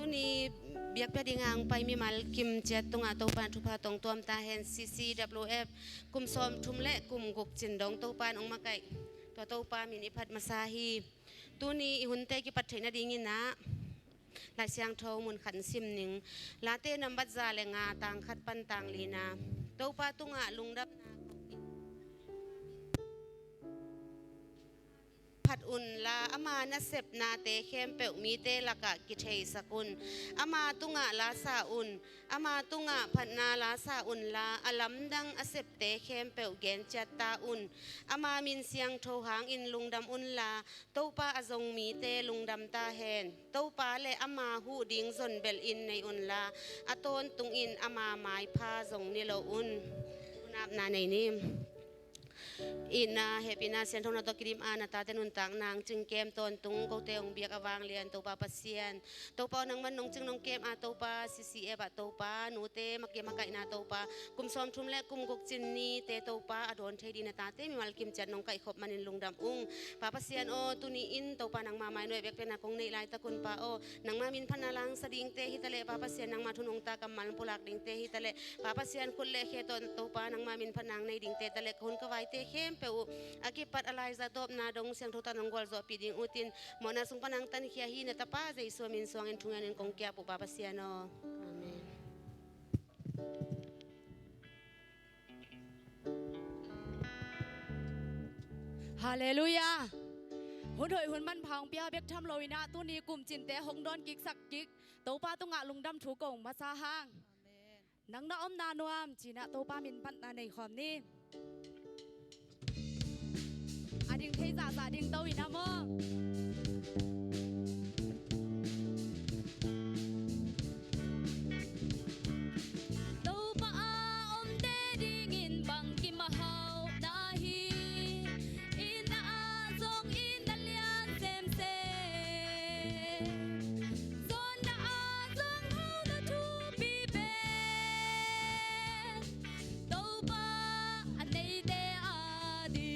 ni biak pa dingang pai mi mal kim chat tunga to pan thu pha tong tom ta hen CCWF kum som thum le kum guk chin dong to pan ong makai to pa min iphat masahi tu ni i hunte ki pat thaina ding ina la siang tho mun khan sim ning la te nambat za le nga tang khat pan tang lina to pa tunga lungdap naพัดอุ่นลาอามานาเสพนาเตเข้มเปวมีเตละกะกิเทสกุลอามาตุงะลาซาอุ่นอามาตุงะพัดนาลาซาอุ่นลาอลัมดังอาเสพเตเข้มเปวเกนจัตตาอุ่นอามามินเสียงโทหางอินลุงดำอุ่นลาเต้าปาอจงมีเตลุงดำตาเฮนเต้าปาเลอามาหูดิงซนเบลอินในอุ่นลาอตนตุงอินอามาไม้พาจงนิโลอุ่นนับนาในนี้อินนาเฮปินาเซนทงนาตกิริมอานาตาเตนุนตังนางจึงเกมตนตุงโกเตองเบียกอวางเลียนตัวปาปัสเซียนตัวปานังมันนงจึงนงเกมอาตัวปาซีซีเอฟะตัวปาหนูเตมักเกมไก่นาตัวปากุมซ้อมทุ่มและกุมกกจินนีเตตัวปาอดอนเทดีนาตาเตมีมัลกิมจัดนงไก่ขบมันอินลุงดำอุ้งปาปัสเซียนโอตุนีอินตัวปานังมาไม้หน่วยเบกเป็นนักคงในลายตะกุนปาโอนังมามินพันนาลังสดิงเตฮิตะเลปาปัสเซียนนังมาทุนงตากำมันปุลักดิงเตฮิตะเลปาปัสเซียนคุณเลเขตนตัวปานังมามินพันนางในดิงเตตะเลคุณกวายเตเข้มเปวakipat alai za dop na dong siang thota nongwal zo piding utin mona sung panang tan khia hi na tapa zai so min song en thungan en kong kya pu papa siano amen hallelujah หุ่นถอยหุ่นมันพังเปียเบียกทำลอยนะตัวนี้กลุ่มจินเตหงดอนกิกสักกิกโตป้าตุงะลุงดำถูกงมาซาห้างนังน้าอมนานวมจีนะโตป้ามินปันนาในความนี้อาดิงเทจ่าจ่าดิงโตอีนะโมโตป้าอมเดดิงอินบังกิมาเฮานาฮีอินาจงอินดัลยันเซมเซโซนนาจงเฮานาทูบีเบโตป้าอันในเดอาดิ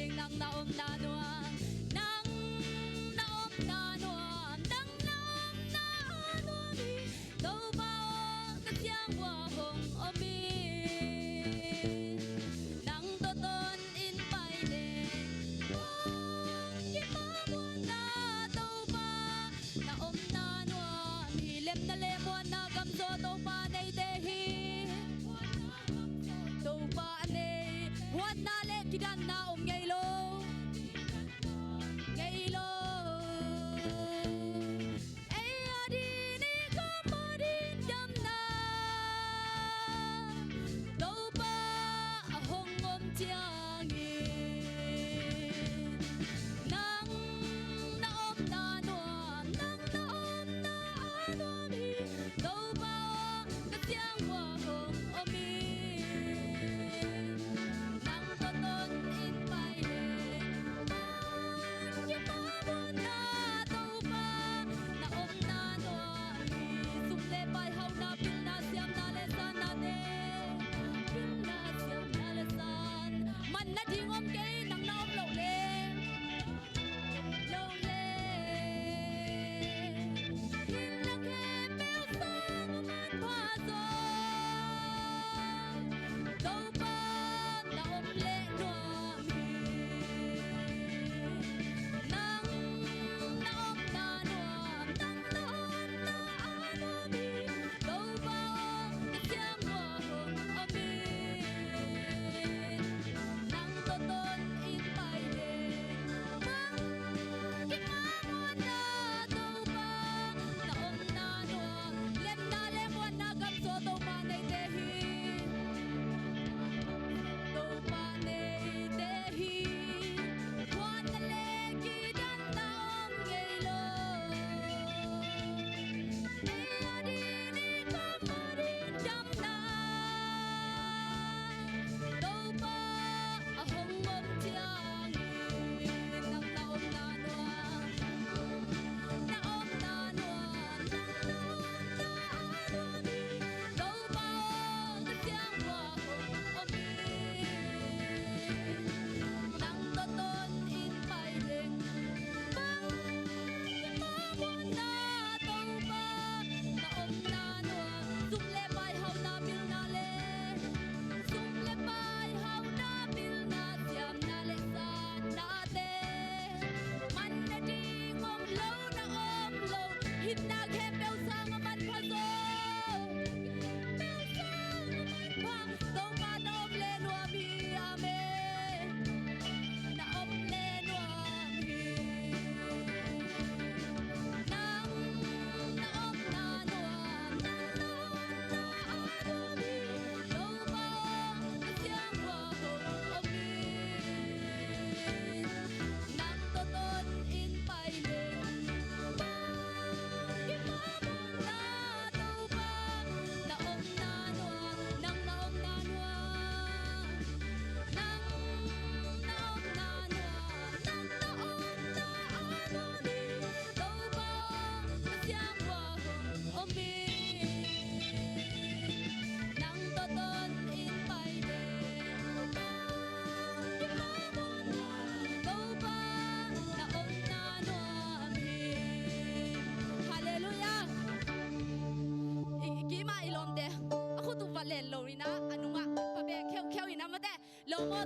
งนังนาอมนานัวนัง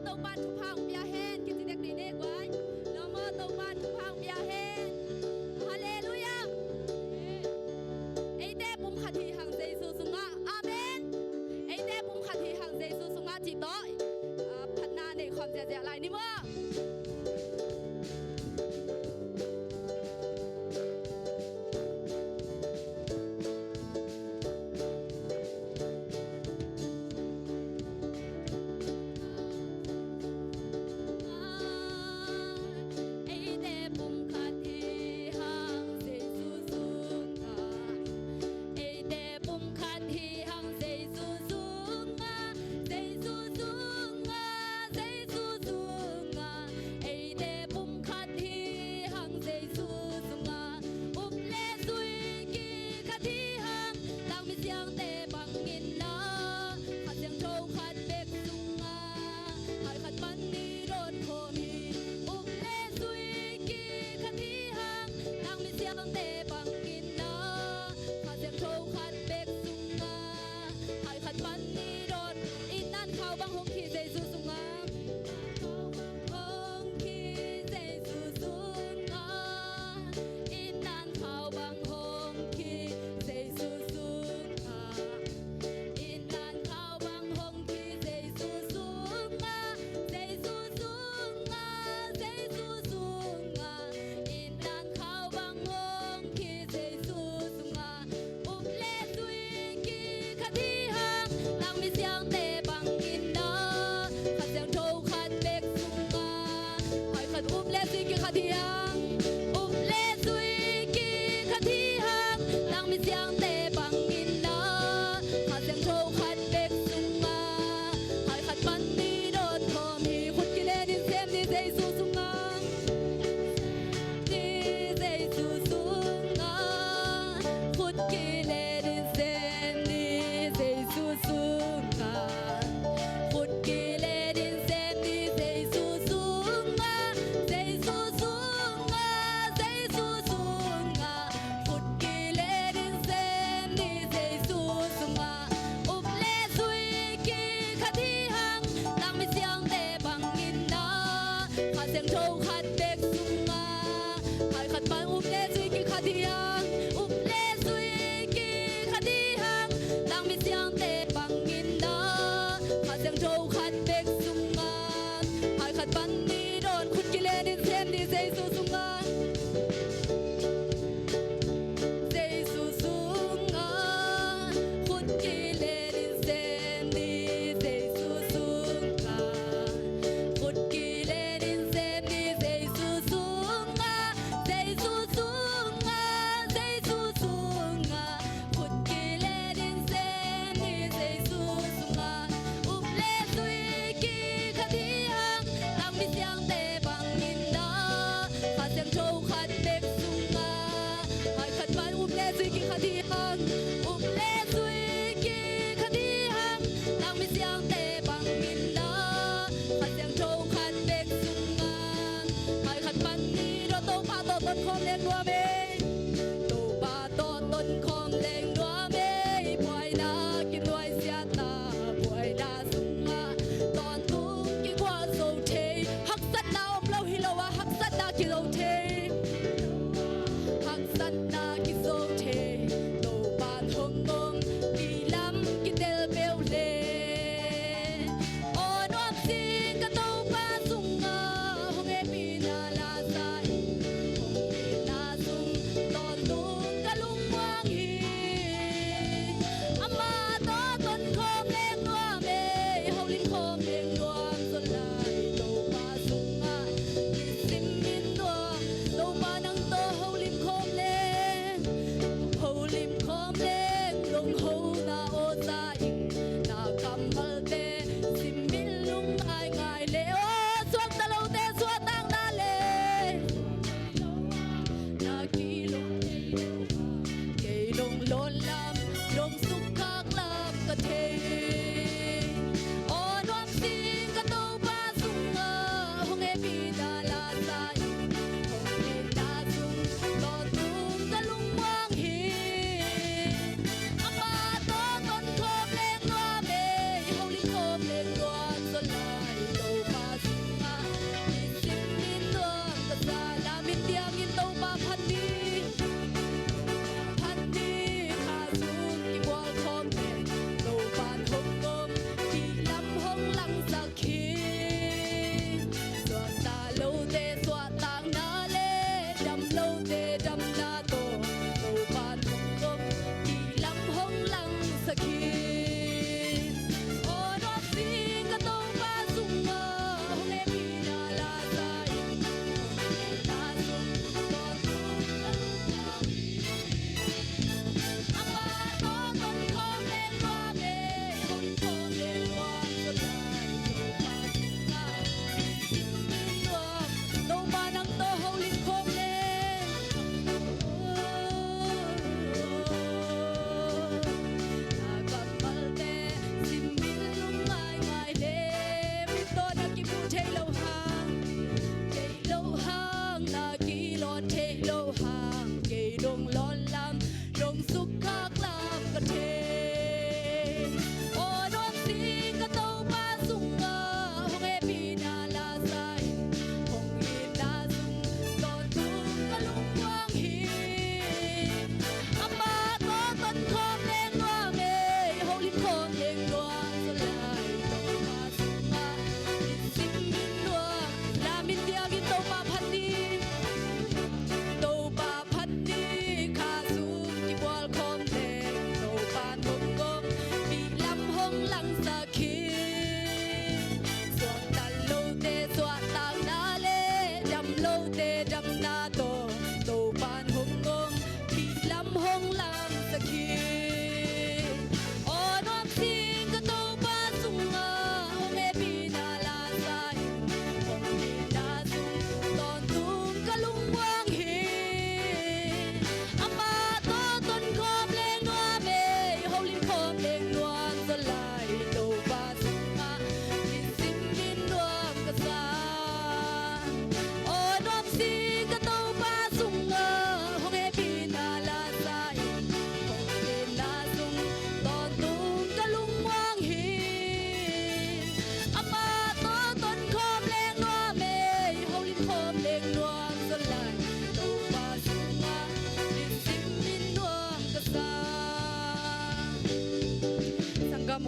tàu ban thu phang bia hen cái gì đẹp đi nè quái lo mơ tàu ban thu phang bia hen hallelujah ấy đẹp bung khát thì hàng giê xu sung ngã amen ấy đẹp bung khát thì hàng giê xu sung ngã chỉ tốiพันนาในความเสียlạiนี่มั้ง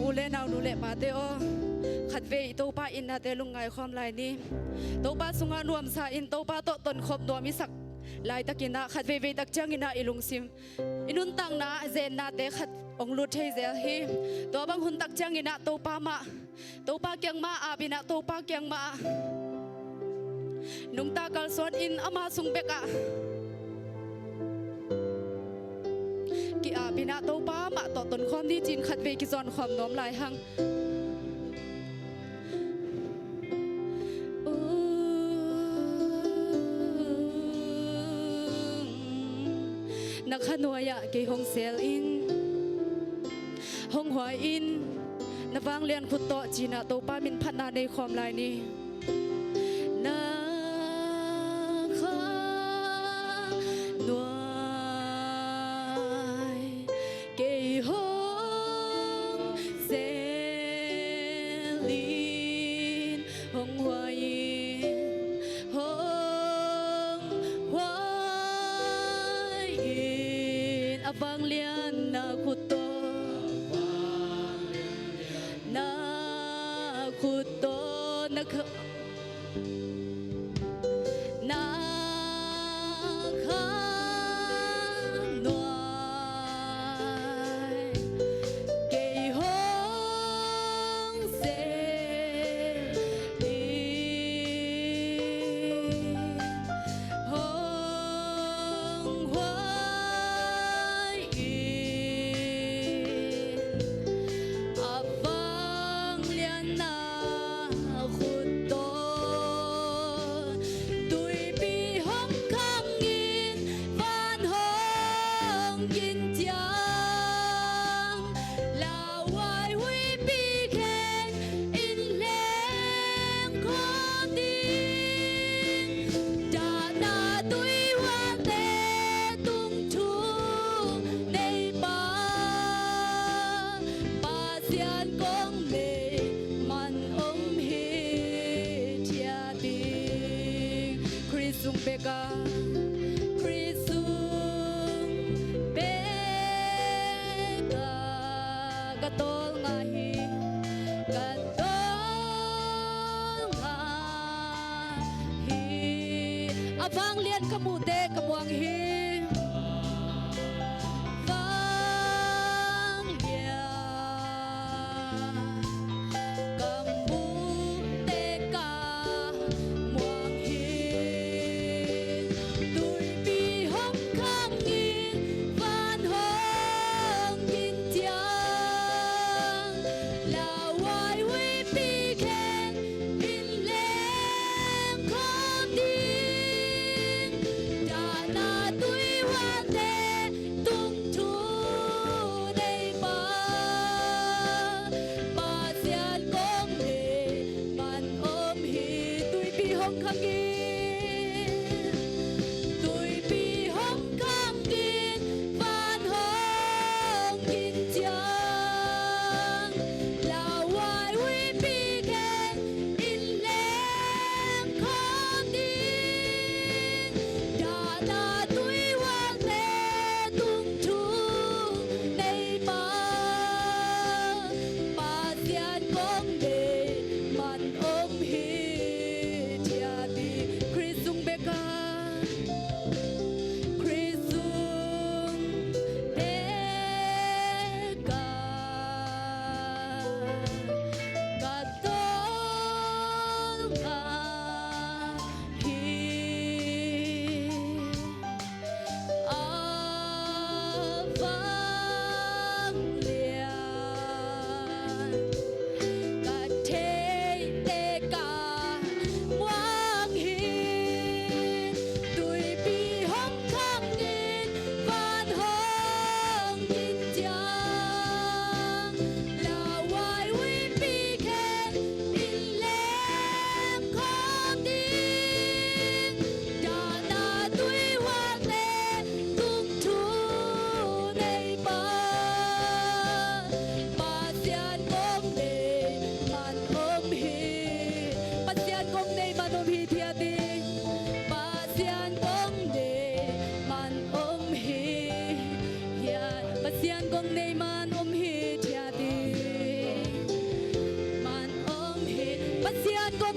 นูเลนาวนูเลมาเตโอขัดเวโตปาอินนาเตลุงไงความลายนี้โตปาสุงานวมซาอินโตปาโตตนขบนวมิสักลายตะกินะขัดเวตักจังอินาอิลุงซิมอินุนตังนาเจนนาเตขัดองลุดเฮเซลฮีตัวบางหุนตักจังอินะโตปามาโตปาเกียงมาอาบินะโตปาเกียงมานุงตากลสวนอินอามาสุงเบกะกิอาบินะโตปามาต่อตนความที่จีนขัดเวกิจอนความน้อมลายหังนักขนวยะกีหงเซลอินหงหวยอินนวังเลียนขุดโตจีนาโตปามินพันนาในความลายนี้นาคานวยกีหงเซลินหงหวยอินหงหวยอินอวังเลียนนาขุดโตนาขุดโตนาคนาคานวยเกยหงเซลีหงหวยอินอาฟังเลียนนาขุดโตตุยปีหงคังยินบ้านหงยินจางลาวายหุยปีแข็งอินแรงขอดิงจานาตุยวันเตตุงชูในป่าป่าเสียนกงเมมันอมเหเทียดิงคริสุงเบกาคริสุงเบกากะตอลงาฮีกะตอลงาฮีอาฟังเลียนขมูเตกะมวงฮีฟังเลียกะมูเตกามวงฮีตุยปีหงคังยินบ้านหงยินจางลาวายหุยปีแข็งอินแรงขอดิง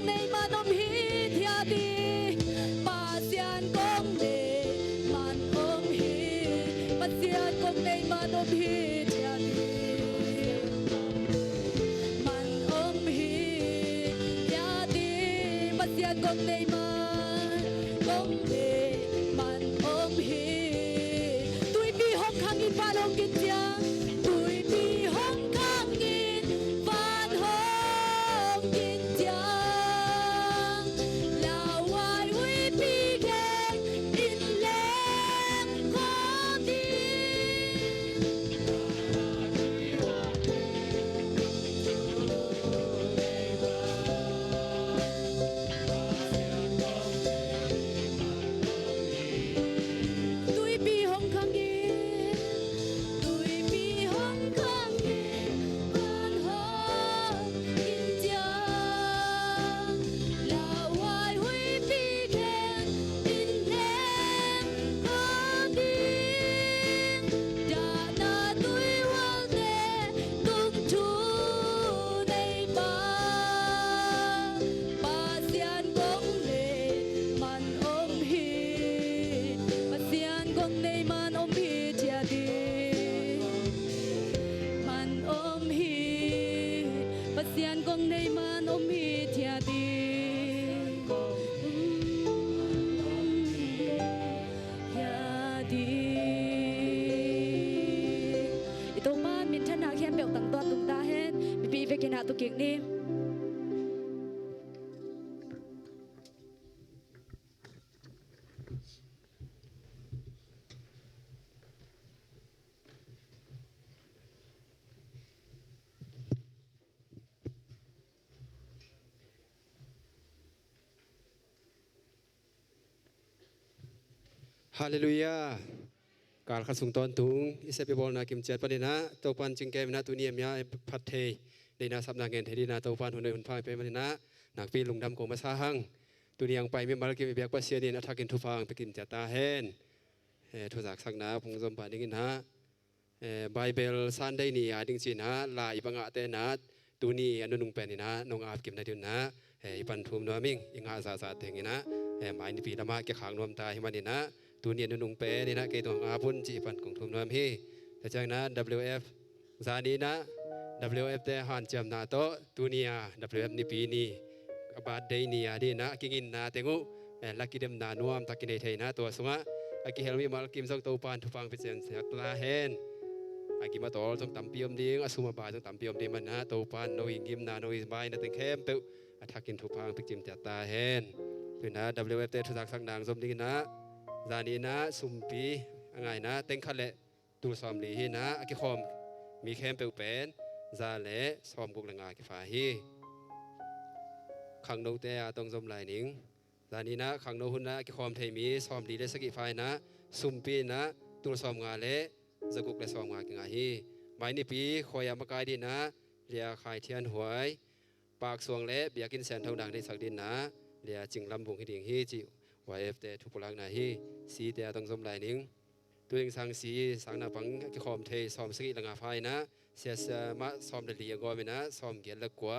nay man om hi thia đi pa sian công đề man om hi pa sian công nay man om hi thia đi man om hi thia đi pa sian công nay man công đề man om hi tui bi hong khang in pa long kin tia tui bi hong khang in van hong kin tia la wai wi bi gen in lem ko di tui bi hong khang in tui bi hong khang in van hong kin tia la wai wi bi gen in lem ko di da na tui wal de tung chu nei ba pa sian gong le man om hi pa sian gong nei man om hi thia di man om hi pa sian gong nei man om hi thia di thia di ito pa min thana khem bel tang to tung ta hen mi pi ve kena tu kik niฮาเลลูยาการขัดส่งตอนถุงอิสเปบอลนากิมเจ็ดประเด็นนะตัวปันจึงแกมนะตัวเนียมยาพัดเทในนาสับนางเงินเทดีนาตัวปันหุ่นในหุ่นพายเป็นประเด็นนะหนักปีลุงดำโกมาซาหังตัวเนียงไปไม่มาลกิมเบียกปัสเซียดินอัฐกินทุฟังไปกินจัตตาเฮนทุจักสักนาพงสมบัติกินนะไบเบิลซันได้นี่อาดิงจีนะลายบังอาเตนะตัวนี้อนุนุงเป็นนี่นะนองอาบกิมในเดือนนะปันทุ่มนัวมิงยังอาซาซาเทงนะหมายในปีละมาเกี่ยขางนวมตายให้มันนี่นะตัวนี้นุ่งเปนี่นะเกตองอาบุญจีปันของทุ่มน้ำฮีแต่จากนั้น WF ซานีนะ WF แต่หันจำนาโตตัวนี้ WF นี่ปีนี้บาดเดนี่ดีนะกินนาเตงูลักกิเดมนานวมตักกินในไทยนะตัวสงะอากิเฮลมีมาลกิมส่งตัวปานทุฟังเป็นเสียงเสียงลาเฮนอากิมาตอลส่งตำเปียมดีอสุมาบาส่งตำเปียมดีมันนะตัวปานโนยิงกิมนาโนยิบายนะตึงเข้มเตอทักกินทุฟังไปจิมจัตตาเฮนเป็นนะ WF แต่ทุจักสังนางสมดีนะจานีนะสุมปีง่ายนะเต็งขัดเละตูซ้อมลีฮีนะอากิคอมมีเข้มเปลเป็นจาเละซ้อมกุกละงากิฟ้าฮีขังโนเตะตรงสมไหลนิงจานีนะขังโนหุ่นนะอากิคอมเทมีซ้อมลีเลสกิฟ้านะสุมปีนะตูซ้อมงาเละจะกุกละซ้อมงากิงาฮีใบนี้ปีคอยามากายดีนะเลียขายเทียนหวยปากสวงเละเบียกินแสนเท่าดังในสักดินนะเลียจิงลำบุงให้ดิ่งฮีจิวายเอฟเตทุกพลังนาฮีสีเตะต้องสมไหลนิงตัวเองสังสีสังนาปังกิคอมเทซ้อมสกิละงาไฟนะเสียมาซ้อมเดลียกว่ามีนะซ้อมเกียรละกว่า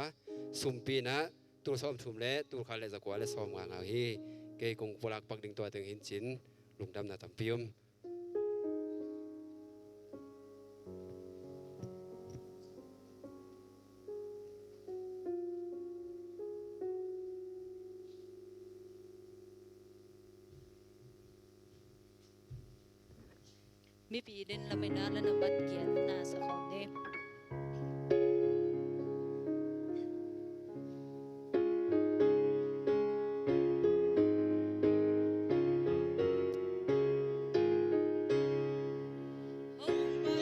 สุมปีนะตัวซ้อมถุมเละตัวขาเละจะกว่าและซ้อมงางาฮีเกยกงพลักปักดึงตัวถึงหินจินลุงดำนาตัมพิมมีปีเดินละไม่นานแล้วนำบัตรเกียรตินาสะเขาเนี่ย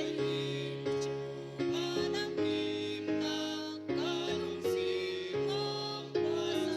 Hãy subscribe cho kênh Ghiền Mì Gõ để không bỏ lỡ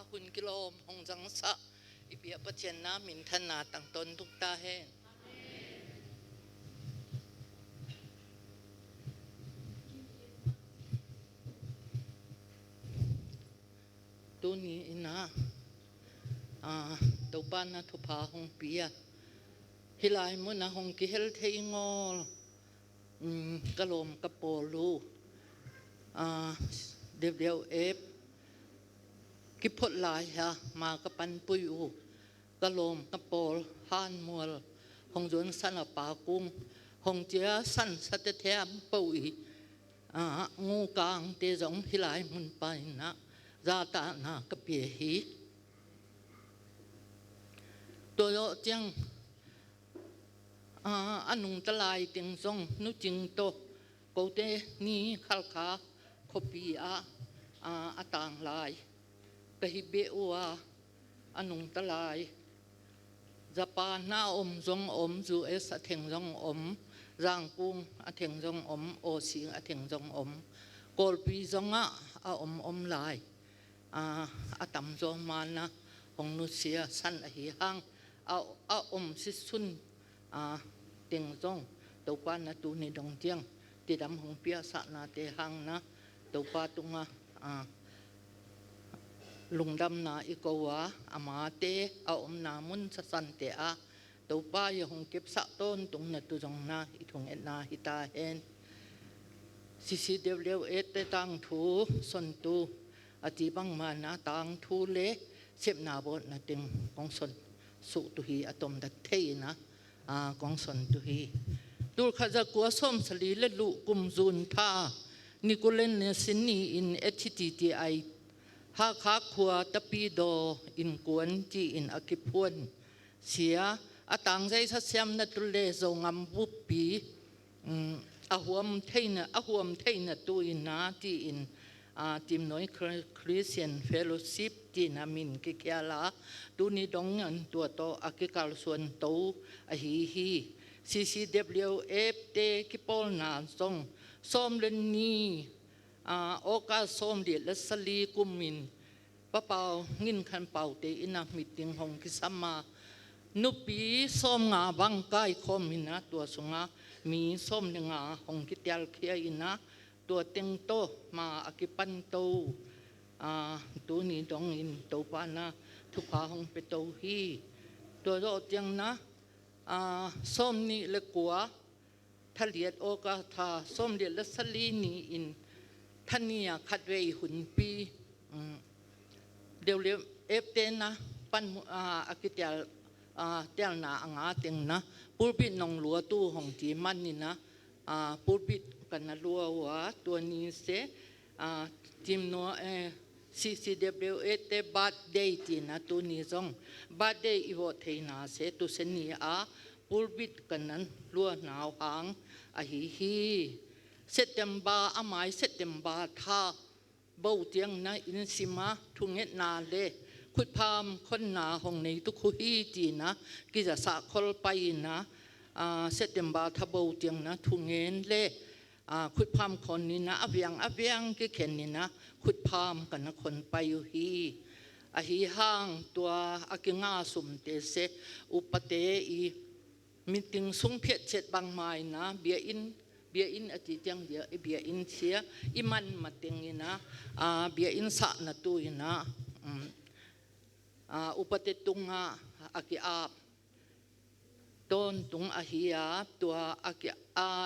หุ่นกิโลมหงจังสะอิเปียปะเจนนามินทนาตั้งตนทุกตาเฮนตัวนี้นะตัวบ้านนะทุพาหงเปียฮิลายมุนะหงกิเฮลเทงอกะโลมกะโปลูเดียวเอฟกิพดลายฮะมากะปันปุยอูกะโลมกะโปลฮานมัวหงจวนสันปากุ้งหงเจียสันสัตเทียมปุยงูกางเตจงฮิลายมุนไปนะซาตานากะเปียฮีตัวโยเจียงอันนุงตะลายติงซงนุจิงโตโกเตนีขัลขาคบีอาต่างลายกะฮิเบอัวอันนุงตะลายจะปาหน้าอมซงอมจูเอสอเทงซงอมร่างกุ้งอเทงซงอมโอสิงอเทงซงอมโกลปีซงอมลายตัมโซมานะหงนุเสียสันอหิหังอมสิสุนเต็งซงตัวปานะตูนี่ดงเจียงติดำหงเปียสะนาเตหังนะตัวปาตุงลุงดำนาอิกวะอามาเตอมนามุนสันเตตัวปายหงเก็บสะต้นตุงนะตุจงนาอิทงเอ็นาฮิตาเฮนสิเดียวเอตตังทูสนตูอธิบังมานะตังทูเลเสพนาบนะติงกองสนสุตุฮีอตมดัตเทนะกองสนตุฮีดูขจักกัวส้มสลีเลลุกุมจุนท่านิกุเลนเนสินีอินเอชิติตีไอฮาคักขัวตะปีโดอินกวนจีอินอกิพวนเสียตังใจสัสยามนัตุเลโซงามบุปปีหวมเทนตุอินนาจีอินทีมน้อยคริสเตียนเฟโลชิพที่นามินกิเกียลาตูนี้ดงเงินตัวโตอากิกาลส่วนโตฮีCCWF เตกิปอลนาซงส้มเลนนีโอกาส้มเดียดและสลีกุมินป้าเปางินคันเป่าเตอินามิติงหงกิสัมมานุปีส้มงาบังไกคอมินะตัวสงามีส้มเนงาหงกิเตียลเคียอินะตัวเต็งโตมาอากิปันโตตัวนี้ดองอินโตปานะทุพาหงเปโตฮีตัวโรดยังนะส้มนี่เล็กกว่าทะเลโอกาธาส้มเดียดและสลีนีอินท่านนี่ขัดเวหุ่นปีเดี๋ยวเอฟเตนนะปันอากิเตียเตียนาอ่างเต็งนะปูปิดนองหลัวตู้ของจีมันนี่นะปูปิดกันนะรัวว่าตัวนี้เสจิมนัวCCWA เตบัดเดย์ที่นะตัวนี้ซงบัดเดย์อีโวเทนาเสตุเสนีปูบิดกันนั้นลัวหนาวหางฮีเซตเตมบาอามายเซตเตมบาท่าเบาเตียงนะอินสิมาทุงเงนาเลขุดพามคนนาหงในตุคุฮีจีนะกิจะสะคอลไปนะเซตเตมบาท่าเบาเตียงนะทุงเงินเลขุดพามคนนี้นะอเวียงก็เข็นนี่นะขุดพามกันนะคนไปอยู่ฮีฮีห้างตัวอากิงาสุมเตเสอุปเตอีมิติงสุงเพียเจ็ดบางไม้นะเบียอินอจิจังเดียเบียอินเสียอิมันมาติงอินะเบียอินสะนะตุอินะอุปเตตุงอากิอาต้นตุงอาหิยาตัวอากิ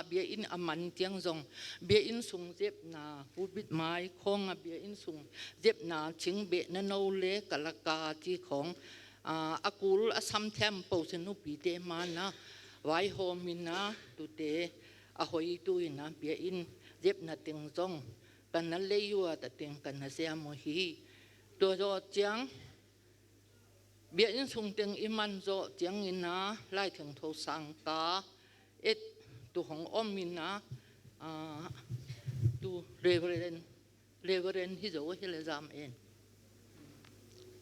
เบียอินอามันเตียงซงเบียอินสุงเจ็บนาพูดบิดไม้คงเบียอินสุงเจ็บนาชิงเบนโนเลกลกาที่ของอากูลอาซัมเทมโปสนุปีเตมานะไวโฮมินะตุเตอาหอยตุยนะเบียอินเจ็บนาติงซงกันนั่นเลยอยู่แต่ติงกันนั่นเสียโมฮีตัวโจจังเบียอินสุงติงอิมันโจจังอินะไล่ถึงโทสังกาตัวของอมมินะตัวเรเวเรนฮิโซฮิเลซามเอง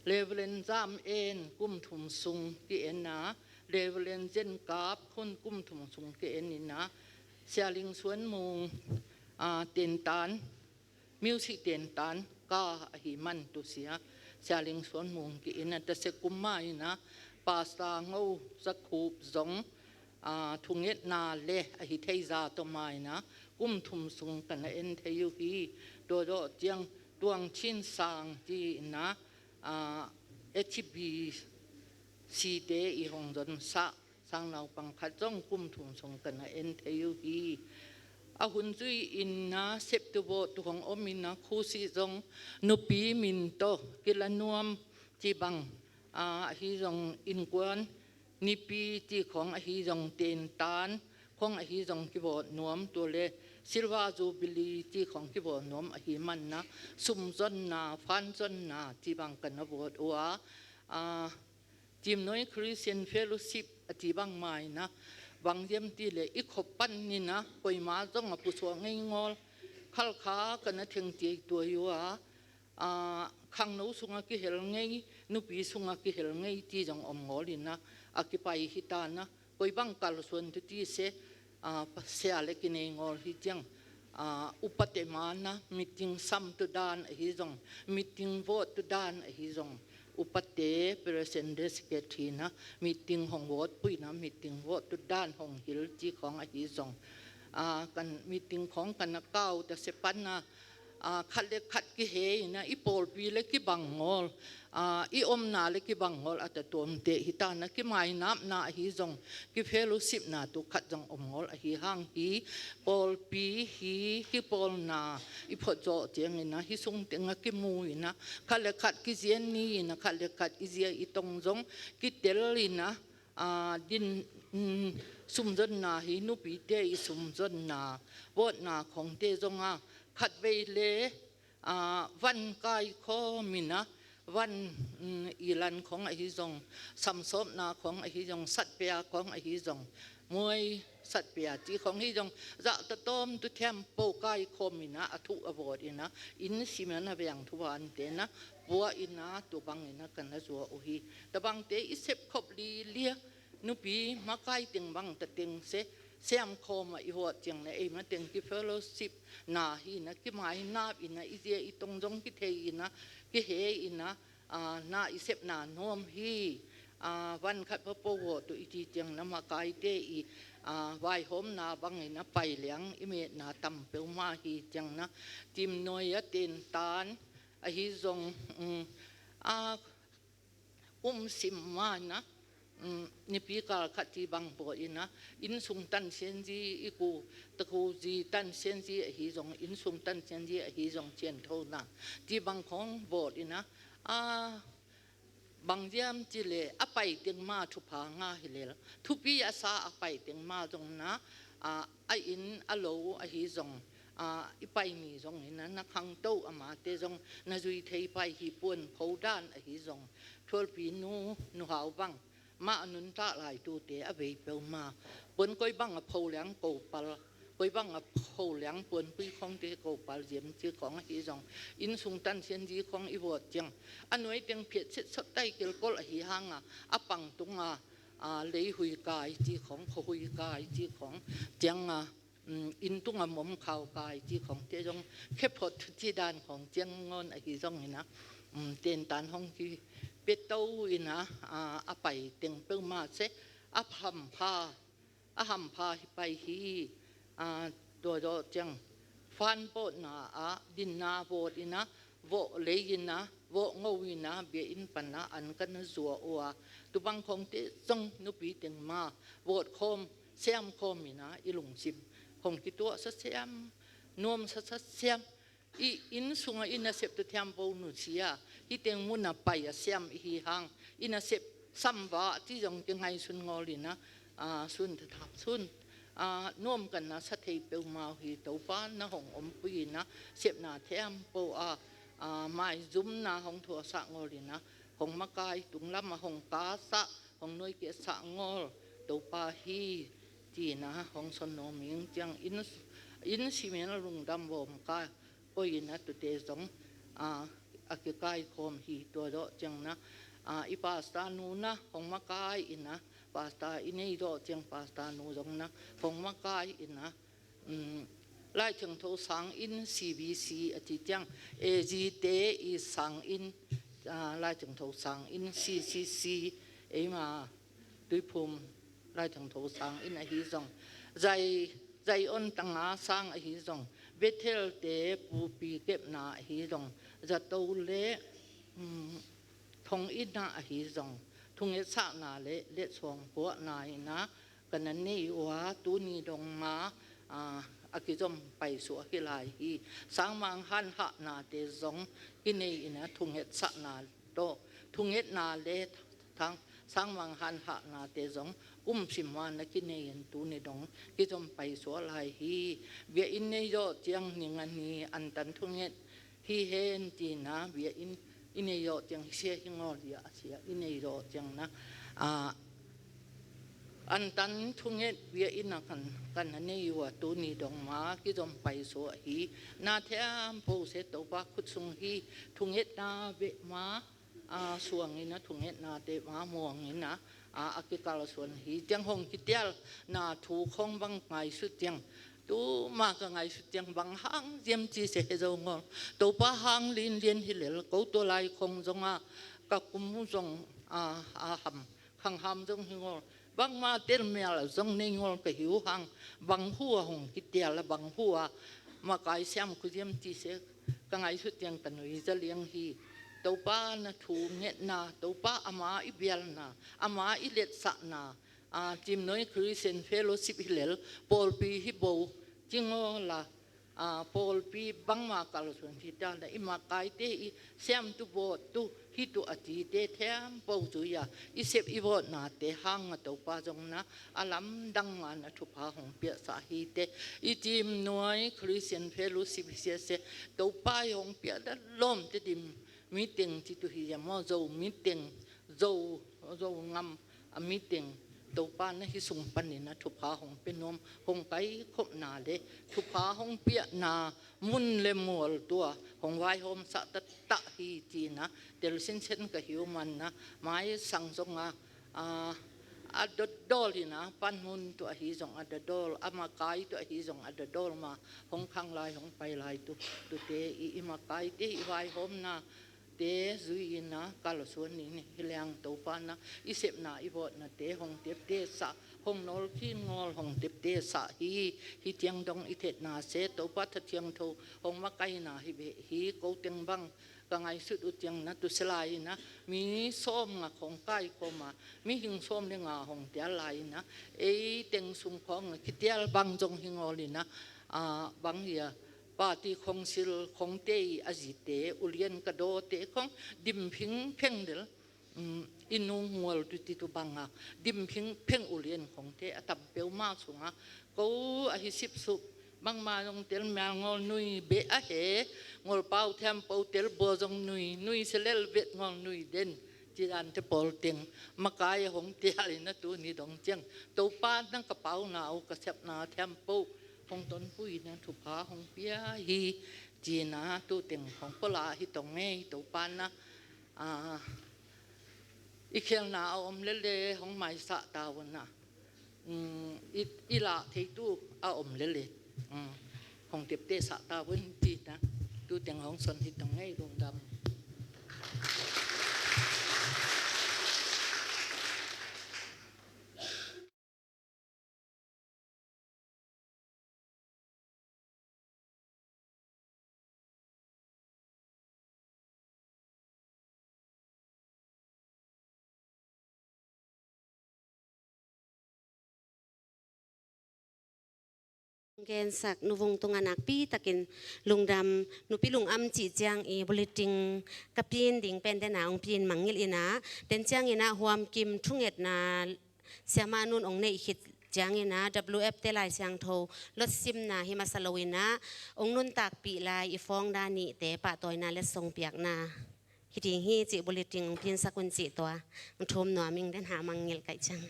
เลเวลนซามเอ็นกุมถุมซุงกีเอ็นนะเลเวลนเจนกาบคนกุมถุมซุงกีเอ็นนี่นะเสียลิงสวนมุงเตียนตันมิวสิกเตียนตันก็หิมันตุเสีย เสียลิงสวนมุงกินแต่เสกุมไม่นะปาสตางูสักคูบจงทุงเงนาเละหิเทยาตัวไม่นะกุมทุมสุงกันเอ็นเทยุฮีโดโดเจียงดวงชินสางที่นะHB สีเดอีหงจนสะสร้างเราปังคัดจ้องกุมทุมสุงกันเอ็นเทยุฮีอาหุ่นจุยอินนะเสพตัวบตุของอมินะคู่สิจงนุปีมินโตกิลนวมจีบังฮีจงอินกวนนิปีที่ของฮีจงเตนตานของฮีจงกิบนวมตัวเลซิลวาจูบิลีที่ของกิบนวมฮีมันนะสุมจนนาฟันจนนาจีบังกันนะบทว่าจิมน้อยคริสเตียนเฟโลชิพจีบังไม่นะบางเยี่ยมที่เลยอีกขบปันนี่นะปอยมาต้องมาผู้สวงง่ายงอลขัลขากันนะถึงตีตัวอยู่ขังนู้สุงกิเฮลง่ายนุปีสุงกิเฮลง่ายที่จังอมงอลินะอากิไปฮิตานะปอยบังกัลส่วนที่เสียเล็กในงอลฮิจังอุปเตมานะมิติงซัมตุดานฮิจงมิติงโวตุดานฮิจงอุปเตเปอร์เซนเดสเกตีนะมีติงของวอดปุยนะมีติงวอดตุด้านของฮิลจีของอหิซงกันมีติงของกันนักเก้าแต่เสปันนะขัดเล็กขัดกิเฮนะอีโปลปีเล็กกิบังงอลอีอมนาเล็กกิบังงอลอัตตัวมเตหิตานะกิไม่นับนาอหิซงกิเฟลุสิบนาตุขัดจังอมงอลอหิฮังฮีโปลปีฮีกิโปลนาอีพอจอเจียงนะฮิซุงเตงกิมูนะขัดเล็กขัดกิเจียนนี่นะขัดเล็กขัดอิเจียอีตงจงกิเตลินะดินสุมจนนาฮินุปีเตอีสุมจนนาวอดนาของเตจงขัดเวเลวันกายโคมินะวันอีลันของอหิจงสัมสมนาของอหิจงสัตเปียของอหิจงมวยสัตเปียจีของอหิจงจะตะต้มตุเทียมโปกายโคมินะอทุอวอดินะอินสิมันนะเบียงทุวันเตนะบัวอินะตัวบังอินะกันนะจัวโอฮีแต่บางเตอิเสพขบลีเลียนุปีมาไกติงบังตะติงเสเสียมโคมาอีหัวจังนะเอ็มนะเต็งกิเฟโลสิบนาฮีนะกิหมายนาบอินะอิเจียอีตงจงกิเทอินะกิเฮอินะนาอิเสพนาโนมฮีวันขัดพระโปวตุอิจีจังนะมาไกเตอีวายหอมนาบังอินะไปเหลียงอิเมนาตัมเปลมาฮีจังนะจิมนอยเต็นตานอหิจงสิมมานะนี่ปีกาขัดที่บางปออินะอินสุงตันเซนจีอีกูตะคูจีตันเซนจีฮิจงอินสุงตันเซนจีฮิจงเจียนโทนะที่บางของบอดอินะบางเยี่ยมจิเลอไปเตียงมาทุพางาฮิเลลทุปีอาสาอไปเตียงมาจงนะไออินอโลอฮิจงอีไปมีจงอินะนักขังโตอามาเตจงนาจุยเทไปฮิปวนโพดานอฮิจงทวลปีนูหาวบังมาอนุนตาหลายตัวเตะอเวเปลมาปนก้อยบังอโพเลี้ยงโกปัลก้อยบังอโพเลี้ยงปนปุยของเตะโกปัลเยี่ยมจีของอีจงอินสุงตันเซียนจีของอีบวดจังอันไว้เตียงเพียรเสร็จสักได้เกลกอลหีหางอปังตุงเลยหุยกายจีของหุยกายจีของจังอินตุงหม่อมข่าวกายจีของเตะจงแค่พอที่ด้านของจังงอนอีจงนี่นะเตียนตันห้องที่เปตตูอินะไปเต็งเปิลมาเสหัมพาไปฮีตัวจังฟันโบนาดินนาโบดินะโวเลยนะโวงวินะเบียอินปันนะอันกันจัวอัวตุบังคงเตจงนุปีเต็งมาโวดคมเสียมคมอินะอิลุงซิมคงกิตัวเสียมนวมเสียมอินสุงอินเสพตุเทียมโบนุเซียที่เต็งมุนไปเสียมอีหังอินเสพสัมวะที่จงจังไงสุนงอลินะสุนทับสุนน่วมกันนะสัตย์เปลมาฮีตัวฟ้านะหงอมปีนะเสพนาเทียมโปไม่จุ่มนะหงถั่วสะงอลินะหงมะกายตุงลำมาหงกาสะหงน้อยเกศสะงอตัวปาฮีจีนะหงสนมิงจังอินสิเมนลุงดำบ่มกายก็ยินนะตัวเตจงอากิกายคมฮีตัวโดจังนะอีปาสตานูนะของมะกายอินนะปาสตาอินี่โดจังปาสตานูจงนะของมะกายอินนะไล่ถึงโทสังอิน CBC อธิจังเอจีเตอีสังอิน lai chẳng thấu sáng in CCC ấy mà đối phum lai chẳng thấu sáng in ấy rong dạy dạy ôn tăng á sang ấy rong Bethel te pu pi kep na ấy rong za tâu lệ thông ít na ấy rong thung ít sa na lệ xuồng của này na cái này ni hóa tu ni dong ma akizom pai su akilai hi sangmang han ha na te zong kinei ina thunget sa na to thunget na le thang sangmang han ha na te zong simwan na kinei en tu ni dong kizom pai su lai hi bia in nei yo chiang ningan ni an tan thunget hi hen ti na bia in nei yo chiang sia hingol ya sia in nei yo chiang na an tan thunget bia ina kan nei wa tu ni dong ma ki dom pai so hi na thiam po se to ba khut sung hi thunget na be ma suang ina thunget na te ma mong ina akikal suan hi tiang hong kitial na thu khong bang ngai su tiang tu ma ka ngai su tiang bang hang jem chi se he zo ngol to pa hang lin lien hi lel ko to lai khong zonga ka kum zong ham khang ham zong hi ngol bang ma tel mel zong nei ngol ka hiu hang bang hua hong kitial la bang hua ma kai siam ku jem chi se ka ngai su tiang kan wi za liang hi to pa na thu nget na to pa ama i bial na ama i let sa na tim noi Christian fellowship hilel Paul pi hi bo jingo la Paul pi bang ma kal sun ti ta na i ma kai te i siam tu bo tu hi tu ati te thiam po tu ya i sep i bo na te hang to pa jong na alam dang ma na thu pa hong pia sa hi te i tim noi Christian fellowship se to pa hong pia da lom te dim meeting ti tu hi mo zo meeting zo ngam a meeting to pa na hi sung pan ni na thu pa hong penom hong kai khop na le thu pa hong pia na mun le mol tua hong vai hom sa ta hi ti na tel sin sen ka human na mai sang zong dol ina pan mun tu hi zong dol ama kai tu hi zong dol ma hong khang lai hong pai lai tu te i ma kai te i vai hom na te zui na kal suan ni hilang to pa na isep na i bot na te hong tep te sa hong nol kin ngol hong tep te sa hi tiang dong i thet na se to pa tha tiang tho hong ma kai na hi be hi ko teng bang ka ngai su u tiang na tu selai na mi som nga khong kai ko ma mi hing som le nga hong tia lai na e teng sung khong ki tial bang jong hingol na bang ya pa ti khong sil khong te azite ulien ka do te khong dim phing pheng del inu ngol tu ti tu banga dim phing pheng ulien khong te atam peu ma sunga ko a hi sip su bang ma jong tel ma ngol nui be a he ngol pau tham pau tel bo jong nui selel vet ngol nui den ti dan te pol teng makai hong te ali na tu ni dong cheng to pa nang ka pau na au ka sep na tham pau hong ton pui na thu pa hong pia hi ji na tu teng hong pola hi tong nge to pa na i khel na om le hong mai sa ta won na i la thei tu om le hong tep te sa ta won ti na tu teng hong son hi tong nge rong dam gen sak nu vung tung anak pi takin lungdam nu pi lung am chi chang i bulletin kapin ding pen den ong pin mangil ina den chang ina huam kim thunget na siama nun ong nei hit chang ina WF te lai siang tho lot sim na hi masalowina ong nun tak pi lai i fong da ni te pa toy na le song piak na hi ting hi chi bulletin ong pin sakun chi to thom no ming den ha mangil kai chang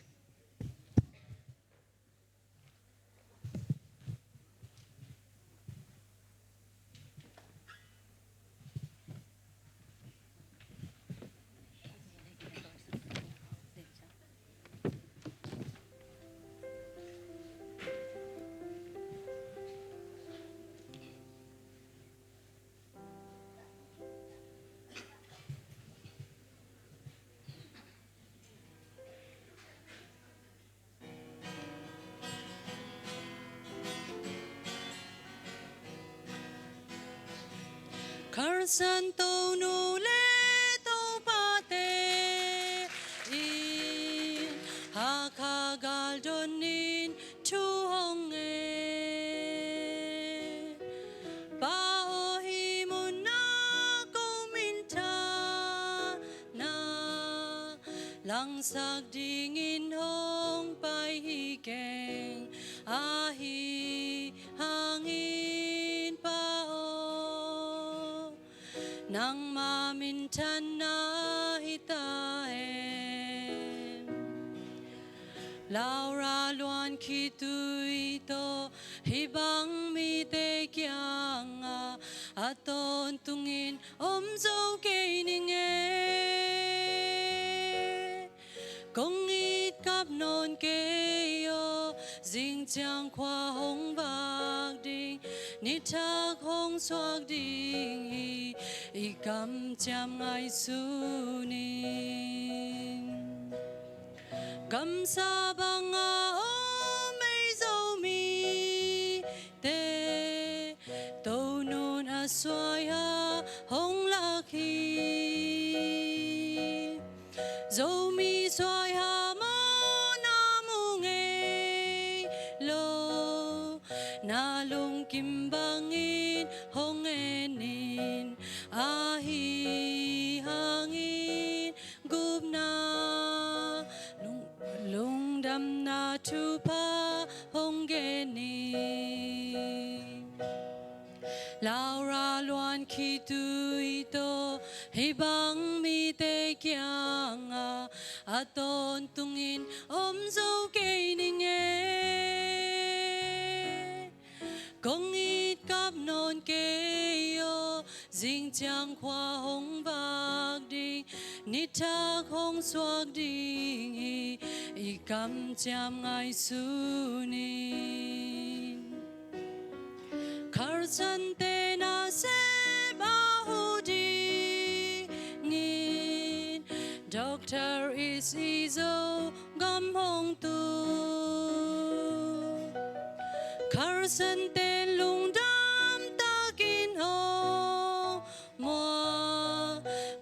Karsan to nu le to pa te in ha kha gal donin chu hong e pa o hi mun na ko min ta na lang sak ding in hong pai hi keng a hi hangin pa o nang ma min tan na hita em lao ra luan khi tui to hi bang mi te kyang a ton tungin om zo ke ning e kong ít cắp non kê yo dinh chang khoa hong bạc đinh nít thác hong xoạc đinh y cầm cham ngay su ninh cầm sa bang a o mây dâu mi tê tô nôn a xoay ha hong lạc hi dâu mi xoay ha mo na mu nghe lo na lung kim bang in hong enin a hi hangin gup na lung dam na tu pa hong genin lao ra luan khi tui to hi bang mi te kyang a ton tungin om zo ke ning e kong ít cắp non kê yo dinh chang khoa hong bạc đinh nít thác hong xoạc đinh y cầm cham ngay su ninh karsan te na se ba hu di ngin doctor is izo gam hong tu karsan te lung dam ta kin hong mo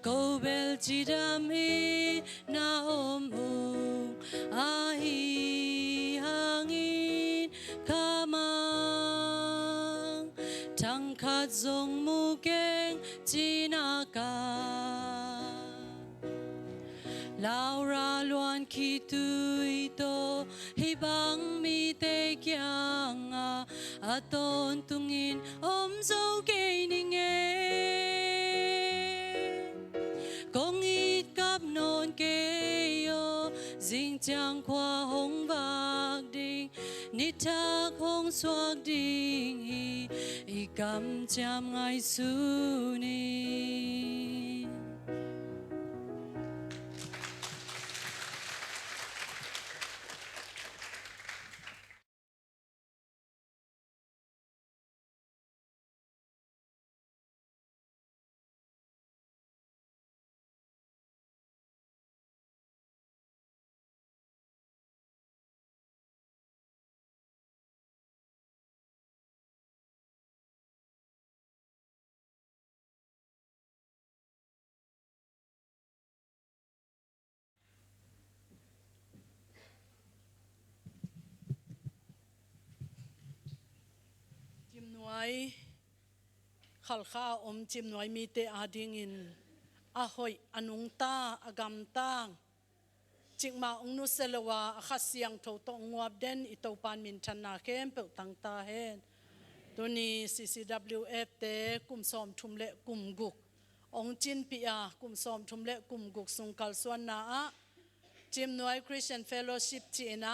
ko bel chi dam hi na om hung a hi hangin kamang tang khat zong mu keng chi na ka lao ra luan khi tui to hi bang mi te kyang a ton tungin om zo ke ning e kong ít cắp non kê yo dinh chang khoa hong bạc đinh nít thác hong xoạc đinh y cầm cham ngay su ninh chim nuôi khal kha om chim nuôi mi te ading in a hoi anung ta agam tang chingma ong nu selawa kha siang tho to ngwap den i to pan min than na kem pe tang ta hen tuni CCWF te kum som thum le kum guk ong chin pi a kum som thum le kum guk sung kal swan na a chim nuôi Christian Fellowship chi na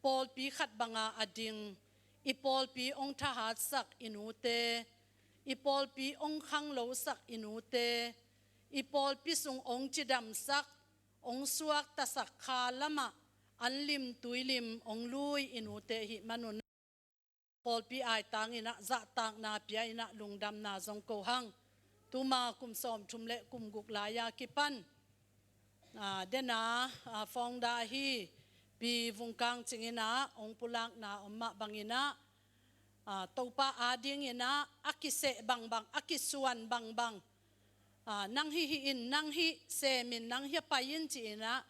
Paul pi khat banga ading ipol pi ong thahat sak inute ipol pi ong khang lo sak inute ipol pi sung ong chidam sak ong suak ta sak kha lama anlim tuilim ong lui inute hi manun pol pi ai tang ina za tang na pia ina lungdam na zong ko hang tuma kum som thumle kum guk la ya kipan dena phong da hi pi vungkang chingina ong pulak na omma bangina tàu pa ading ina akise bang bang akisuan bang bang nang hi in nang hi semin nang hi payin chi ina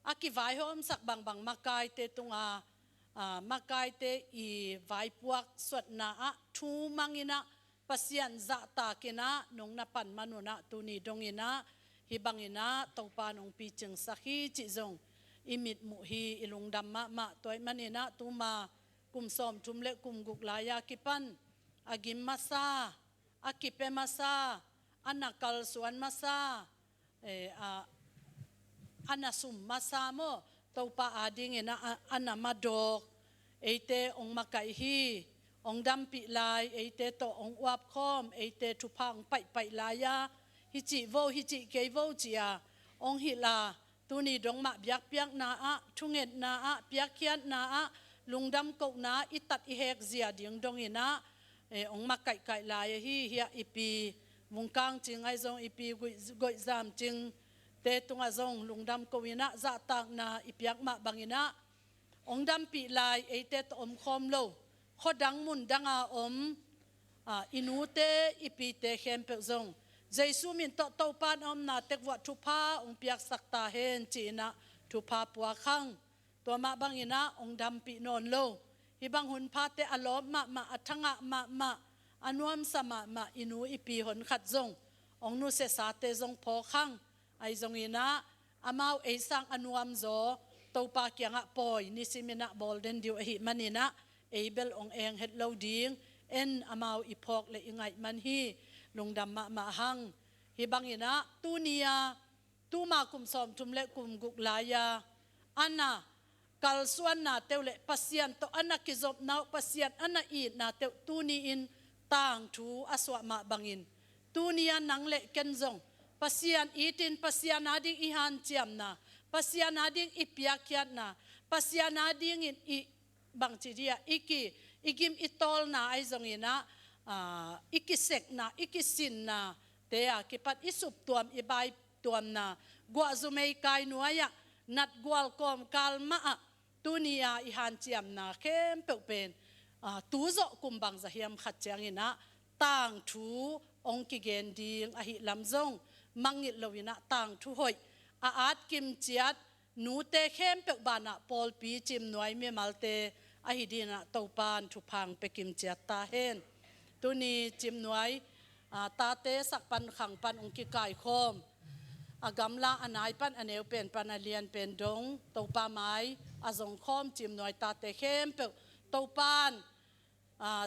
akivai hom sak bang bang makai te tunga makai te I vai puak swat na a thu mangina pasian za ta kina nong na pan manuna tuni dongina hi bangina topa nong pi cheng sakhi chi zong imit mu hi ilung dam ma toy manina tuma kum som tumle kum guk laya kipan agim masa akipe masa anakal suan masa anasum masa mo topa ading ina anamadok eite ong makai hi ong dampi lai eite to ong wap khom eite thupang pai laya hi chi ke vo chia ong hi la tuni dong ma biak na a thunget na a piak khian na a lungdam ko na itat I hek zia ding dong ina ong makai kai lai hi ipi mungkang chingai zong ipi goi zam ching te tunga zong lungdam ko ina za tak na ipiak ma bangina ong dampi lai eite to om khom lo khodang mun danga om inute ipite khempe zong Jesu min to pan om na tekwa thupa ong piak sakta hen china thupa puwa khang to ma bangina ong dampi non lo hibang hun phate alom ma athanga ma anuam sama ma inu ipi hon khat zong ong nu se sa te zong pho khang ai zong ina amau eisang anuam zo topa kyanga poi nisimina bolden diu hi manina eibel ong eng het lo ding en amau ipok le ingai man hi lungdam ma hang hi bangina tunia tuma kum som tumle kum guk laya ana kalsuan na teule pasian to ana kizop na pasian ana I na te tuni in tang thu aswa ma bangin tunia nangle kenzong pasian itin pasian ading ihan chiam na pasian ading ipiakyat na pasian ading in I bang chidia igim itol na ai zongina ikisek na ikisin na teya kipat isup tuam ibai tuam na gwa zumei kai nuaya nat gwal kom kalma tunia ihan chiam na kem pe pen tuzo kumbang zahiam khat changina tang thu ong ki gen ding a hi lamzong mangit lowina tang thu hoi at kim chiat nu te khem pe bana pol pi chim noi me malte a hi dina topan thu phang pe kim chiat ta hen tuni chim noi ta te sak pan khang pan ong ki kai khom agamla anai pan aneu pen pan alian pen dong topa mai azong khom chim noi ta te khem pe topan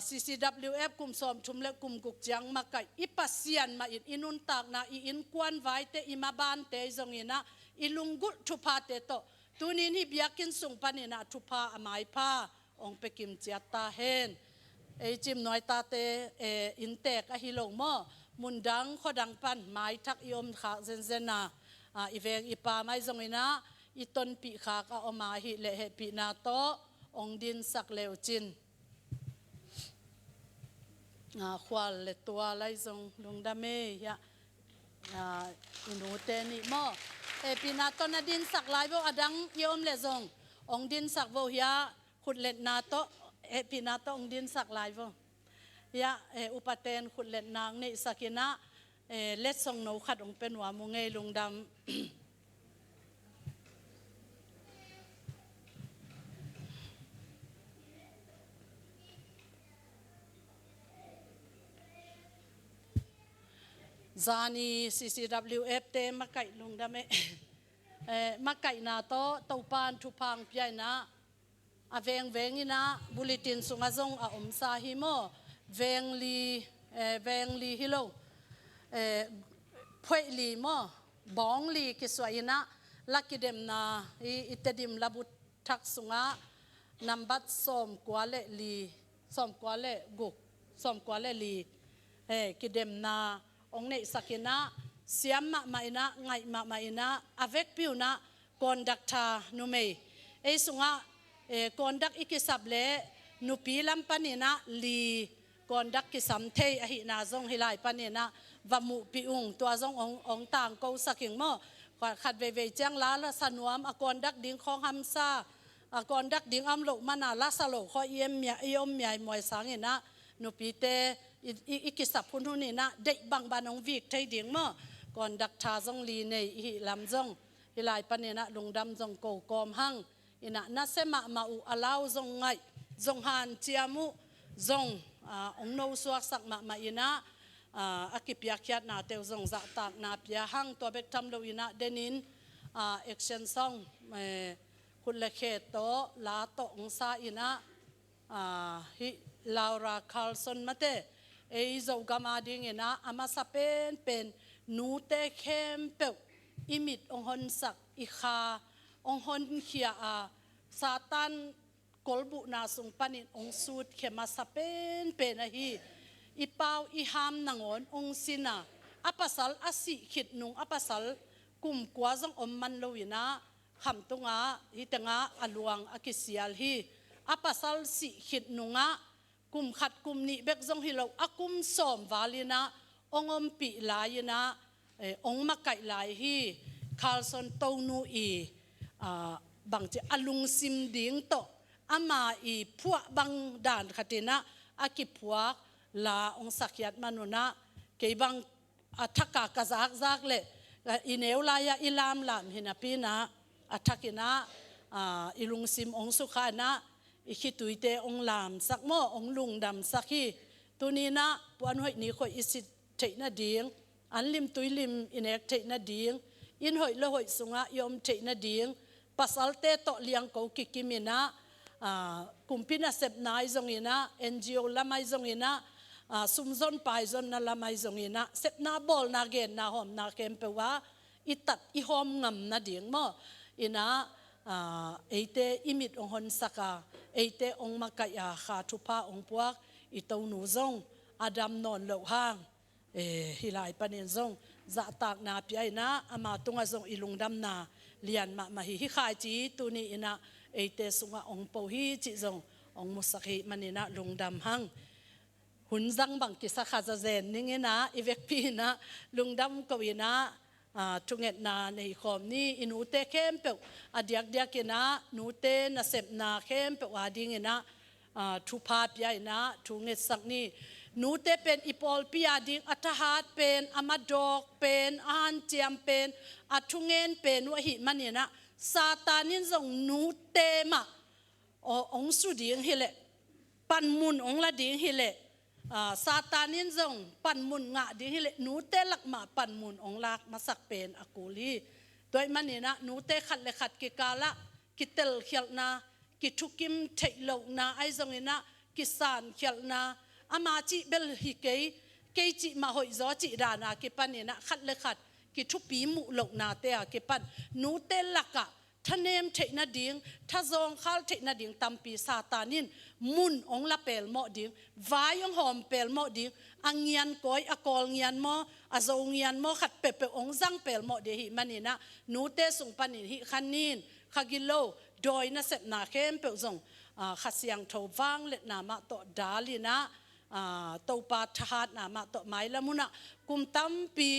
CCWF kum som thumle kum guk chiang makai ipasian ma inun tak na in kwan vai te imaban te zongina ilungul thupa te to tunin hi biakin sung panina thupa amai pha ong pekim chiata hen chim noi ta te intek a hilong mo mundang khodang pan mai thak iom kha zenzena iveng ipa mai zongina iton pi kha ka oma hi le he pi na to ong din sak leu chin khwal le tua lai zong lungdame ya inu te ni mo pina to na din sak lai bo adang yom le zong ong din sak bo ya khut let na to pina to ong din sak lai bo ya upaten khut let nang nei sakina let song no khat ong penwa mu ngei lungdam zani CCWF te makai lungdame makai na to topan thupang piai na aveng vengina bulletin sunga zong a omsa hi mo vengli hilo phoi li mo bong li kiswaina lakidem na itedim labut thak sunga nambat som kwale li som kwale guk som kwale li kidem na ong nei sakina siam ma ina ngai ma ina avek piuna conductor numei sunga conduct ikisable nupi lam panina li conduct kisam thei a hi na zong hilai panina vamu piung tua zong ong tang ko saking mo khat ve chang la sanuam a conduct ding khong hamsa a conduct ding am lo mana la salo kho yom myai moi sangina นุปีเตอีกิสับพุนหุนี่นะเด็กบางบานองวิกไทยดิ่งมั้งก่อนดักชาจงลีในอีลำจงอีลายปนีนะลุงดำจงโกกอมหังอินะนัสเซมามาอุอาลาวจงไงจงหันเจียมุจงองโนสวกสักมาอินะอากิปยาคิดนาเตวจงจะตากนาพิยาหังตัวเบกทำโดยนะเดนินเอ็กเซนซองคุณเลเคโตลาโตองซาอินะฮิลาวราคาร์ลสันมาเตเอโจกามาดิงอินะอามาสเปนเป็นนูเตเข้มเปวอิมิดองหอนสักอิคาองหอนเขียซาตันกอลบุนาสุงปานินองสูดเขมาสเปนเป็นอะฮีอีเปาอีฮามนางอนองสินาอปัสลอสิขิดนุงอปัสลกุมกวาจงอมมันโลวินะคำตุงาฮิตงาอลวงอกิสิยัลฮีอปัสลสิขิดนุงะกุมขัดกุมนิเบกจงฮิโลอากุมสอมวาลินะองอมปีลายนะองมาไกลายฮีคาร์ลสันโตนูอีบางทีอลุงซิมดิ่งโตอามาอีพวกบางด่านขัดนะอากิพวกลาองสักยัดมนุนะเกี่ยบังทักกากซักเลยอินเอวลายอิลามลามหินาปีนะทักกินะอิลุงซิมองสุขานะอิคิตุยเตองลามสักโมองลุงดำสักฮีตัวนี้นะปวนหอยนี้คอยอิสิเทนะดีงอันลิมตุยลิมอินเอกเทนะดีงอินหอยละหอยสุงะยอมเทนะดีงปัสสัลเตโตเลียงเขากิกิมินะกุมพินาเซบนายจงอินะ NGO ละไม่จงอินะสุมจนไปจนนั่นละไม่จงอินะเซบนาบอลนาเกนนาหอมนาเกมเปว่าอิตัดอิหอมงำนาเดียงมั้งอินะเอเตอิมิดองหอนสักเอเตองมากายาขาทุพาองพวกอิตาหนูจงอาดัมนอนเหลวห้างฮิลายปนินจงจะตากนาปีไอนะอามาตุงจงอิลุงดำนาเลียนมาฮิขายจีตุนีอินะเอเตสุงะองโปฮีจิจงองมุสักฮิมันอินะลุงดำหังหุ่นจังบังกิสักขจะเจนนิ่งนะอีเวกปีนะลุงดำกวีนะทุงเอ็ดนาในคอมนี้อินูเตเข้มเปวอดียกเดียกินะนูเตนะเสพนาเข้มเปวอดีงินะทุพาปีไอนะทุงเอ็ดสักนี้นูเตเป็นอีปอลปีอดีอัตหัดเป็นอามาดอกเป็นอาหันเจียมเป็นอัทุงเงินเป็นวะหิมันเนี่ยนะซาตานินจงนูเตมาองสุดีงฮิเลปันมุนองละดีงฮิเลซาตานินจงปันมุนงะดีงฮิเลนูเตลักมาปันมุนองลักมาสักเป็นอากูลีโดยมันเนี่ยนะนูเตขัดเลขัดกิกาละกิเตลเขียลนากิทุกิมเทโลนาไอจงนะกิสานเขียลนาอามาจิเบลฮิเกยจิมาหอยจอจิดานากิปันเนี่ยนะขัดเลขัดกิทุปีมุโลนาเตะกิปันนูเตลักะท่านเนมเทนาดิ่งท่าจงข้าเทนาดิ่งตัมปีซาตานินมุนองละเปลโมดิ่งวายองหอมเปลโมดิ่งอังเงียนก้อยอกอลเงียนโมอาจงเงียนโมขัดเปเปองจังเปลโมเดหิมันนี่นะนูเตสุงปันหิขันนินขกิโลโดยนะเสพนาเข้มเปลจงขัดเสียงทวังเล็ดนามาโตดาลีนะโตปาทาดนามาโตไม้ละมุนะกุมตัมปี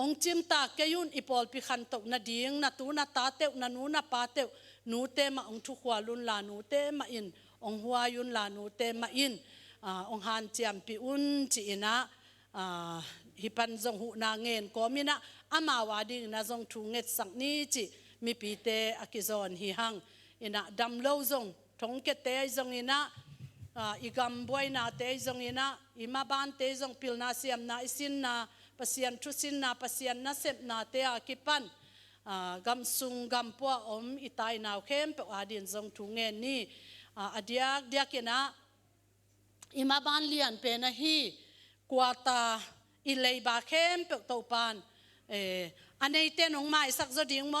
องจิมตาเกยุนอีปอลพิขันตกนาดิงนาตูนาตาเตวนานูนาปาเตวนูเตมาองทุกหัวลุนลานูเตมาอินองหัวยุนลานูเตมาอินองฮันเจียมปีอุนจีนะฮิปันจงหูนาเงินก็มีนะอามาวาดิงนาจงทุงเงตสังนี้จีมีปีเตอกิจอนฮิฮังอินะดำโลจงทงเกตเตจงอินะอีกำบวยนาเตจงอินะอิมาบานเตจงพิลนาเสียมนาอิสินนาปัสยันทุสินนาปัสยันนาเสพนาเตะกิปันกำซุงกำปัวอมอิตายนาวเข้มเปออาดินจงทุงเงินนี่อดียกเดียกินะอิมาบานเลียนเป็นฮีกวาตาอิเลบาเข้มเปอตัวปานอันนี้เต้นองไม้สักจะดิ่งมอ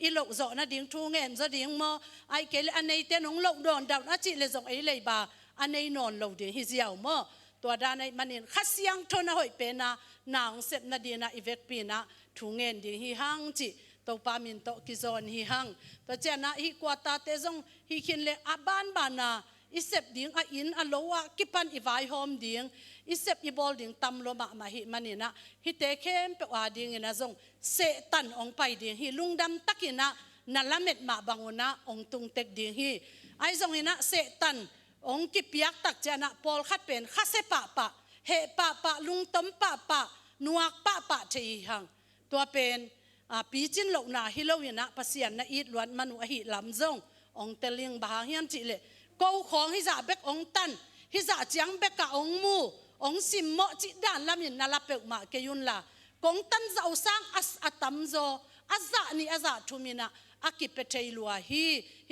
อิโลกโจนะดิ่งทุงเงินจะดิ่งมอไอเกลอันนี้เต้นองโลกโดนดาวนัจิเลจงไอเลบาอันนี้นอนโลกดิ่งฮิเซียวมอตัวด้านในมันเห็นขัดเสียงทนหอยเป็นนะนางเสพนาดีนะอีเวกปีนะถุงเงินดิ่งฮิฮังจิตัวปามินโตกิจอนฮิฮังตัวเจ้านะฮิกวาตาเตจงฮิคินเลอาบานบานาอิเสพดิ่งอินอโลวะกิปันอีไวโฮมดิ่งอิเสพอีบอลดิ่งตัมโลมาฮิมันนี่นะฮิเตเข้มเปว่าดิ่งนะจงเสตันองไปดิ่งฮิลุงดำตักินะนั่นละเม็ดมาบังวนะองตุงเต็กดิ่งฮิไอจงฮินะเสตัน องกิเปียกตักเจนะปอลขัดเป็นข้าเสปะปะเฮปะปะลุงต้มปะปะนัวปะปะเทีหังตัวเป็นปีจินโลนาฮิโลวินะภาษาณอีดล้วนมนุหิลำจงองเตลิงบาเฮียนจิเลกูของฮิจ่าเบกองตันฮิจ่าเจียงเบกกะองมูองสิมโมจิดานลามินนาลาเปกมาเกยุนลากงตันจะเอาสร้างอัสอัตัมโซอัซะนี่อัซะทุมินะอากิเปเทลัวฮิ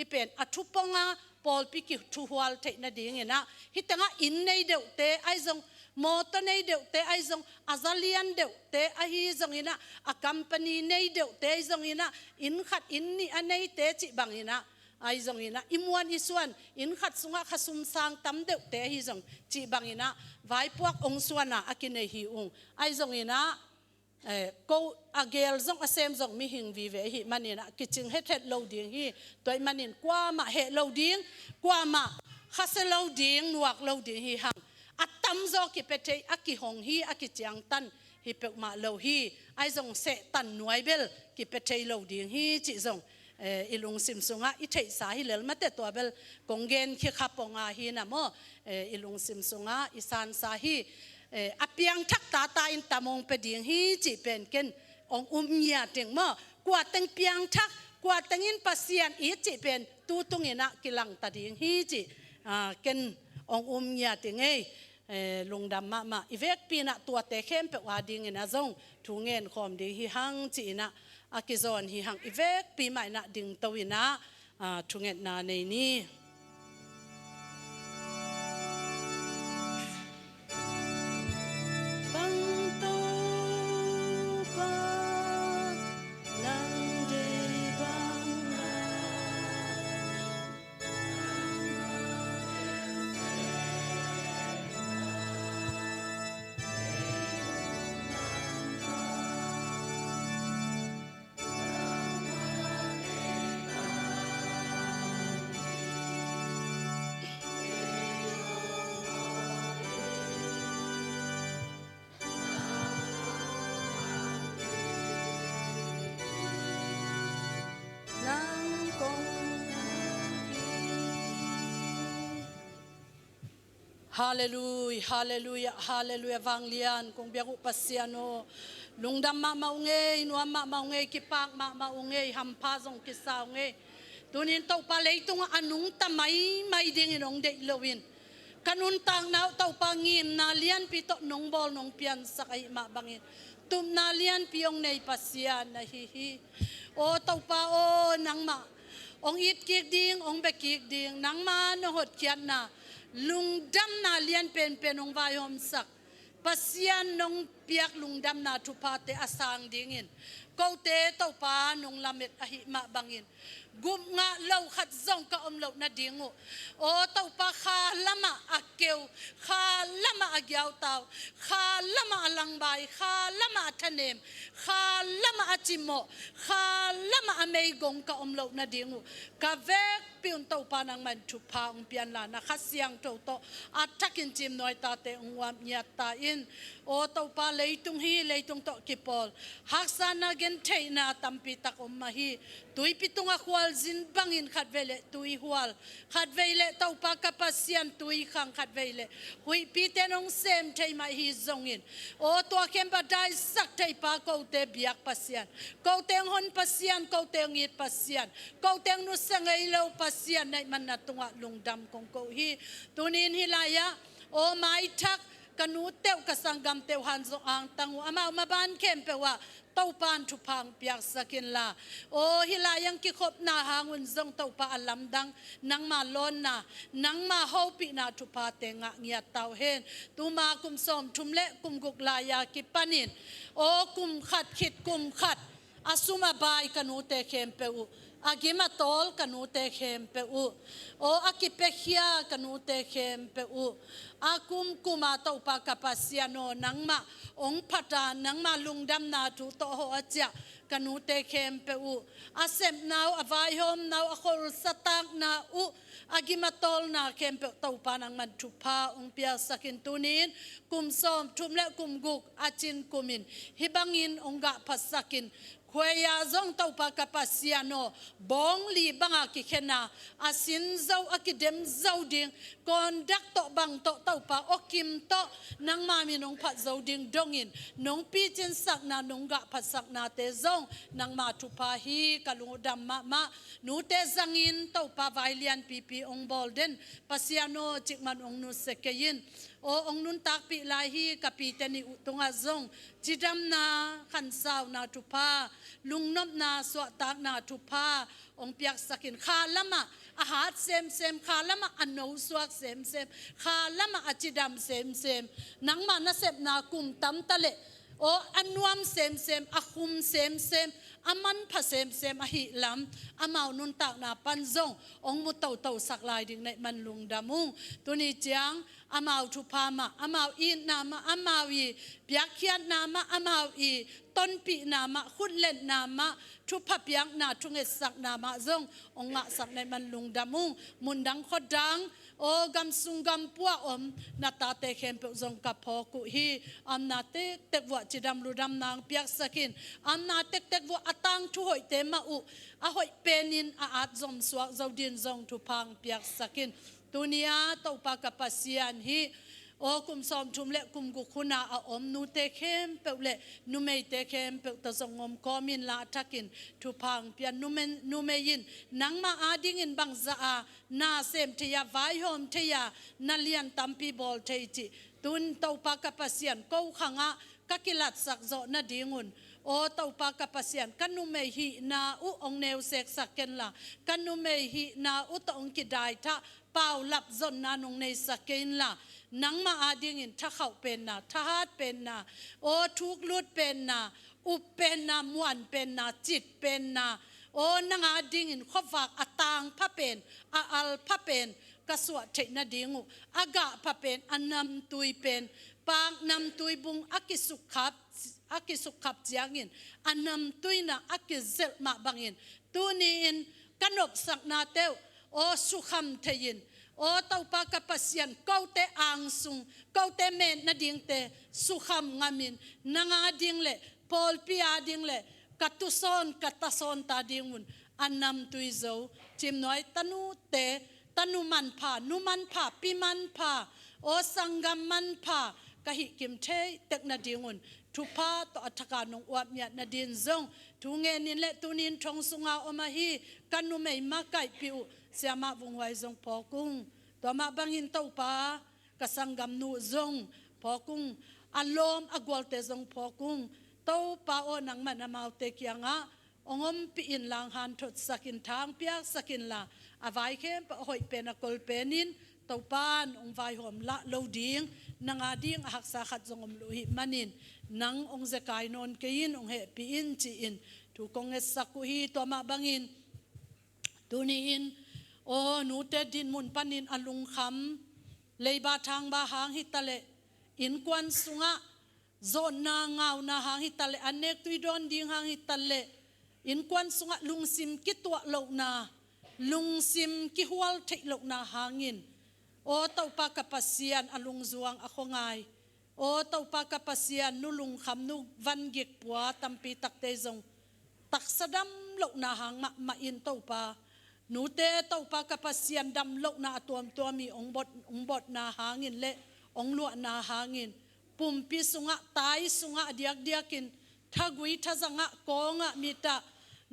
เป็นอัทุปงาปอลปิกิทุหัวเทนดิ่งนะฮิตังอินในเดวเตไอซงโมตในเดวเตไอซงอาซาเลียนเดวเตไอฮิซงอินะอาคัมปานีในเดวเตไอซงอินะอินขัดอินนี่อันในเตจิบังอินะไอซงอินะอิมวันอิสวนอินขัดสุงะขสุมสังตัมเดวเตฮิซงจิบังอินะไว้พวกองสวนะอากินในฮิอุงไอซงอินะกูอาเกลซงอาเซมซงมีหิงวิเวหิมันนี่นะกิจงเฮ็ดโลดิ้งฮีตัวมันนี่กว่ามาเฮ็ดโลดิ้งกว่ามาข้าเซโลดิ้งนวกโลดิ้งฮีหังอัตตัมโซกิเปเทอากิหงฮีอากิจังตันฮิเปกมาโลฮีไอซงเซตันนวยเบลกิเปเทโลดิ้งฮีจิซงอิลุงซิมซุงะอิเทสาฮิเลลมาเตตัวเบลกงเกนคิขับปงาฮีนะโมอิลุงซิมซุงะอิสานสาฮีอเปียงทักตาตาอินตามงเปดิงฮีจิเป็นเกนองเมียเต็งมอกว่าตังเปียงทักกว่าตังอินปัสยานอีจิเป็นตูตุงอินะกิลังตาดิงฮีจิเกนเมียเต็งลงดำมาอีเวกปีนะตัวเตเข้มเปว่าดิงอินะจงทุงเงินคอมดิฮีหังจินะอากิซอนฮีหังอีเวกปีใหม่นะดิงตวินะทุงเงินนาในนี้ฮาเลลูยาฮาเลลูยาฮาเลลูยาวังเลียนคงเบียกุปัสยานโนลุงดำมาอุงเงยนัวมาอุงเงยกิปากมาอุงเงยฮัมพาซงกิสาวเงยตัวนี้เต้าปลาเล็กตรงอนุงตะไม่ดิ่งนงเดลวินกันุนตังนาเต้าปางินนาเลียนปีโตนงบอลนงเปียนสักไอมาบังอินตุมนาเลียนปีองในปัสยานนะฮิโอเต้าปาโอนังมาองอิดกิกดิ่งองเบกิกดิ่งนังมาโนหดเขียนนาลุงดำนาเลียนเป็นองวายอมสักปัสยานนงเปียกลุงดำนาทุพาเตอสังดิ่งินกูเตเต้าปานงลาเม็ดอหิมาบังอินกุมงะเล่าขัดซองก็เลานาดิ่งโอเต้าปาขาละมาอักเกวขาละมาอักยาวเต้าขาละมาลังใบขาละมาทะเนมขาละมาอจิโมขาละมาอเมยกงก็เลานาดิ่งกะเวกปีนเต้าปานังมันทุพาองเปียนลานะขัดเสียงโตโตอัดทักอินจิมน้อยตาเตองวามยาตาอินโอเต้าปาเลยตุงฮีเลยตุงโตกิปอลฮักษานาเกนเทนาตัมปิตักอมมาฮีตุยปิตุงอควาลจินบังอินขัดเวเลตุยหัวลขัดเวเลเต้าปากปัสยันตุยขังขัดเวเลหุยปีเตนองเซมเทมาฮีซงอินโอตัวเข้มบดายสักเทปาโกเตบิยักปัสยันโกเตงฮอนปัสยันโกเตงอิดปัสยันโกเตงนุสังเอเลวปัสยันในมันนัตุงะลุงดำคงโกฮีตุนินฮิลายะโอไมทักกันูเตวกสังกัมเตวฮันซงอังตังอามาบ้านเข้มเปว่าเต้าปานทุพังเปียกสกินลาโอฮิลายังกิขบนาหางุนซงเต้าปาอัลลัมดังนังมาลอนนานังมาเฮาปีนาทุพาเตงะเงียเต้าเฮนตูมากุมสมทุมเละกุมกุกลายากิปานินโอกุมขัดขิดกุมขัดอาสุมาบายกันูเตเข้มเปวอากิมาตอลกันูเตเข้มเปวโออากิเปขียกันูเตเข้มเปวอากุมกุมาเต้าปากปัสยาโนนังมาองพัฒานังมาลุงดำนาทุโตโหอาจจะ kanu te kem pe u asem nau avai hom nau akol satak na u agimatol na kem pe tau panang man tupa ong pia sakin tunin kum som tumle kum guk achin kumin hibangin ongga pasakin Kuya zong tau pa kapasiano bong li banga ki kena asin zau akidem zau ding kondak to bang to tau pa okim to nang mami nong pat zau ding dongin nong pi chen sak na nong ga pat sak na te zong nang ma tu pa hi kalungudam ma nu te zangin tau pa vailian pipi ong bolden pasiano chikman ong nu sekeyin o ong nun tak pi lai hi kapitani utunga zong chidam na khansau na tu pa lungnop na swa tak na tu pa ong piak sakin khalama ahat sem khalama anno swak sem khalama achidam sem nang ma na sep na kum tam tale o anwam sem akhum sem aman pha sem ahi lam amau nun tak na panzong ong mu tau sak lai ding nei man lung damung tuni chiang amau thu pa ma amau in na ma amau i piak khiat na ma amau i ton pi na ma khun len na ma thu pha piang na thu nge sak na ma zong ong ma sak nei man lung damung mun dang khodang o gam sung gam pua om na ta te khem pe zong ka pho ku hi am na te wa chidam lu dam nang piak sakin am na tek wa atang thu hoi te ma u a hoi penin a at zom suak zodin zong thu phang piak sakin tunia to pa kapasian hi o kum som thum le kum gu khuna a om nu te khem pe le nu mei te khem pe ta zong om komin la takin thu phang pian nu me yin nang ma ading in bang za a na sem te ya vai hom te ya na lian tampi bol te chi tun to pa kapasian ko khanga kakilat sak zo na dingun o tau pa kapasian kanu me hi na u ong neu sek saken la kanu me hi na u to ong kidai tha pau lap zon na nong nei saken la nang ma ading in tha khau pen na tha hat pen na o thuk lut pen na u pen na muan pen na chit pen na o nang ading in khowak atang pha pen a al pha pen kaswa thei na dingu aga pha pen anam tui pen pang nam tui bung akisukhap jiangin anam tuina akizel ma bangin tuni in kanop sak na teu o sukham thein o tau pa kapasian kaute angsung kaute men na ding te sukham ngamin nanga ding le pol pi ading le katason ta dingun anam tui zo chim noi tanu man pha nu man pha pi man pha o sangam man pha kahi kim the tek na dingun thupa to athaka nong wap nya na din zong thu nge nin le tunin thong sunga oma hi kanu mei ma kai piu siama vungwai zong pokung to ma bangin to pa kasangam nu zong pokung alom agwal te zong pokung to pa o nang man amau te kyanga ongom pi in lang han thot sakin thang pia sakin la avai khem pa hoi pen akol penin to pan ong vai hom la lo ding nanga ding hak sa khat zongom lu hi manin nang ong zekai non kein ong he pi in chi in tu kong es saku hi to ma bangin tuni in o nu te din mun panin alung kham leiba thang ba hang hi tale in kwan sunga zon na ngau na hang hi tale anek tui don ding hang hi tale in kwan sunga lungsim ki tua lo na lungsim ki hual thei lo na hangin o tau pa kapasian alung zuang akhongai o tau pa kapasian nulung kham nu van gik pua tampi takte zong taksadam lo na hang ma in tau pa nu te tau pa kapasian dam lo na tuami ong bot na hangin le ong lu na hangin pumpi sunga tai sunga diakin thagui thazanga konga mita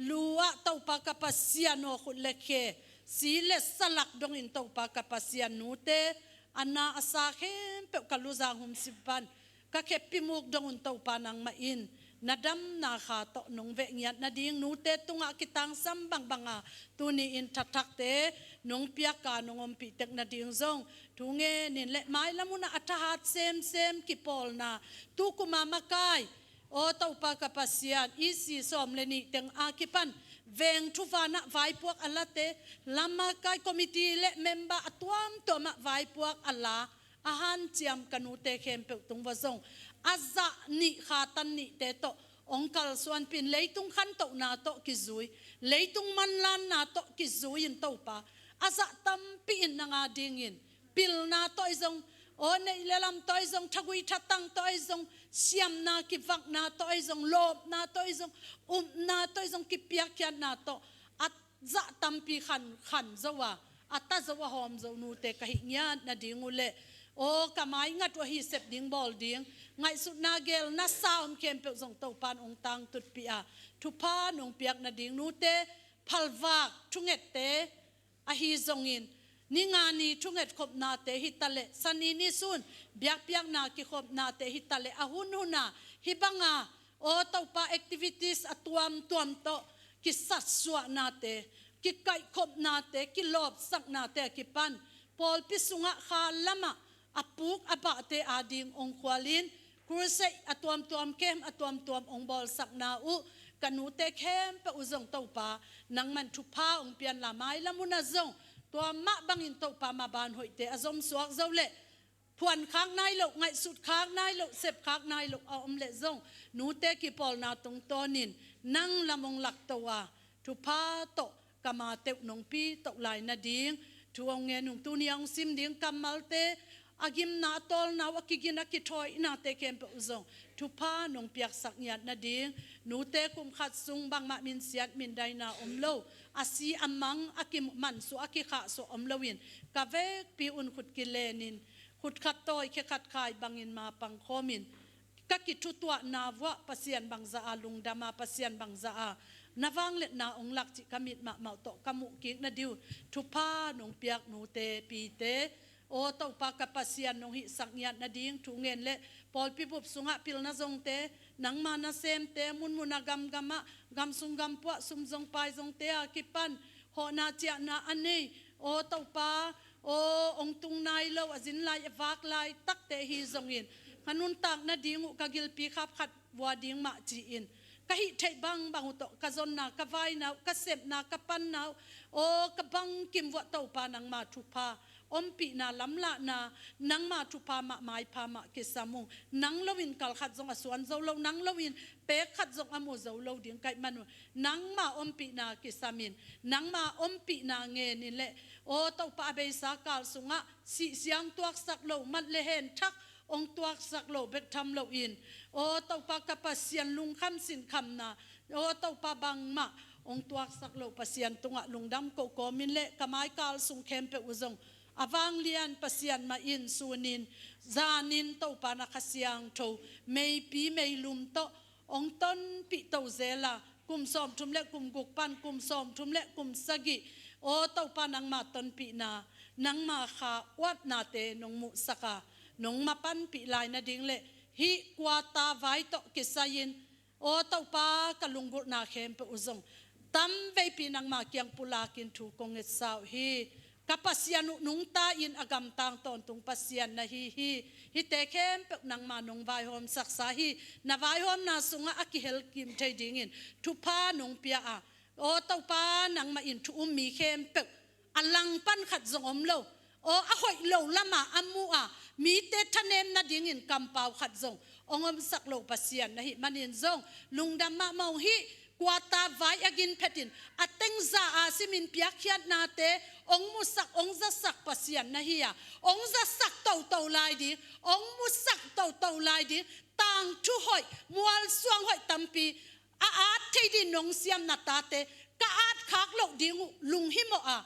luwa tau pa kapasian no khulekhe sile salak dong in tau pa kapasian nute ana asa khem pe kaluzang hum sipan ka khepimuk dong un tau pa nang main nadam na kha to nong ve ngiat na ding nute tunga kitang sambang banga tuni in thatak te nong pia ka nongom pi tek na ding zong tunge nin le mai lamuna atahat sem kipol na tu kuma makai o tau pa kapasian isi som le ni teng akipan veng thuvana vai puak alate lama kai committee le member atuam to ma vai puak ala ahan chiam kanute khem pe tung wazong aza ni khatan ni te to ong kal suan pin leitung khan to na to ki zui leitung man lan na to ki zui in to pa aza tampi in nga dingin pil na to izong o nei lelam to izong thagui thatang to izong siam na ki vak na to izong lob na to izong na to izong ki piak kyan na to at za tampi khan zawa ata zawa hom zo nu te kahingyan na dingule o kamay ngat wa hi sep ding bol ding ngai sut na gel na saum kem pe zong to pan ong tang tut pia thu pa nong piak na ding nu te phalwak thunget te a hi zongin ningani thunget khop na te hitale sani ni sun biak piak na ki khop na te hitale ahununa hibanga o to pa activities atuam tuam to ki satswa na te ki kai khop na te ki lob sak na te ki pan pol pisunga kha lama apuk apa te ading ong kwalin kurse atuam kem atuam ong bol sak na u kanute kem pa uzong to pa nang man thupa ong pian la mai lamuna zong tua ma bangin to pa ma ban hoite azom suak zole puan khang nai lo ngai sut khang nai lo sep khang nai lo om le zong nu te ki pol na tung tonin nang lamong lak towa thu pa to kama te nong pi to lai na ding thu ong nge nung tu niang sim ding kamal te agim na tol na wakigin na kithoi na te kem pe uzong thu pa nong piak sak nyat na ding nu te kum khat sung bang ma min siat min dai na om lo asi amang akim man su akikha so om lowin ka vek pi un khut ki lenin khut khat toy khe khat khai bangin ma pang khomin ka ki thu tua na wa pasian bang za a lung dama pasian bang za a nawang let na ong lak chi kamit ma mau to kamu ki na diu thu pa nong piak nu te pi te o to pa ka pasian nong hi sak nyat na ding thu ngen le pol pi pup sunga pil na zong te nang ma na sem te mun mun gam gama gam sung gam pwa sum zong pai zong te a kipan ho na chia na anei o to pa o ong tung nai lo azin lai vak lai tak te hi zong in kanun tak na ding ka gil pi khap khat wa ding ma chi in ka hi thei bang to ka zon na ka vai na ka sep na ka pan na o ka bang kim wa to pa nang ma thu pa ompi na lamla na nang ma thu pa ma mai pa ma ke samung nang lowin kal khat zong aswan zo lo nang lowin pe khat zong amo zo lo ding kai manu nang ma ompi na ke samin nang ma ompi na nge ni le o to pa be sa kal sunga si siang tuak sak lo mat le hen thak ong tuak sak lo bek tham lo in o to pa ka pasian lung kham sin kham na o to pa bang ma ong tuak sak lo pasian tunga lungdam ko min le kamai kal sung khem pe uzong avang lian pasian ma in sunin zanin to pa na khasyang tho mei pi mei lum to ong ton pi to zela kum som thum le kum guk pan kum som thum le kum sagi o to pa nang ma ton pi na nang ma kha wat na te nong mu saka nong ma pan pi lai na ding le hi kwata vai to kisayin o to pa kalunggur na khem pe uzong tam ve pi nang ma kyang pulakin thu kong et sau hi kapasian nung ta in agam tang ton tung pasian na hi te khem pe nang ma nong vai hom saksa hi na vai hom na sunga akihel kim thei ding in thu pa nong pia a o to pa nang ma in thu mi khem pe alang pan khat zong om lo o a hoi lo lama amu a mi te thanem na ding in kampau khat zong ongom sak lo pasian na hi manin zong lungdam ma mau hi kwata vai agin phetin ateng za asimin piakhiat na te ong musak ong za sak pasian na hiya ong za sak to lai di ong musak to lai di tang thu hoi mual suang hoi tampi a thei di nong siam na ta te ka at khak lo ding lung hi mo a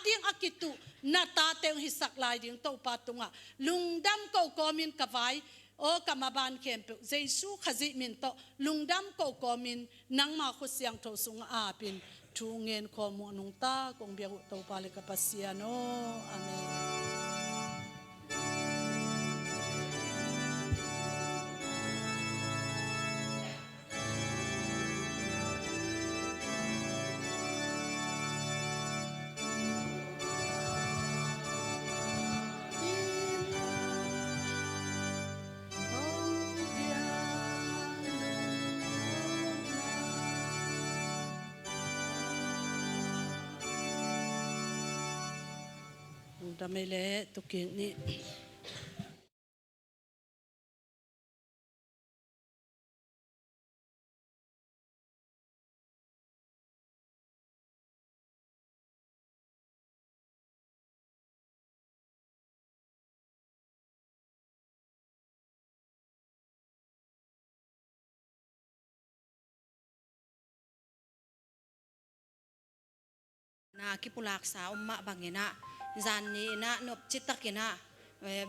ding akitu na ta te hi sak lai ding to patunga lungdam ko min kawai o kamaban kempe jesu khazi min to lungdam ko min nang ma khu siang tho sung a pin thu ngen kho mo nung ta kong bia to pale kapasiano amen. Damele tuking ni na kipulak sa umma bangina zan ni na nop chitakina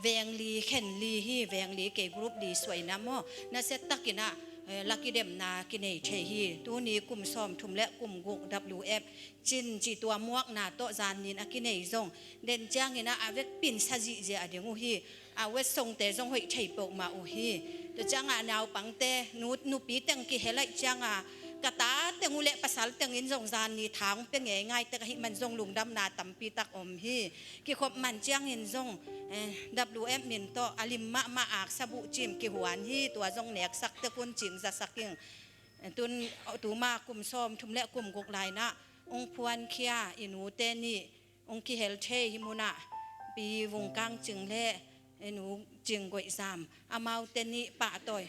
veng li khen li hi veng li ke group li soi na mo na set takina lucky dem na kinei the hi tu ni kum som thum le kum guk WF chin chi tua muak na to zan nin akinei zong den jang ina avek pin saji je adingu hi awet song te zong hoi thei pok ma u hi to changa naw pangte nu pi teng ki helai changa kata tengule pasal tengin zong zan ni thang pe nge ngai te hi man zong lungdam na tampi tak om hi ki khop man chiang in zong WF min to alim ma ak sabu chim ki huan hi tua zong nek sak te kun ching za saking tun tu ma kum som thum le kum gok lai na ong puan khia inu te ni ong ki hel the hi muna pi wung kang ching le enu ching goi sam amau te ni pa toy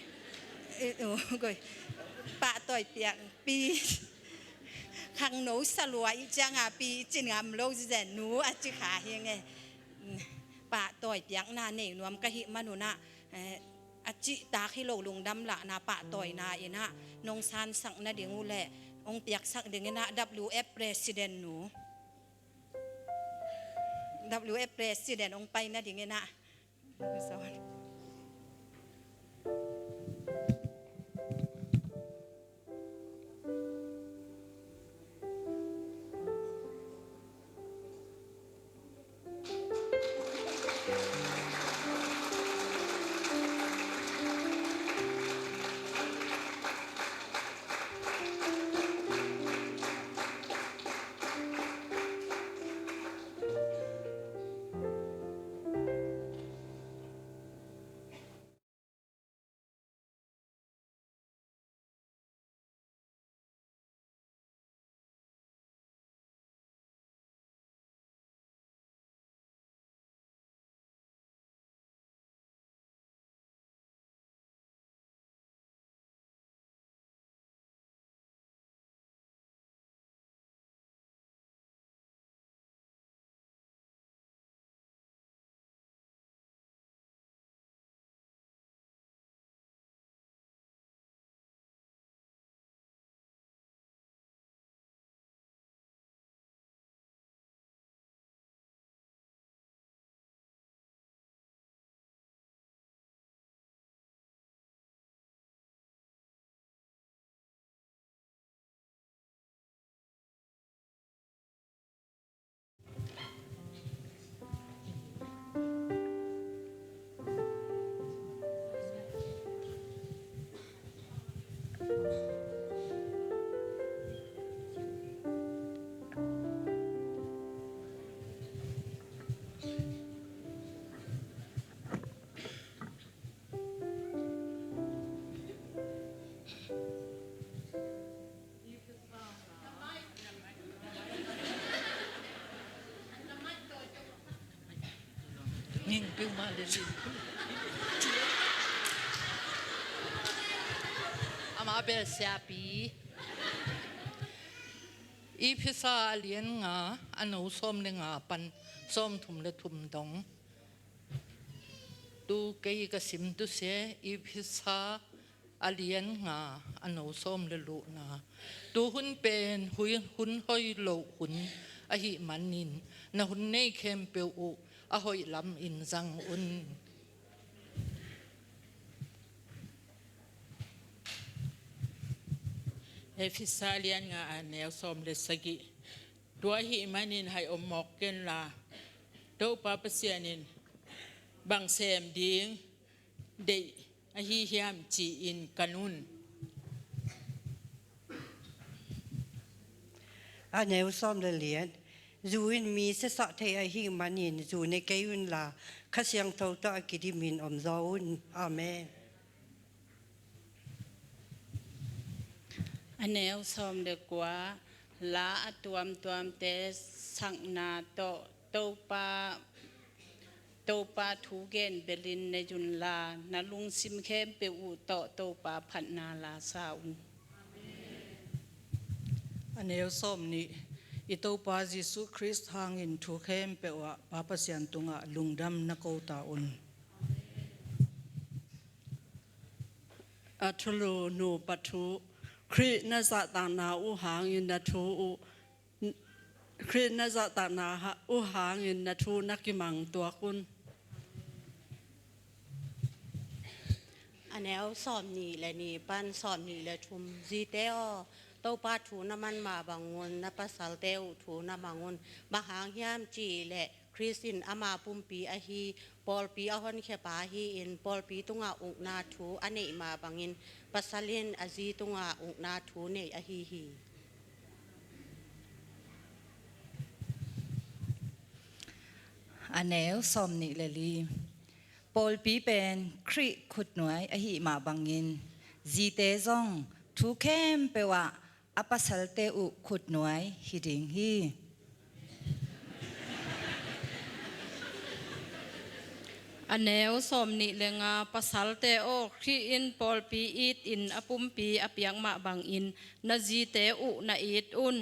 goiปะต่อยเปียกปีขังหนูสลวยจังอ่ะปีจิงามโลกจะหนูอาจิขาเฮงไงปะต่อยเปียกนาเนนวมกะหิมานุนะอาจิตาขี้โลลุงดำละนาปะต่อยนาอินะนงซานสักนาเดียงูแหละองเปียกสักเดียงนะ WF President หนู WF President องไปนาเดียงนะสวัสดีนิ่งปิ้วมาเลยอามาเบลเซียปีอีพิซาเลียนงาอันนูส้มเลงาปันส้มทุ่มเลทุ่มดงตูเกยกสิมตุเสอีพิซาอาเลียนงาอันนูส้มเลลุนาตูหุ่นเป็นหุ่นห้อยโลหุ่นอหิมันนินนาหุ่นในเข้มเปียวอุอหอยลำอินจังอุนเอฟิซาเลียนงาแนวสมเลสกิตัวหิมานินให้อมหมอกเกนลาโตปาเปเซียนินบางเซมดิงเดอหิฮิมจีอินกันุนอันแนวซ้อมเลียนจูนมีเสสะเทอหิมันนินจูในเกยุนลาขเสียงเท่าตะกิดิมินอมซาอุนอาเมนอันแนวสมเดกว่าลาตัวมเตสังนาโตปาทูเกนเบลินในจุนลานาลุงซิมเข้มเปอุโตปาพันนาลาซาอุนอันเอวส้มนี้อิโตปาจิสุคริสต์หางอินทุเข้มเปวะปาปเสียนตุงะลุงดำนักโอตาอุนอัทลูนูปัทุครินาสะตานาอุหางอินดัทูอุ คริสน่าจะตานาฮะอุหางินนาทูนักกิมังตัวคุณ อันแนวสอบนี่และนี่ปั้นสอบนี่และชุมจีเตอโตปาถูน้ำมันมาบางงนนับภาษาเตวถูน้ำบางงนมหางยามจีและคริสตินอามาปุ่มปีอาฮีปอลปีอาฮอนเขปาฮีอินปอลปีตุงอาอุกนาถูอันเนมาบางอินภาษาเลียนอาจีตุงอาอุกนาถูเนอาฮีฮี อันแนวสมนิเลลีปอลปีเป็นคริขุดหน่วยอหิมาบังอินจีเตซองทุกเข้มเปว่าอปัสลเตอุขุดหน่วยฮิดิงฮีอันแนวสมนิเลงาภาษาเตโอครีอินปอลปีอีดอินอปุมปีอเปียงมาบังอินนาจีเตอุนาอีดอุน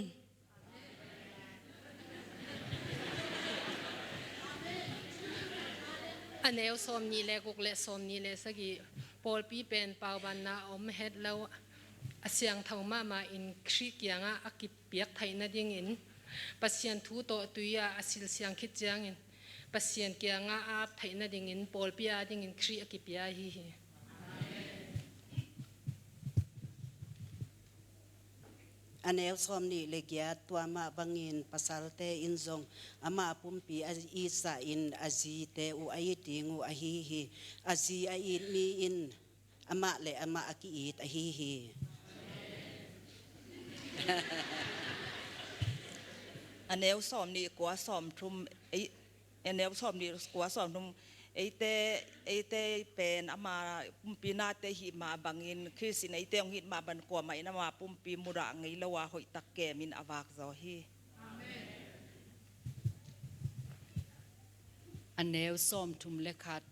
อันเอวสมนีเลกุกเลสมนีเลสกีปอลปีเป็นปาวบันนาอมเฮ็ดแล้วเสียงเท่ามาอินคริกยังอากิเปียกไทยนาดิ่งอินปัสยันทูโตตุยาอสิลเสียงคิดยังอินปัสยันเกียงอาไทยนาดิ่งอินปอลปีอาดิ่งอินคริอากิเปียฮีอันเอวสมนี่เลกียตัวมาบังอินภาษาเตอินซงอามาปุ่มปีอาอีสาอินอาจีเตอุอายิติงูอาฮีฮีอาจีอาอินมีอินอามาเลอามาอากิอิตอาฮีฮีอันแนวสมนี่กัวสมทุมอันแนวสมนี่กัวสมทุมไอเตเป็นอามาปุ่มปีนาเตหิมาบังอินคริสินไอเตองหิมาบันกัวไม่นามาปุ่มปีมุระไงละว่าหอยตะแกมินอวากซอฮีอันแนวส้มทุมเลขัด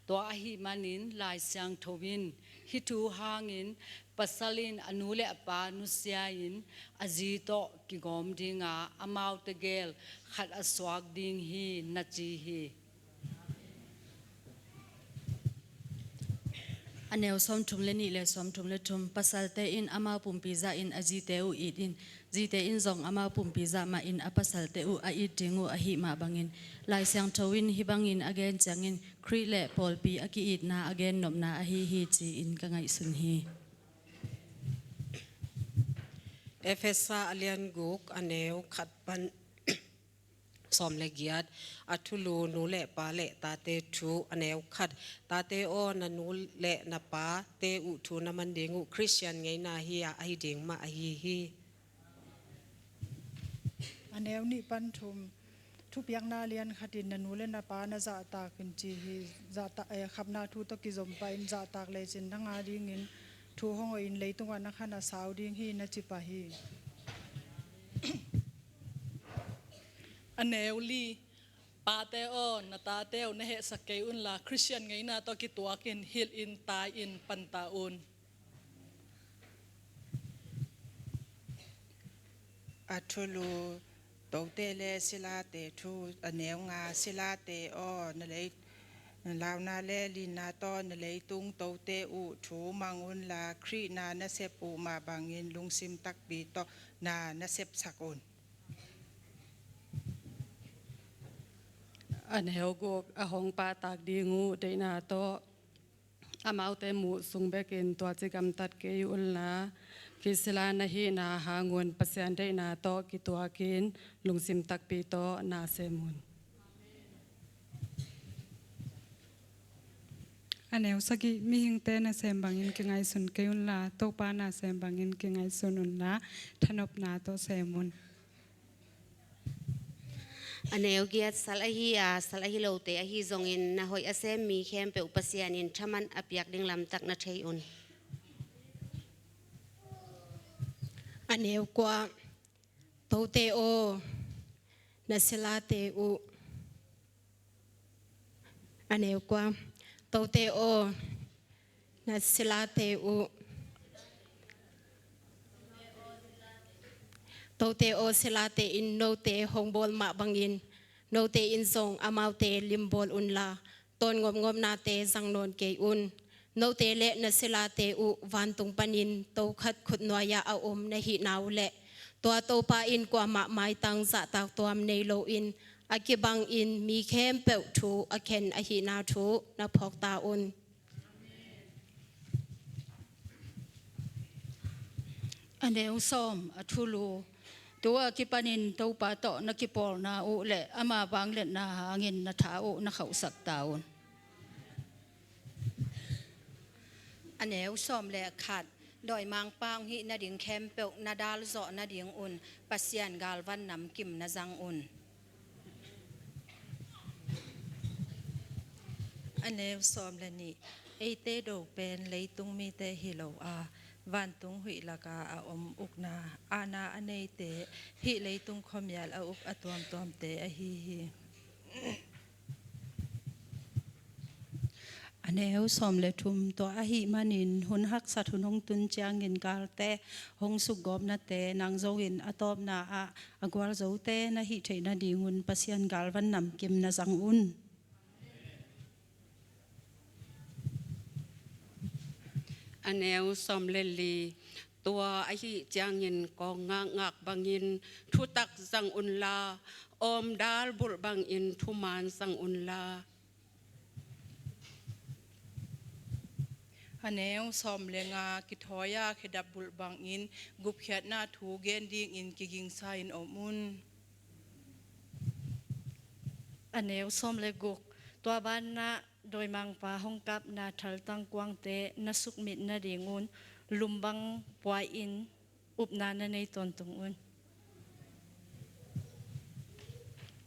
ตัวอหิมานินลายเสียงทวินฮิตูหางินปัสลินอนุเลปานุสยายินอจีโตกิกอมดิงาอมาวตะเกลขัดอสวากดิงฮีนัจีฮีอันแนวซ้อมทุมเลนี่เลซ้อมทุมเลทุมภาษาเตอินอามาปุ่มปีซาอินอาจีเตอุอีดินจีเตอินซองอามาปุ่มปีซามาอินอาภาษาเตอุอาอีดิงูอาหิมาบังอินลายเสียงทวินฮิบังอินอเกนจังอินครีเลปอลปีอากิอีดนาอเกนนมนาอาหิฮีจีอินกังไงสุนฮีเอเฟซาอเลียนกุกอันเนวขัดปันสอมเลกียดอัทุลูนูเลปาเลตาเตทูอันเนวขัดตาเตโอนันูเลนปาเตอุทูนามันเดงูคริสเตียนไงนาฮีอาฮิเดงมาอาฮีฮีอันแนวนี่ปันทุมทุบยังนาเลียนขัดินนันูเลนปานาจะตากินจีฮีจะตาขับนาทูตกิจมไปจะตากเลจินทั้งอาดิงินทูห้องอินเลยตรงวันนักขันสาวดิงฮีนัจิปะฮีอันแนวลีปาเตโอนาตาเตวนะเหสเกอุนลาคริสเตียนไงนาตอกิตัวกินฮิลอินตายอินปันตาอุนอัทุลูโตเตเลศิลาเตทูอันแนวงาศิลาเตโอนั่นเลยลาวนาเลลินาตอนนั่นเลยตุงโตเตอุถูมังอุนลาครีนานะเซปูมาบางอินลุงซิมตักบีโตนานะเซปสักอุนอันเฮลกอหงปาตากดีงูเดนาโตอามาวเตมูสุงเบกินตัวจิกำตัดเกยุลนาคิสลานะฮีนาหางวนปัสยันเดนาโตกิตัวกินลุงซิมตักปีโตนาเซมุนอันเอวสกิมีหิงเตนะเซมบางอินเกงไงสุนเกยุนลาโตปานาเซมบางอินเกงไงสุนุนลาทนบนาโตเซมุนอันเอวเกียรสลาฮีอาสลาฮีโลเตอาฮีซงอินนะหอยอาเซมมีเข้มเปอุปเสียนินชมันอเปียกดิงลำตักนาเทอุนอันเนวกว่าโตเตโอนัสลาเตอุอันเนวกว่าโตเตโอนัสลาเตอุโตเตโอสลาเตอินโนเตหงบอลมาบังอินโนเตอินซงอามาวเตลิมบอลอุนลาตนงบนาเตสังนนเกอุนโนเตเลนัสลาเตอุวันตุงปันินโตขัดขุดนวายาอาอมในหินาวเลต ตัวโตปาอินกว่ามาไม้ตังสะตากตัวในโลอินอากิบังอินมีเข้มเปวทูอาเคนอหินาทูนับพอกตาอุนอันเดียวซ้อมอทุลูตัวกิปานินตัวปาโตนักกิปอลนาอุเละอามาบางเล็ดนาหาเงินนาท้าอุนักเขาสักตาอุนอันเดียวซ้อมแหละขาดดอยมังปางหินาดิงแคมเปลนาดาลโซนาดิงอุนปัสยันกาลวันนำกิมนาจังอุนอันเนวซ้อมและนี่ไอเตโดเป็นเลยตุงมีเตฮิโลอาวันตุงหุยลากาอาอมอุกนาอาณาอันเนเตฮิเลยตุงคมยาลอาอุกอตวมตวมเตอฮีฮีอันเนวซ้อมและทุมตัวอหิมานินหุนหักสัตหุนหงตุนจางเงินกาลเตหงสุกกอบนาเตนางโจวินอตอบนาอากวาลโจเตนาหิเทนาดีงุนปัสยันกาลวันนำกิมนาจังอุนอันแนวซอมเลลีตัวไอหิจางยินกองงักบางยินทุตักสังอุนลาอมดาลบุลบางอินทุมานสังอุนลาอันแนวซ้อมเลงากิทอยาเขดับบุลบางอินกุบเขียดนาถูเกนดิงอินกิกิงไซน์อมุนอันเนวส้มเลกุกตัวบ้านนะโดยมังปาห้องกับนาทัลตังกวางเตนสุกมิดนาดีงุนลุมบังปวายอินอุบนานในตนตรงอุน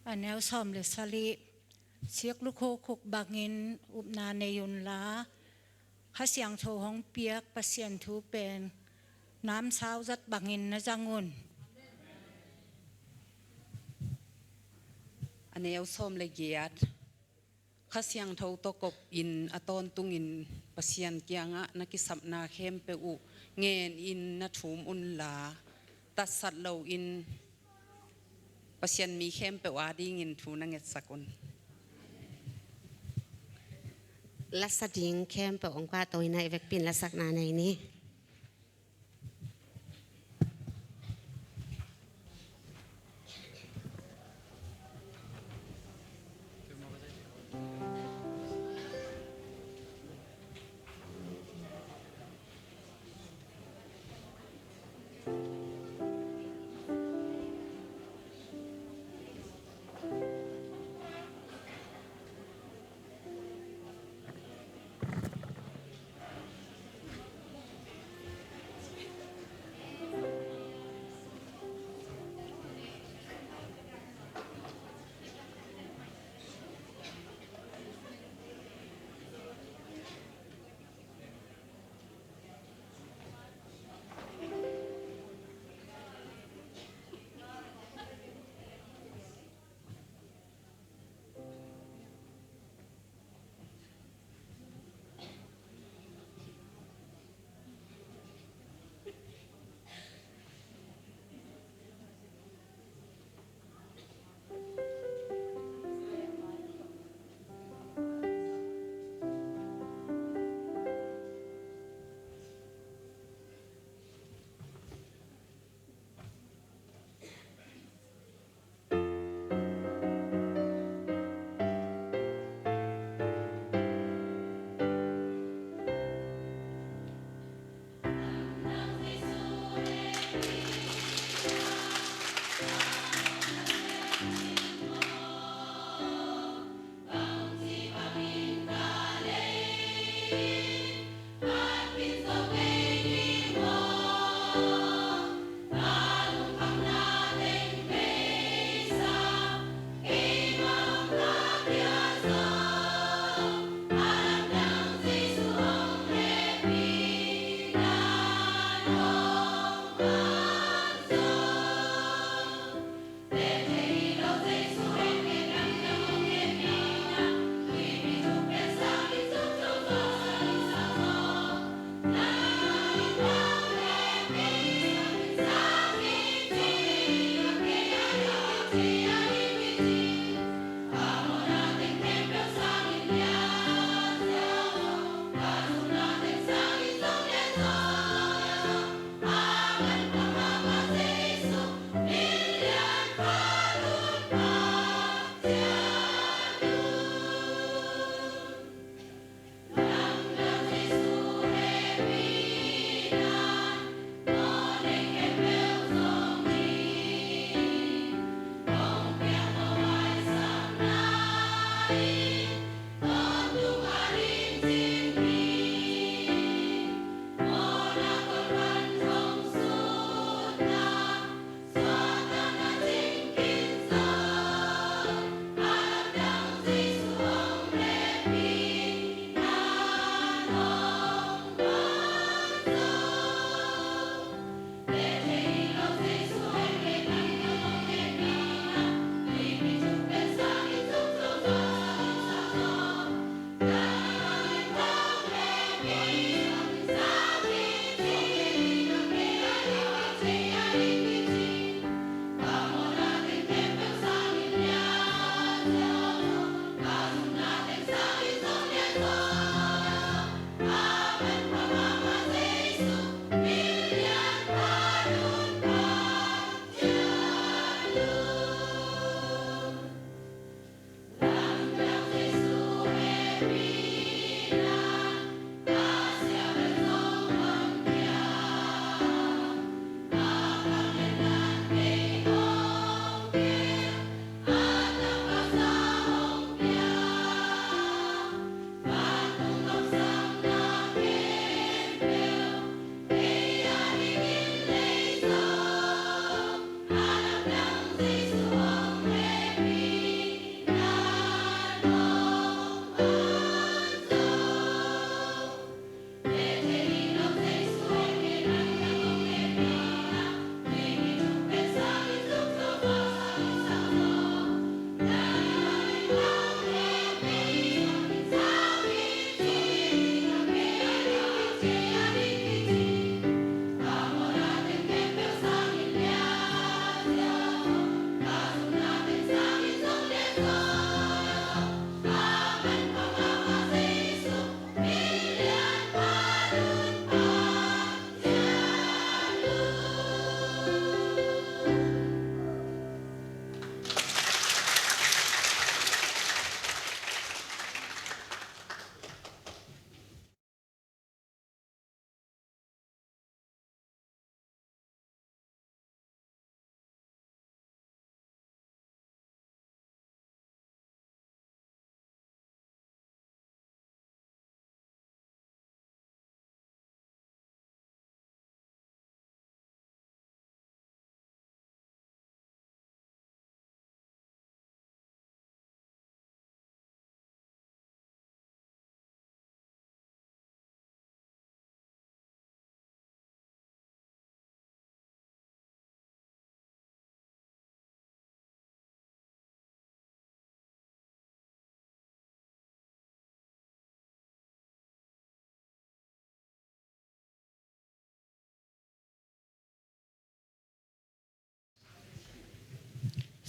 อันเนวส้มเลสลีเชียกลูกโคขุกบักอินอุบนานในยุนลาข้าเสียงโชห้องเปียกประเสียนทูเป็นน้ำเช้าจัดบักอินนะจังอุนอันแนวซอมเลเกียดข้าเสียงเท่าตกบอินอตอนตุงอินปัสยันเกียงะนักสับนาเข้มเปอุเงินอินนัทุมอุนลาตัดสัตเหลาอินปัสยันมีเข้มเปวาดีงินทูนังเงสักุนลัสดิงเข้มเปองค์กาตัวในเวกปินลัสักนาในนี้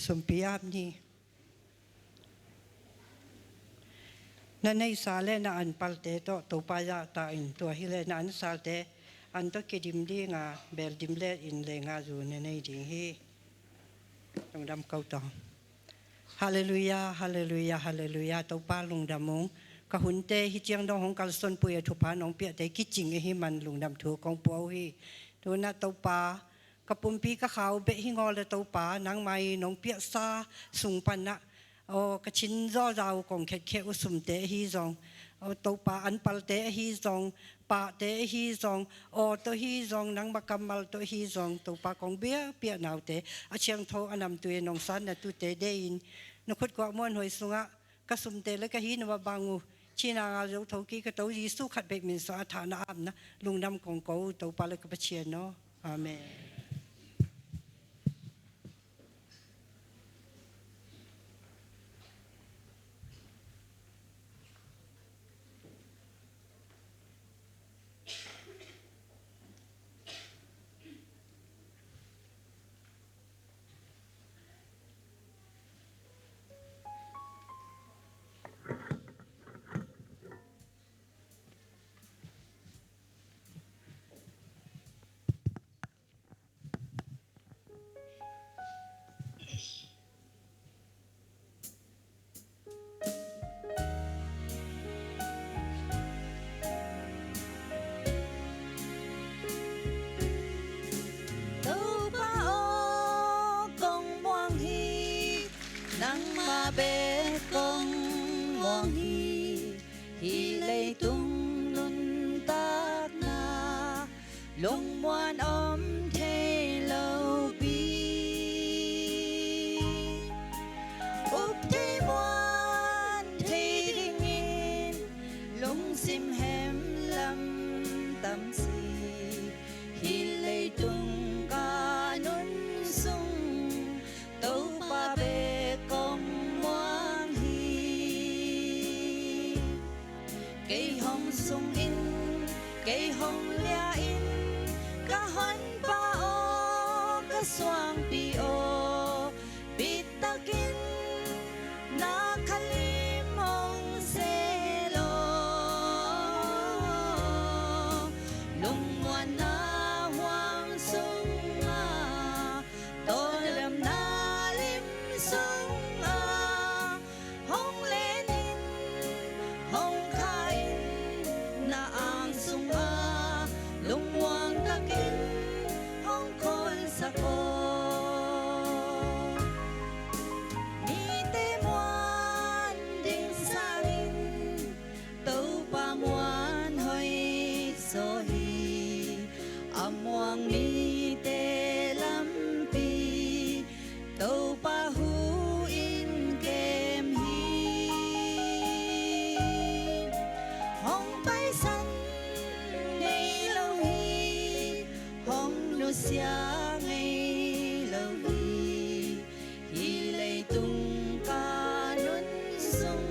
สมปีอาบนี่นั่นในสาเลน่ะอันปัลเตโตตัวปายาตาอินตัวฮิเลน่ะอันสาลเตอันตัวเกดิมดีงาเบลดิมเลอินเลงาจูในดิ่งฮีต้องดำเกาตองฮาเลลูยาฮาเลลูยาฮาเลลูยาตัวปาลุงดำมงกะหุนเตฮิจียงดองของกัลสนปุยทุพานองเปียเตกิจิงฮิมันลุงดำถูกองปัวฮีตัวน่ะตัวปากะปุ่มปีกะขาวเบหิงอเลตัวปานางไม้น้องเปียซาสุงปันนะโอ้กะชินรอเรากองเขอุสุมเตฮีจงโอ้ตัวปาอันปัลเตฮีจงปาเตฮีจงโอ้ตัวฮีจงนางบักกัมมัลตัวฮีจงตัวปากองเบียเปียนาวเตอาเชียงโทอันนำตัวนองสันนะตุเตเดอินนคุดกว่าม้วนหอยสุงะกะสุมเตและกะฮีนวบางูชีนางาลูกทกีกะตัวยีสุขัดเบกมินสาฐานะอับนะลุงดำกองกูตัวปาเลกะปะเชียนเนาะอาเมนlung muan om thế lâu bi úp thế muan thế đinh in lung sim hem lâm tâm si hi lệ tung ca nun sung tâu pa bê công muan hi cây hồng sung in cây hồng lia in ka han pa o ka swang pi o bitakin na kalimong selo lungwan na huang sunga tolam na lim sunga hong lenin hong kain na ang sunga lungwang takin hong kol sa ko ni temuan ding sangin tau pa muan hoi sohi amwang mi te lampi tau pa hu in kem hi hong pai san ngày lâu hi hong nu sia ngày lâu hi lệ tung ca nun sung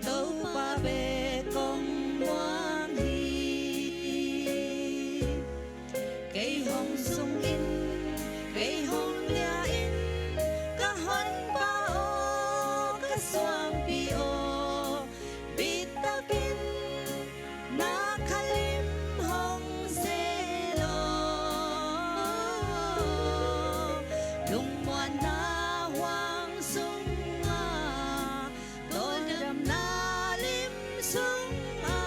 tâu pa bê công ngoan hi cây hồng sung in cây hồng lia in ca hon pa o ca swang pi o bitakin na kalim hong selo lung muan na huang sunga tolam na lim sunga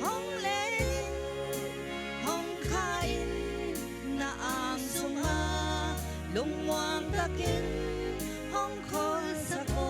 hong lein hong kain na ang sunga lung muang takin hong kol sa ko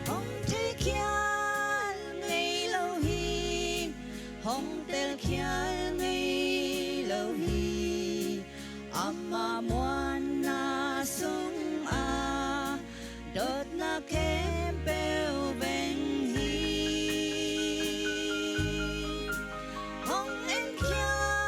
hong thế khial ngày lâu hi hong tel khial ngày lâu hi amma muan na sung a đốt na kem beo ven hi hong en khial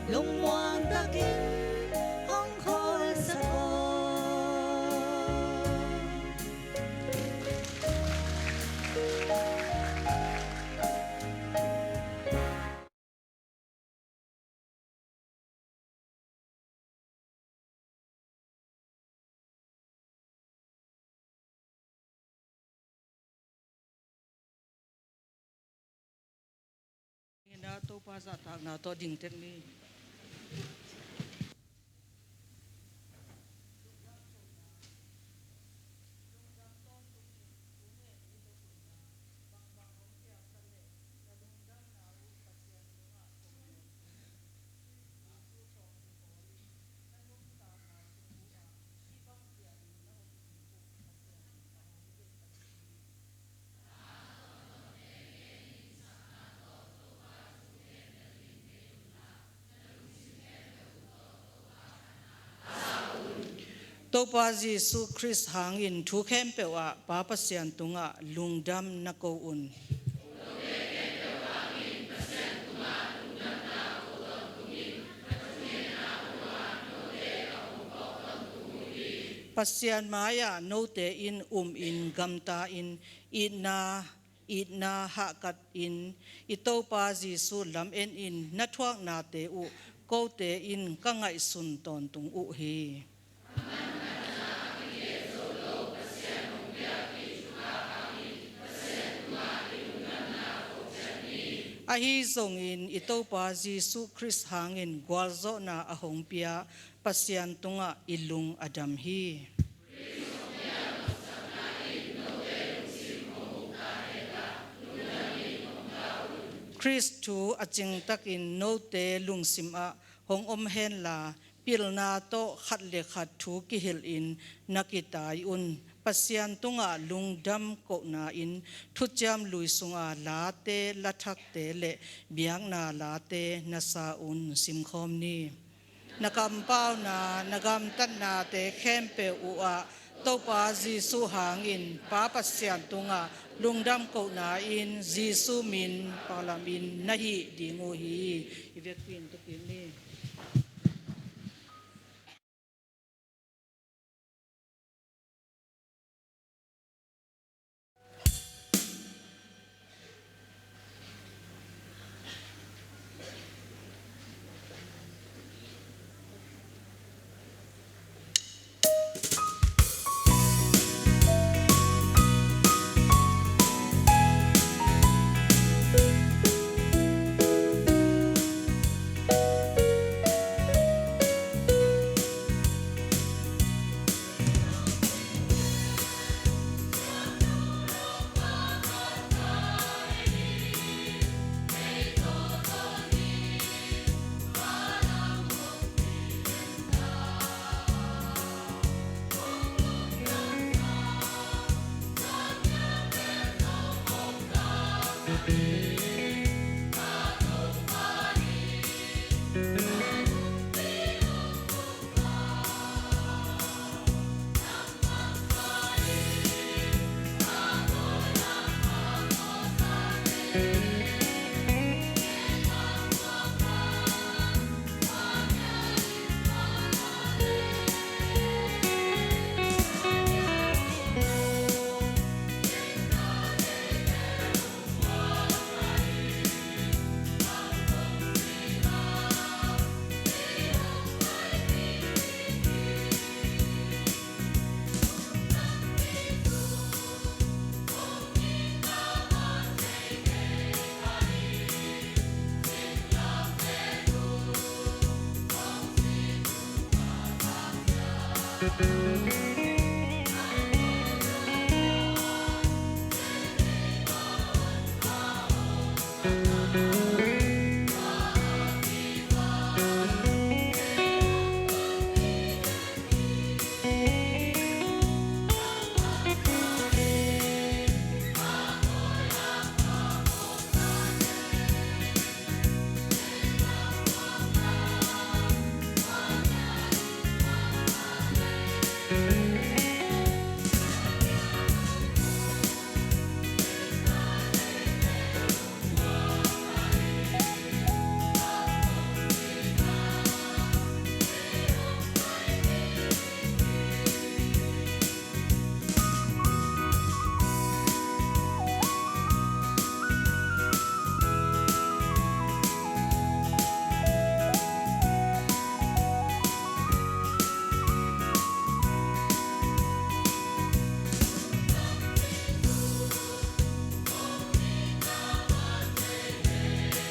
lung muang takin hong khol sa ko na to pa sa tag na to ding tek ni to pa Jesu Christ hangin thu khem pe wa pa pasian tunga lungdam na ko un pasian maya no te in in gamta in idna ha kat in ito pa Jesu lam en in na thuak na te u ko te in ka ngai sun ton tung u hi ahi zong in ito pa Jesu Christ hangin gwalzo na ahong pia pasian tunga ilung adam hi Christ tu aching takin no te lungsim a hong hen la pilna to khat le khat thu ki hil in nakitai un pasian tunga lungdam ko na in thucham luisunga la te lathak te le biang na la te na sa un sim khom ni nakam pau na nagam tan na te khem pe u a to pa Jesu hangin pa pasian tunga lungdam ko na in Jesu min palamin nahi dingu hi ivek pin to pin ni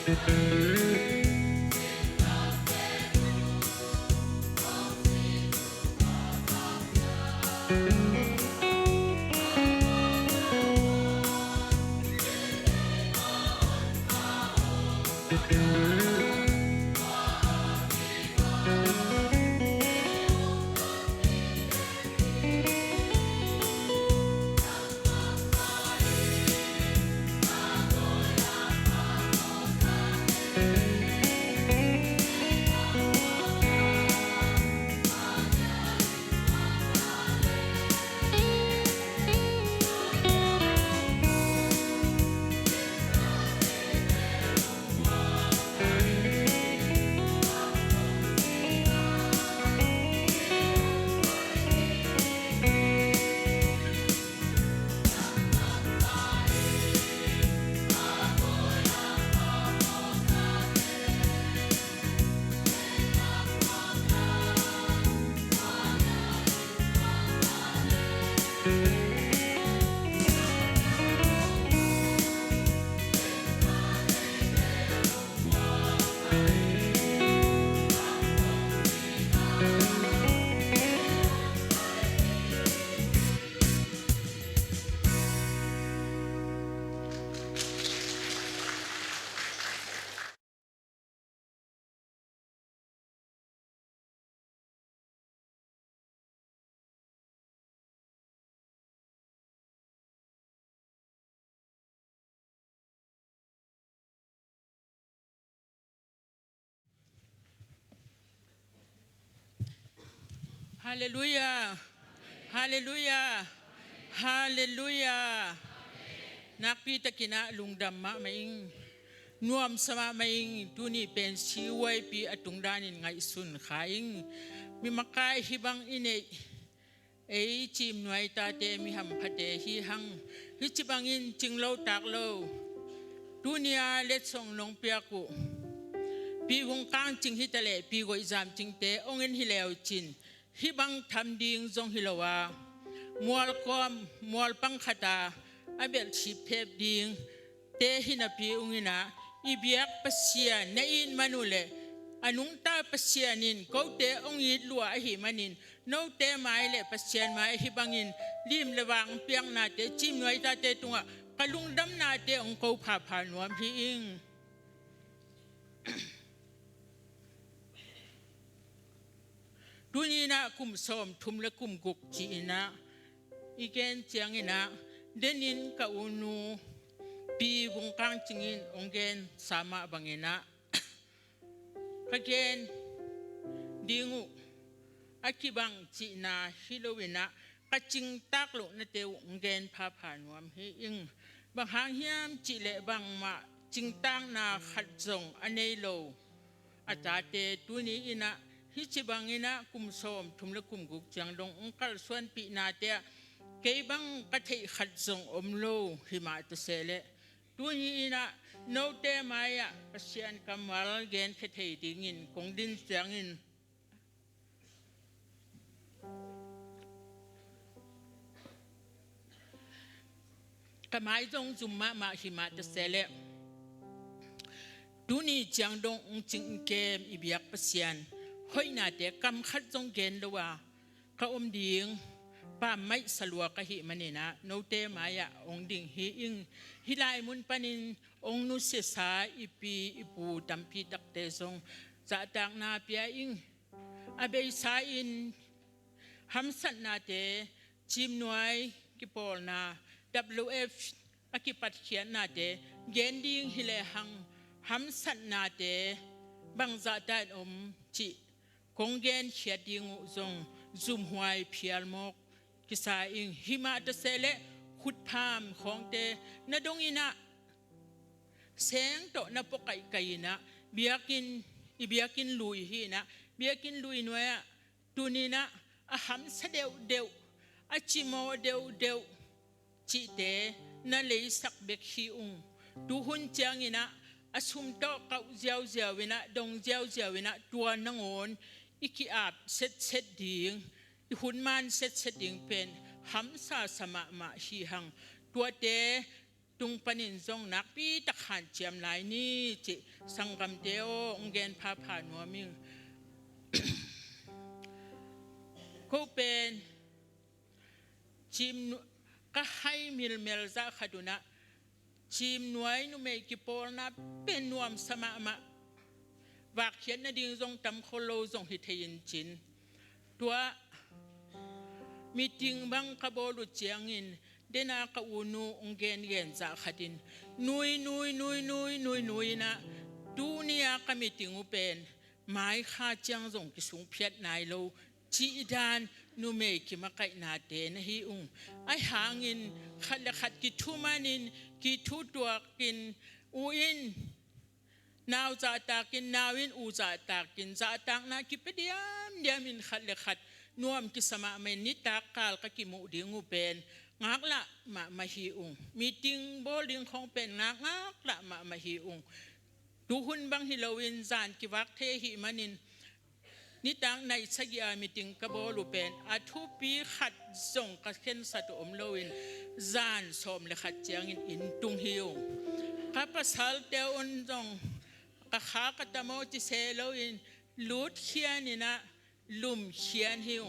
ฮาเลลูยา ฮาเลลูยา ฮาเลลูยา นักปีตะกินะลุงดำมะไม่อิงนวมสมาไม่อิงตุนี่เป็นชีวไว้ปีอตุงดานินไงสุนขาอิงมีมักกายฮิบังอินเอจิมหน่วยตาเตมีหำพัดเตฮิหังฮิจิบังอินจิงโลตักโลตุนียเล็ดส่งลงเปียกุปีวงกางจิงฮิตะเลปีกอยจามจิงเตองเงินฮิเลวจินฮิบังทำดิ่งจงฮิลวามัวลกอมมัวลปังขตาอาเบลชิบเทบดิ่งเตหินาปีอุงินาอีเบียกปัสยาในอินมานุเลอนุงตาปัสยานินเขาเตองยิดลัวอหิมานินโนเตไม้เลปัสยานไม้ฮิบังอินริมระวังเปียงนาเตจิมหน่วยตาเตตุงะกลุงดำนาเตองเขาผ่าผ่านวมพีอิงดูนี่นะกุมสมทุมและกุมกุกจีนะอีเกนเจียงนะเดนินกับอุนูปีวงกางจิงินองเกนสามาบังเงินะกะเกนดิงูอากิบังจีนาฮิโลวินะกะจิงตักลุนะเตวองเกนพาผ่านวมฮีอิงบางหางเฮียมจีเลบังมาจิงตังนาขัดจงอเนโลอาจารย์เตตุนี้อินะฮิจิบังอินะกุมสมทุมและกุมกุกจังดงองคัลส่วนปีนาเตะเกบังกะเทขัดจงอมโลหิมาตุเซเลตัวนี้อินะโนเตมายะปัสยันกัมวัลเกนเทเทดิงินคงดินจังอินกะไมจงจุมมาหิมาตุเซเลตัวนี้จังดงองจิงเกมอิบยักปัสยันห้อยนาเตะกำขัดจงเกนละว่าเขาอมดิ่งป้าไม่สลัวกะหิมันนี่นะโนเตมายะองดิ่งฮีอิงฮิไลมุนปนินองนุเสสาอีปีอีปูตัมพีตักเตซงจะต่างนาเปียอิงอาเบยสาอินฮัมสันนาเตจิมหน่วยกิปอลนา WF อากิปัดเขียนนาเตเกนดิ่งฮิเลหังฮัมสันนาเตบังจะได้อมจิคงเกนเขียดิงจงซุมหวยเพียลมกกิสาอิงหิมาตะเซเลขุดพามของเตนดงอินะแสงโตนปกไก่ไก่นะเบียกินลุยฮีนะเบียกินลุยหน่วยตุนีนะอาหำเสเดวเดวอาจิโมเดวเดวจิเตนั่นเลยสักเบกฮีอุงดูหุ่นเจียงอินะอาชุมโตเก่าเจียวเจียววินะดงเจียวเจียววินะตัวนงอนอิกิอาบเซตดิ่งหุ่นมันเซตดิ่งเป็นหำซาสมามาฮีหังตัวเต ตุงปนินทรงนักปีตะขานเจียมหลายนี่จิสังกำเดียวองเกนพาผ่านหัวมิงเขาเป็นจิมก็ให้มิลเมลซาขดุนะจิมหน่วยนุเมกิโปลนะเป็นนวมสมะมะวากเขียนนดิ่งทรงตำโคโลทรงหิทยินจินตัวมีติงบังกบลุเจียงอินเดนากอูนูองเกนเกนจากขดินนุยนะดูนี่ก็มีติงอุเป็นหมายข้าเจียงทรงกิสุงเพียดนายโลจีดานนุเมกิมาไกนาเดนฮิอุงไอหางินขัดละขัดกิทุมานินกิทุตัวกินอูอินนาวจะตากินนาวินอูจะตากินจะตากนากิปเดียมินขัดละขัดนวมกิสมาเมนิตากาลกกิมุดิงูเป็นงักละมาฮีอุงมีติงโบลิงของเป็นงักละมาฮีอุงดูหุ่นบังฮิโลวินจานกิวักเทหิมานินนิตังในสกิอามีติงกบลูเป็นอาทุปีขัดส่งกระเข็นสัตว์อมโลวินจานสมเลขัดเจียงอินตุงฮิวข้าพเจ้าเตอุนจงกะขากะตะโมจิเซโลวินลูดเขียนินะลุมเขียนฮิว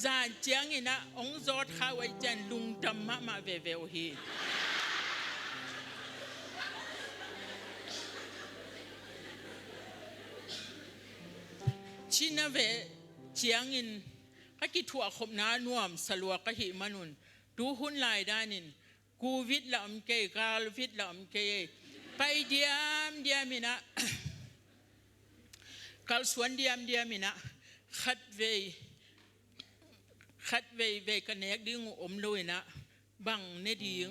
จานเจียงอินะองจอดข้าไว้จันลุงดำมาเวเวอฮีชินาเวเจียงอินก็กิถั่วขบน้านวมสลัวก็หิมนุนดูหุ่นลายด้านินกูวิดละอมเกยกาลวิดละอมเกยไปเดียมินะกาลสวนเดียมินะขัดเวกันเนกดิ้งอมลุยนะบังเนดิ้ง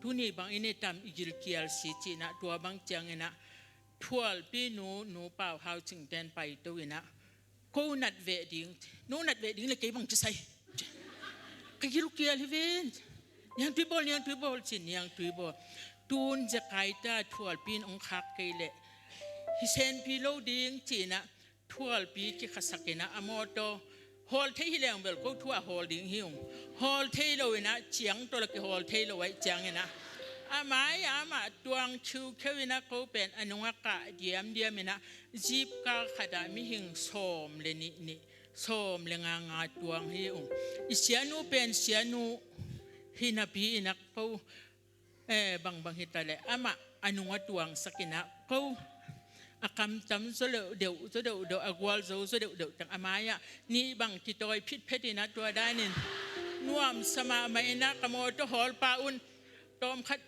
ทุนี่บังอินเนตามอิจิลเกียลสิจินะตัวบังเจียงนะทั่วปีหนูเปล่าหาวจึงเดินไปตัวนะกูนัดเวดิ้งนัดเวดิ้งเลยเก็บบังจะใส่ก็ยิลูกเกียร์ลิเวนยังตุยบอลสิยังตุยบอลตูนจะไกตาทั่วปีนองคักเกยเละฮิเซนพิโลดิ้งจีนะทั่วปีกิขสักนะอโมโตฮอลเทฮิเลงเบลก็ทั่วฮอลดิ้งฮิวฮอลเทโลวินะเจียงตัวละก็ฮอลเทโลไว้เจียงนะอาไม้อามาตวงชิวแค่วินะเขาเป็นอนุวักะเดียมนะจีบกาขดามิหิงสมเลนี่สมเลงางาตวงฮิวอิเสียนูเป็นเสียนูฮินาปีนักเขาบางฮิตาเลอามาอนุวัตวงสักนะเขาอากำจำโซเดี๋ยวอากวาลโซเดี๋ยวจังอามายะนี่บางที่ตัวพิษเพดินะตัวได้นินนวมสมาไม่นักขโมยตัวหอลปาอุนตอมคัด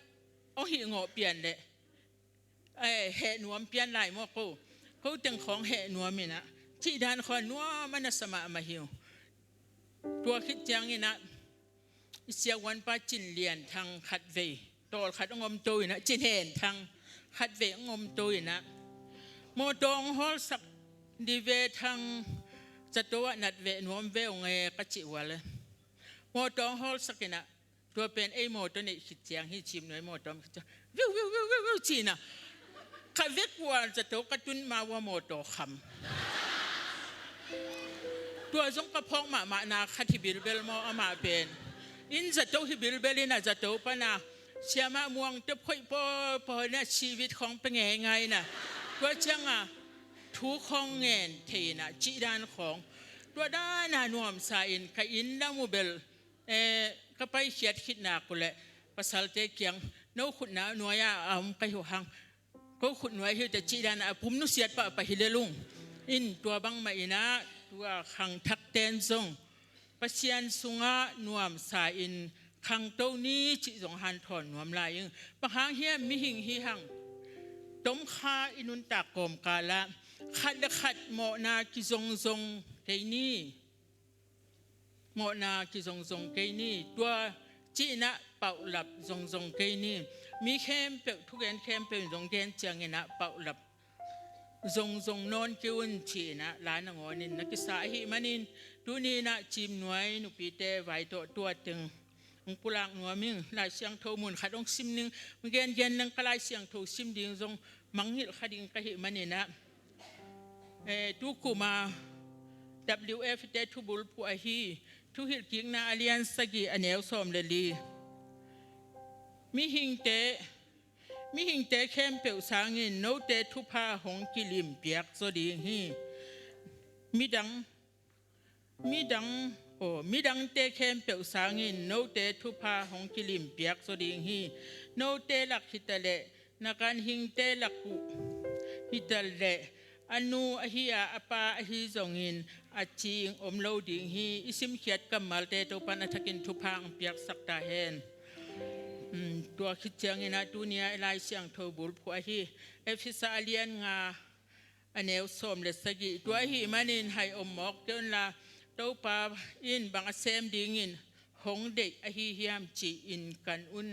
เอาหิงอเปลี่ยนเลยเหนวมเปลี่ยนหลายมั่วเขาจังของเหนวมนี่นะที่ด้านคอนนัวมันสมามาหิวตัวคิดจังนี่นะเสียวันป้าจินเลียนทางขัดเวตอลขัดงมตัวนะจินเห็นทางขัดเวงมตัวนะโมดองฮอลสักดีเวทางจัตวนัดเวนวมเวงกะจิวะเลยโมดองฮอลสักนะตัวเป็นไอโมตัวนี้คิดเสียงให้ชิมหน่อยโมดองวิวจีน่ะข้าเวกว่าจัตวกระตุนมาว่าโมดอคำตัวสงกระพองมานาคัติบิลเบลมออามาเป็นอินจัตวฮิบิลเบลินะจัตวปนาเสียมาม่วงจะพ่อยพอเนี่ยชีวิตของเป็นไงน่ะตัวจังทุกของเงินเทนะจีดานของตัวด้านนวมสายอินกับอินดามูเบลก็ไปเขียดคิดหนักกูเลยภาษาเตะเกียงนู้ขุดหนาหน่วยไปหัวหางก็ขุดหน่วยที่จะจีดานผมนุเสียดไปฮิเลลุงอินตัวบังไม่นะตัวขังทักเตนซงปัศยันสุงะนวมสายอินขังโตนี้จิสงหันถอนนวมลายยังปะหางเฮียมิหิงฮิหังต้มข้าอินุนตากมกาละขัดโมนากิซงเทนี่โมนากิซงเกนี่ตัวจีนะเป่าหลับซงเกนี่มีเข้มเปทุกแกนเข้มเป็นซงเกนเจียงนะเป่าหลับซงนอนกิวนจีนะลานงอนินนักษาหิมันินดูนี่นะจิมหน่วยนุปีเตไว้ตัวตึงองปุลังนัวมิงลายเสียงโทมุนขัดองซิมนึงมันเกนนังกลายเสียงโทซิมดิ่งซงมังหิลขัดิงกะหิมันนี่นะทุกคุมา WF เตทุบุลผู้อาฮีทุหิลกิงนาอเลียนสกีอเนลสอมเลลี mi hing te khem pe usangin no te thupa hong kilim piak so ding hi midang te khem pe usangin no te thupa hong kilim piak so ding hi no te lak hitale nakan hing te laku hitale anu ahia apa ahi zongin aching omlo ding hi isim khiat kamal te to pan athakin thupa ang piak sakta henตัวคิดเชียงเงินตัวนี้ไล่เสียงทบุลพวกที่ฟิซาเลียนงาอันเอวสมเลสกิตัวที่มันอินให้อมหมอกเกินละตัวป้าอินบางเซมดิ่งอินหงเด็กอหิเฮียมจีอินกันอุ่น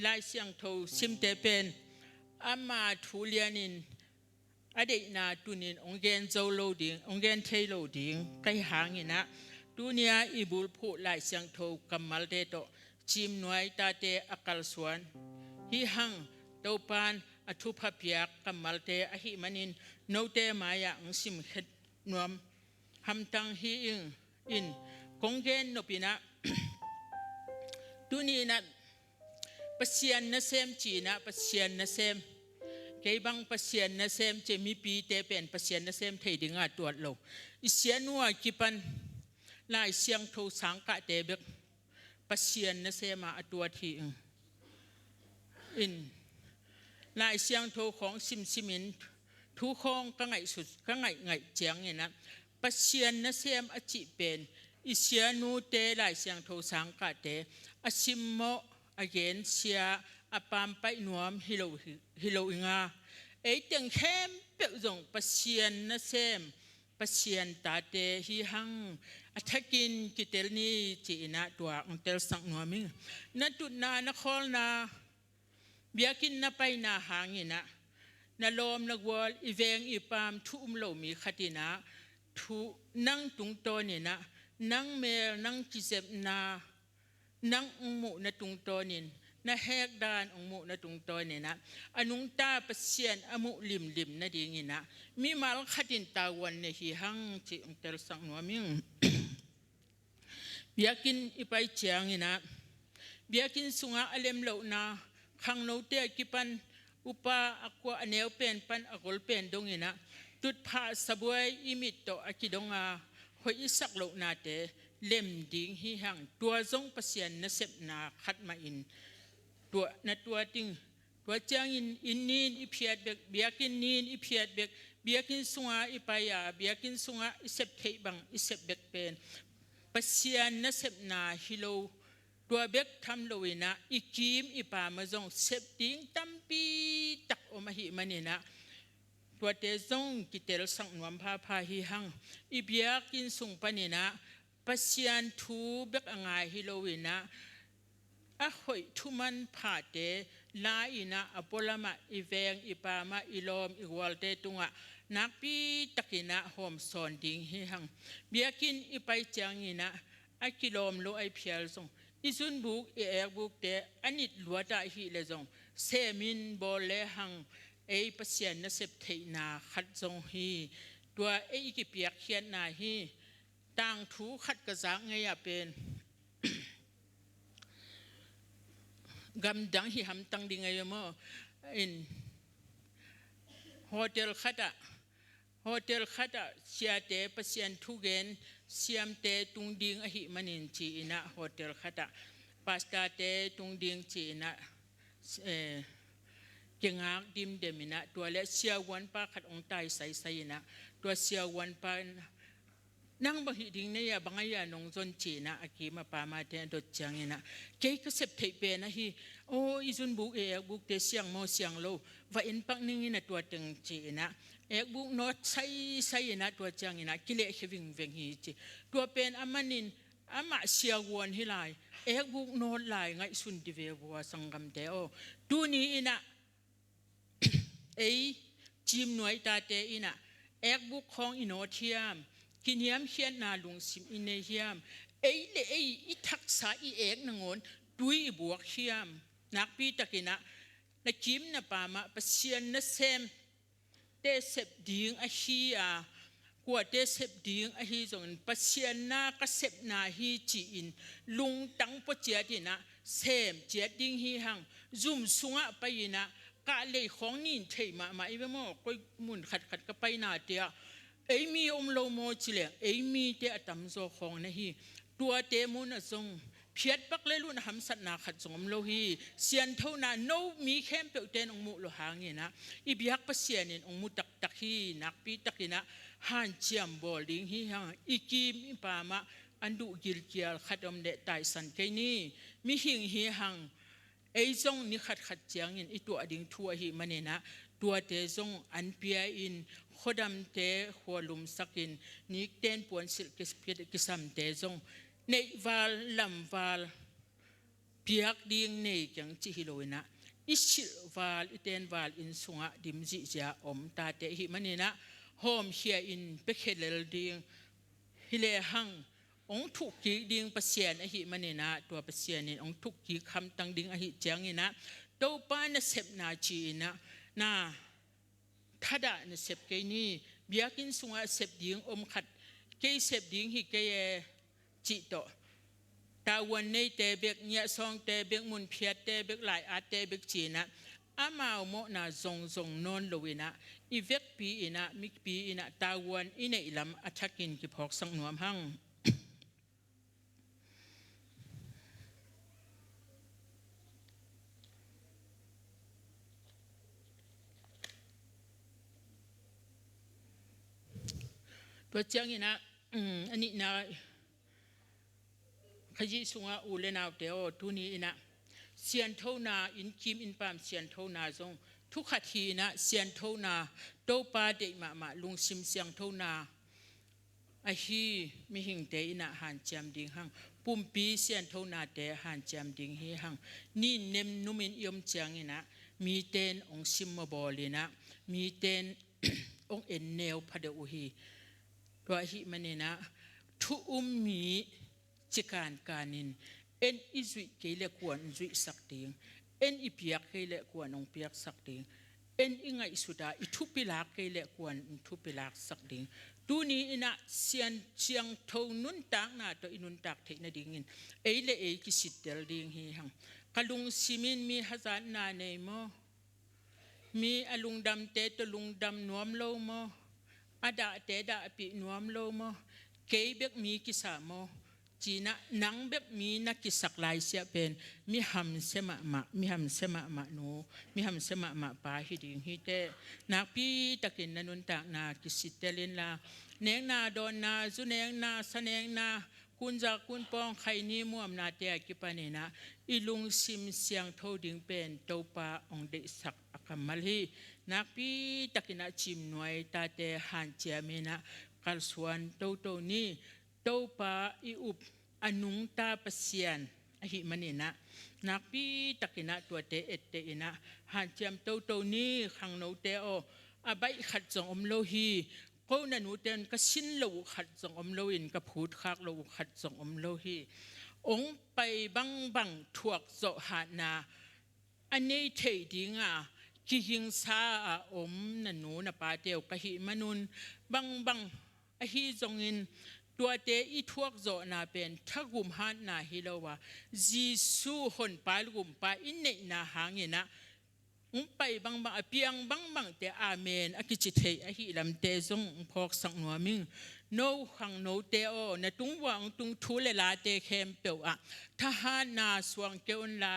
ไล่เสียงทซิมเตเป็นอามาทุเลียนินอดีตนาตุนินองเกนโซโลดิ่งองเกนเทโลดิ่งใกล้หางอินะตัวนี้อีบุลพูไล่เสียงทกัมมัลเตโตจิมหน่วยตาเตอคัลสวนฮิหังเตาปานอธุภเปียกกัมมัลเตอหิมันินโนเตมายาองสิมเข็ดนวมหำตังฮิอินคงเกนนปินะตุนีนัดปัสยานนเซมจีนะปัสยานนเซมเกบังปัสยานนเซมเจมีปีเตเป็นปัสยานนเซมไทยดึงอาตัวโลอิเสียนัวกิปันลายเสียงโทสังกะเตเบกปัสยันนเสมาตัวที่อินลายเสียงโทของซิมินทุกของก็ไงสุดก็ไงเจียงเนี่ยนะปัสยันนเสมอจิเป็นอิเสียนูเตลายเสียงโทสังกัดเตอซิมโมอเกนเสียอปามไปนวมฮิโลอิงาไอเตียงเข้มเปิดส่งปัสยันนเสมปัสยันตาเตฮิหังถ้ากินกิเตลนี่จีน่าตัวองเตลสังนัวมิงนั่นจุดนานครนาเบียกินน่าไปนาหางอินะนาลมนักวอลอีเวงอีปามทุ่มโลมีขัดินะทุนั่งตุงโตนี่นะนั่งเมลนั่งกิเซบนานั่งองมุนาตุงโตนี่นาแหกดานองมุนาตุงโตนี่นะอนุงตาเปเซียนอมุลิมนาดีงินะมีมาลขัดินตาวันเนี่ยฮีหังจีองเตลสังนัวมิงเบียกินอีไปเจียงนี่นะเบียกินสุงาอเลมเหล่านาขังโนเตกิปันอุปาอควาอเนวเป็นปันอกลเป็นดงนี่นะตุดผาสบวยอิมิตโตอกิดงาหอยสักเหล่านาเตเล่มดิ่งฮีหังตัวจงประเสียนนเสพนาขัดมาอินตัวติงตัวเจียงอินนีนอีเพียดเบกเบียกินนีนอีเพียดเบกเบียกินสุงาอีไปยาเบียกินสุงาอีเสพเทบังอีเสพเบกเป็นปัสยานนเสพนาฮิโลตัวเบกทำโลวินะอีกิมอีปามาจงเสพติ้งตั้มปีตักอมาหิมันนี่นะตัวเตจงกิเตลสังนวมพาฮิหังอีเบียกินสุงปานี่นะปัสยานทูเบกอ่างฮิโลวินะอะหอยทุมันผาเตลาอินะอปอลามะอีเวงอีปามาอีลอมอีวอลเตตุงะนักปีตะกินะหอมสอนดิ่งฮิหังเบียกินอีไปจังอินะอะกิลอมโลไอเพียลซงอิซุนบุกเอร์บุกเตอันนิดลัวตาฮิเลซงเซมินบอลเลหังเอปัสยันนเสพเทนาขัดซงฮีตัวเอกิเปียกเขียนนาฮีต่างถูขัดกระซังไงเป็นกำดังที่ทำตั้งดิ่งไงมั้งอินโฮเทลขัดเสียเตปัสยันทุเกนเสียมเตตุงดิ่งอหิมันินจีนะโฮเทลขัดปัสตาเตตุงดิ่งจีนะเก่งอักดิมเดมินะตัวเล็กเสียวันป้าขัดองตายใส่นะตัวเสียวันป้านั่งบางทีดิ่งเนี่ยบางอย่างนงจนจีนะอากีมาปามาเตนดดจังนะเกี่ยก็เสพเทเปนะฮีโอ้อิจุนบุกบุกเตเสียงโมเสียงโลว่าอินปักนิ่งนะตัวตึงจีนะบุกโนดใส่นะตัวจังนะกิเลสวิ่งเวงฮีจีตัวเป็นอามานินอามาเสียวนฮิไลบุกโนดไลไงสุนดิเวบัวสังกัมเตโอตัวนี้นะจิมหน่วยตาเตอินะบุกของอินโนเทียมกินยามเขียนนาลุงสิมอินเนียมเลอีทักษะอีนงอนดุยบวกเขียมนักปีตะกินะนักจิมนะปามาปัสยันนะเซมเตเสพดิ่งอาชียค กว่าเตเสพดิ้งฮีจงปัสยานนาก็เสพนาฮีจีอินลุงตั้งปเจียดินะเสมเจียดิ้งฮีหังซุ่มสุงะไปนะกะเลยของนินเทมาอีเวมอก็มุนขัดก็ไปนาเตียเอ้มีอมโลโมจิเลเอ้มีเตอตัมโซของนะฮีตัวเตมุนจงเพียดปักเลยลุนหำสัตนาขัดสงมโลฮีเสียนเท่านั้นโนมีเข้มเปลวเตนองมุโลหางเงินะอีบิฮักปัสเซียนินองมุตักฮีนักปีตักฮีนะฮันเจียมบอลลิงฮีฮังอีกิมอิปามะอันดุกิลเกียลขัดอมเดตายสันเกนี่มีหิงฮีฮังไอจงนี่ขัดเจียงอินอีตัวดิ่งทัวฮีมันเนนะตัวเตจงอันเปียอินขดมเตหัวลุมสักินนิกเตนปวนสิลกิสเปียกิสัมเตจงในวาลลำวาลเปียกดิ่งในยังจิฮิโลนะอิสิลวาลอิเตนวาลอินสุงะดิมจิจาอมตาเตหิมันเนนะโฮมเฮียอินเปเคเลลดิ่งฮิเลหังองทุกกีดิ่งปัสเซียนอหิมันเนนะตัวปัสเซียนองทุกกีคำตังดิ่งอหิจังเนนะโตปานเสพนาจีนะนาถ้าได้เสพเกนี่เบียกินสุงะเสพดิ่งอมขัดเกยเสพดิ่งฮิเกยจิตโตตาวันนี้เตเบกเนียซองเตเบกมุนเพียเตเบกหลายอาเตเบกจีนะอามาโมนาซงนอนโลวินะอีเวกปีอินะมิกปีอินะตาวันอินอิลำอัชักินกิพอกสังนวมหังตัวเจ้านี่นะอันนี้นะขยิสุงะอูเลนาวเตโอทุนี้นะเสียนเท่านาอินคิมอินปามเสียนเท่านาจงทุกขทีนะเสียนเท่านาโตปาเดมาลุงซิมเสียงเท่านาอฮีมีหิงเตอินะหันจำดิ่งหังปุ่มปีเสียนเท่านาเตหันจำดิ่งฮีหังนี่เนมนุมินยมเจียงนี่นะมีเตนองซิมมาบอลีนะมีเตนองเอ็นเนวพะเดอุฮีตัวฮีมันนี่นะทุมีจิการการนินเอ็นอิจุยเกลกวนจุยสักติงเอ็นอิเปียกเกลกวนองเปียกสักติงเอ็นอิงไงสุดาอิทุปิลากเกลกวนทุปิลากสักติงตูนี้อินะเสียงเท่านุนตักนาตัวอินุนตักเทนดิ่งินเอเลเอกิสิตเดลดิ่งฮีหังกลุงซิมินมีฮัจานนาเนโมมีอลุงดำเตตลุงดำนวมโลโมอาดาเตดาปีนวมโลโมเกยเบกมีกิสามโมจีน่ะนังเบบมีนักกิสักลายเสียเป็นมีหำเสมาโนมีหำเสมาปาฮิดิงฮิเตนักปีตะกินนันตะนากิสิเตลินลาเนงนาดอนนาจุเนงนาสเนงนาคุณจากคุณปองไข่นี้ม่วมนาเตะกิปานีนะอีลุงซิมเสียงเท่าดิ่งเป็นเต้าปาองเดสักอักมัลฮีนักปีตะกินจิมหน่วยตาเตหันเจียมีนะกัลสวนเต้านี้โตปาอิอุบอนุงตาปเสียนอหิมันนี่นะนักปีตะกินะตัวเตเอเตอินะหันเจียมโตนี้ขังโนเตโออาใบขัดจงอมโลฮีก็นันอุเตนก็สิ้นโลขัดจงอมโลอินก็พูดคักโลขัดจงอมโลฮีองไปบังถวกโจหานาอันนี้เทดิงอ่ะกิหิงซาอมนันนูนปาเตียวกะหิมนุนบังอหิจงอินตัวเตอีทวกโจนาเป็นทักุมหันนาฮิโลวาจีสูหนปาลุมปาอินเนนาหางเงนะไปบังเปียงบังเตอาเมนอกิจิเทอหิลำเตจงพอกสังนัวมิงโนขังโนเตโอในตุงวังตุงทูเลลาเตเข้มเปียวอะทหารนาสวงเกอุนลา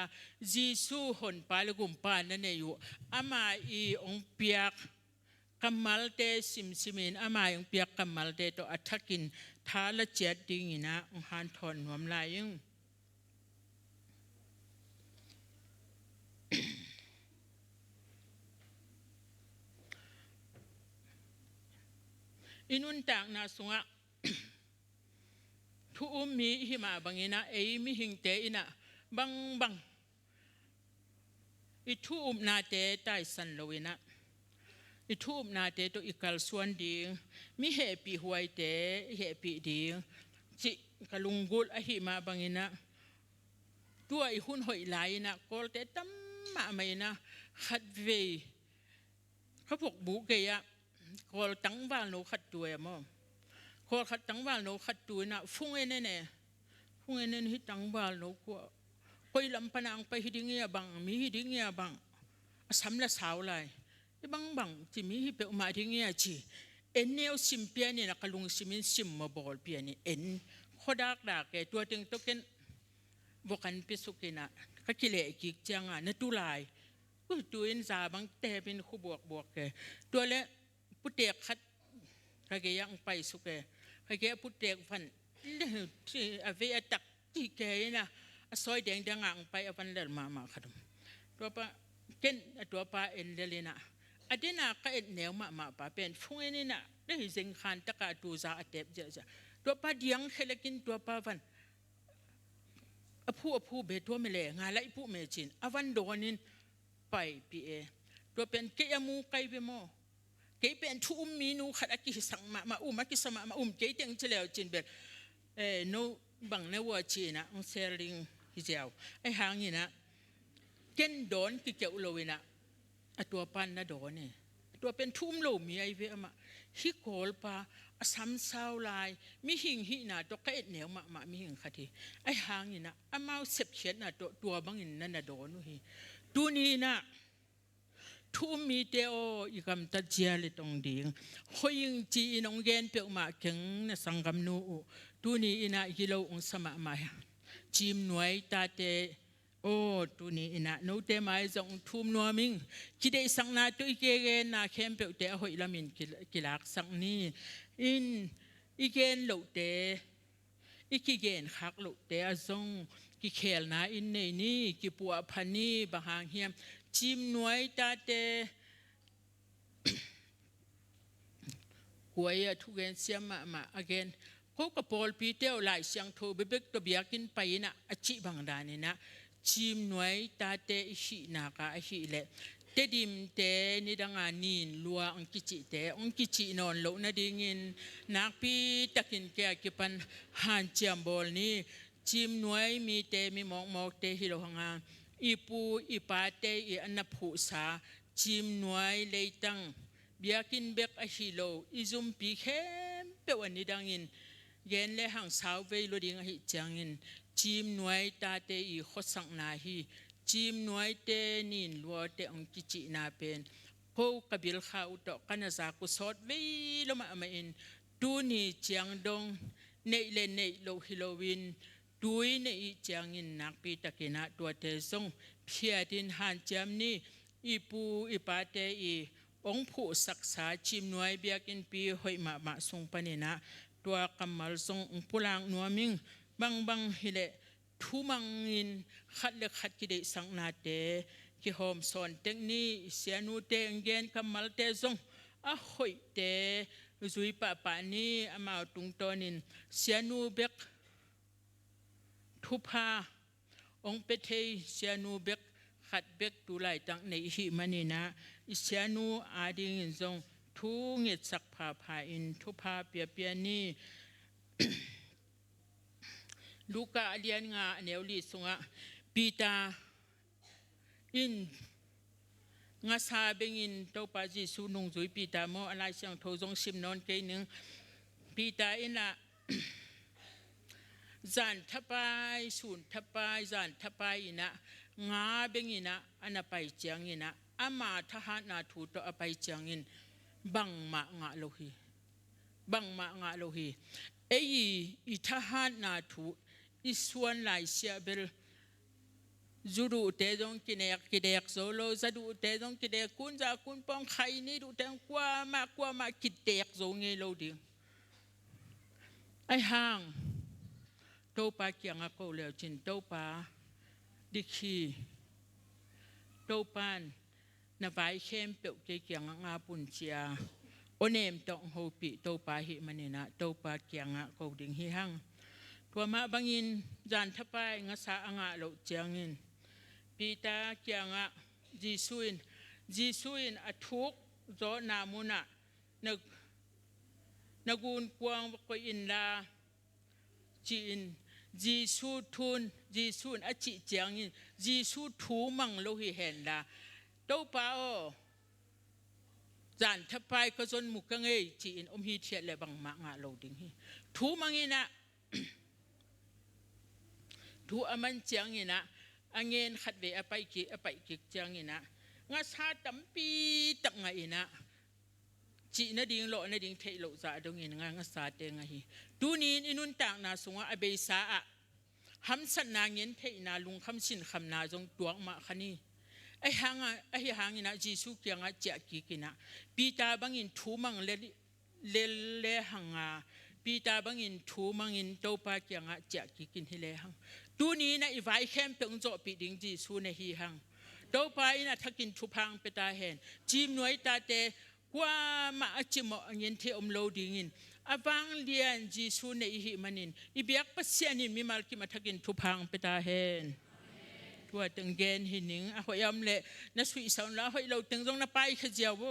จีสูหนปาลุมปานั่นเองอยู่อามาอีองเปียกกัมมัลเตซิมินอามาองเปียกกัมมัลเตตัวอัฐกินท้าละเจ็ดดิ่งนะองหันทอนหวมลายยังอินุนต่างนาสุงะทุมีหิมาบังอินะมีหิงเตอินะบังอิทุนาเตใต้สันโลวินะอิทุบนาเตตัวอิกัลส่วนดิ่งมีเหปีหวยเตเหปีดิ่งจิกลุงกุลอหิมาบังอินะตัวอิหุ่นหอยไหลนะกอลเตตั้มมาไม่นะขัดเวเขาพกบุกเกยะกอลตั้งบ้านโนขัดตัวมั้ง ขอขัดตั้งว่าโนขัดตัวน่ะฟุ้งเอ็นเนี่ยฟุ้งเอ็นเนี่ยฮิตั้งว่าโนกว่าคอยลำพนังไปฮิดิ้งเงียบังมีฮิดิ้งเงียบังสำละสาวเลยบังที่มีฮิเปอมาดิ้งเงียจีเอ็นเนี่ยสิมเปียนี่นักลุงสิมินสิมมาบอลเปียนี่เอ็นขอดักแกตัวตึงตัวเก็นบกันพิสุกินะก็กิเลสกิจจังอ่ะนั่นตุลายตัวอินซาบังแต่เป็นคู่บวกแกตัวเละพุทธเอกขัดใครแกยังไปสุกแกใครแกพุทธเอกฟันที่อเวตักที่แกนะซอยแดงอ่างไปอวันเดินมาขนมตัวป้าเก่นตัวป้าเอ็นเดลินะอดีน่ะก็เอ็นแนวมาป้าเป็นฟุ้งเอ็นนี่นะได้เสียงขันตะการตัวซาเต็บเจอตัวป้าเดียงเคยกินตัวป้าฟันผู้เบตัวไม่เล่งานและผู้เมจินอวันโดนินไปปีตัวเป็นเกียมูไกไปโมเกียเป็นทุ่มมีนูขัดกิสังมากิสมาเกียเตียงเฉลียวจินเบลโนบังเนวัวจีนะองเซริงฮิเจ้าไอหางนี่นะเก่นโดนกิเจ้าโลวินะตัวปันนะโดนเนี่ยตัวเป็นทุ่มโลมีไอเวมาฮิโกลปาซ้ำเศร้าลายมีหิ่งหินะตัวก็เอ็ดเหนียวมามีหิ่งขัดทีไอหางนี่นะอามาเสพเขียนนะตัวบังอินนั่นนะโดนนู่นตัวนี้นะทุ่มมีเตโออีกคำตัดเจียเลยตรงดิ่งหอยิงจีนองเกนเปียกมาเก่งนะสังกำนูตัวนี้นะกิโลองสมามาจิมหน่วยตาเตโอ้ตัวนี้นะโนเตมาจังทุ่มนัวมิงคิดได้สังนาตัวอีเกเกนนะเข้มเปียกเตหอยละมินกิลักสังนี้อินอีเกนโลเตอีกิเกนขักโลเตอซงกิเคลนาอินเนนี่กิปัวพันนี่บางหางเฮียมจิมหน่วยตาเตหวยทุกเกนเสียมาอเกนเขากับพอลปีเตลหลายเสียงโทเบบกตัวเบียกินไปนะอจิบางดานี่นะจิมหน่วยตาเตอิชินากาอิชิเลเตดิมเตนิดังานินลัวองกิจิเตองกิจินอนโลนาดิงินนักปีตะกินแก่กิปันฮันจิมบอลนี่จิมหน่วยมีเตมีมอกเตฮิโลหังอีปูอีปาเตอีอันนผูสาจิมหน่วยเลยตังเบียกินเบกอฮิโลอิซุมปีเข้มเปวันนิดังอินเย็นและหังสาวเวลดิงหิจังอินจิมหน่วยตาเตอีขดสังนาฮีจิมหน่วยเตนินลัวเตองกิจินาเป็นโคกบิลข้าอุตกันนาซากุสอดเวลมาออินตูนีจียงดงเนเลเนโลฮิโลวินดุยในจียงอินนักปีตะกินาตัวเตซงเพียดินหันจำนี้อีปูอีปาเตอีองผู้ศักษาจิมหน่วยเบียกินปีหอยมาทรงปนินะตัวกำมัลทรงองปุลังนัวมิงบังฮิเลทุมังอินขัดเล็กขัดกิเลสังนาเตกิโฮมสอนเทคนิคเสียนูเตงเกนกำมัลเตซงอะหอยเตจุยปะนี้อามาตุงตอนินเสียนูเบกทุพาองเปเทเสียนูเบกขัดเบกตุไลตังในหิมันีนะเสียนูอาดิงซงทุงเงสักพาอินทุพาเปียนี่ลูกาเลียนงาเนวลีสงะปีตาอินงาซาเบงินเต้าปาจิสุนงจุยปีตาโมอะไรเสียงโทจงซิมนอนเกนึงปีตาอินละจันทปายสุนทปายจันทปายอินะงาเบงินะอันไปเจียงอินะอามาทหารนาทูตอไปเจียงอินบังมางาโลฮีเออีทหารนาทูอิสวนไลเซียเบลจูดูเตจงกินเอกโซโลจะดูเตจงกินเอกคุณจะคุณปองใครนี่ดูเตงกว่ามากินเตกโซเงโลดิไอห่างโตปาเกียงอาโกเลวจินโตปาดิคีโตปานนาไวเข้มเปียวเกียงงาปุ่นเชียโอเนมตองโฮปิโตปาหิมันนี่นะโตปาเกียงอาโกดิงฮิฮังตัวมาบังอินจันทปายงาสาอ่างโลเจียงอินปีตาเกียงจีซุอินอทุกโจนามุนะนกูนกวางก็อินลาจีนจีซูทุนจีซูนอจิเจียงอินจีซูทูมังโลหิเห็นลาโตปาโอ จานทับไปก็จนมุกกังเอจีนฮีเทียเลยบังมางาโลดิงฮีทูมังอินะทูอามันเจียงอินะอังเงินขัดเวอไปกิเจียงอินะงาชาตั้มปีตักไงอินะจีนดิ่งโลนดิ่งเทโลซาดงอินงาซาเตงฮีดูนี้อินุนต่างนาสงอเบซาอะหำสันนางเงินเทนาลุงคำสินคำนาจงตัวมาคันีไอ้หางอินะจีสุเกียงอาเจกิกินะปีตาบังอินทูมังเลหังอาปีตาบังอินทูมังอินโตปาเกียงอาเจกิกินฮิเลหังดูนี้นะอีไว้เข้มเป็นโจปีดิงจีสุในฮีหังโตปาอินะทักินทุพังเปตาเห็นจีมหน่วยตาเตว่ามาจิมเงินเทอมโลดิงินอวังเลียนจีสุในฮีมันินอีเบียกปัสยานินมีมาลกิมาทักินทุพังเปตาเห็นว่าตึงเกณฑ์หินิงอ่ะหอยอมเละนัสวิสานละหอยเราตึงตรงนับไปขจาว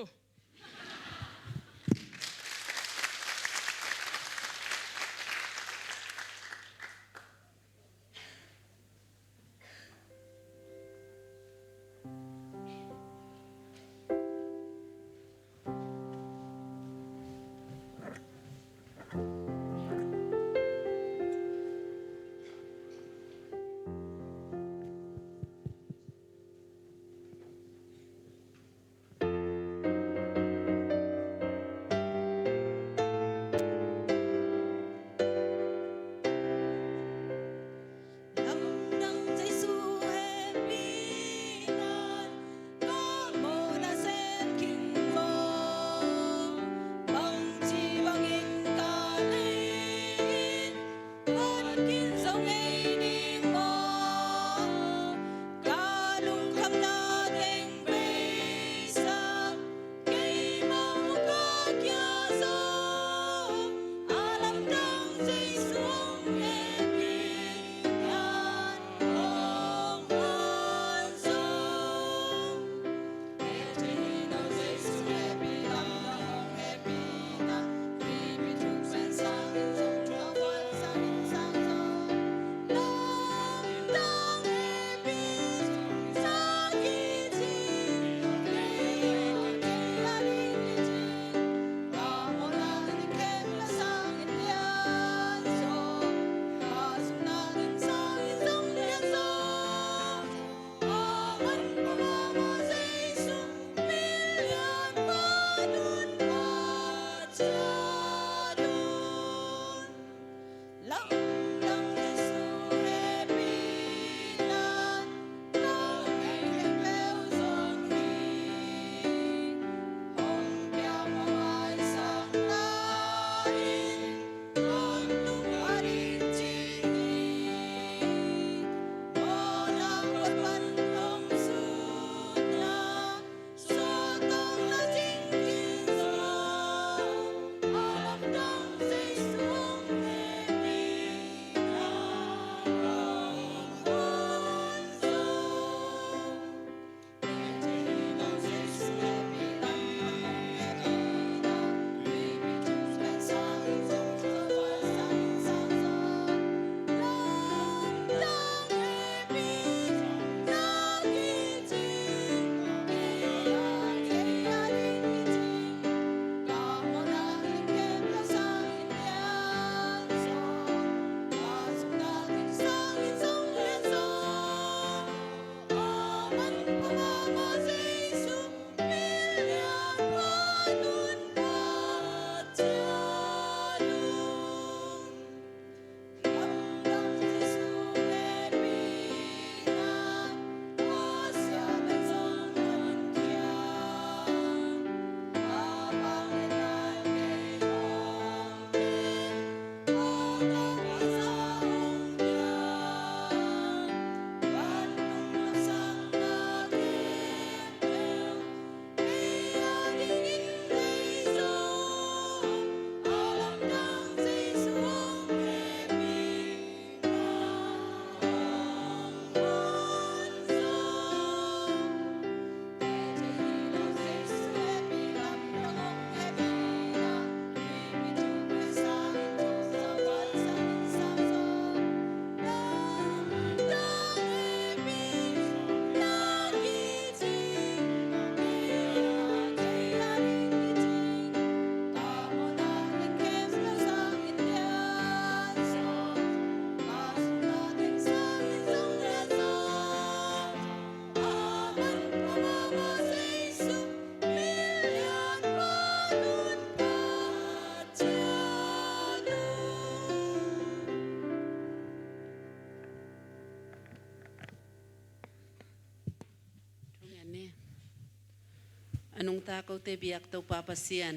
นงตาเกาเตเบียกตัวปาปเซียน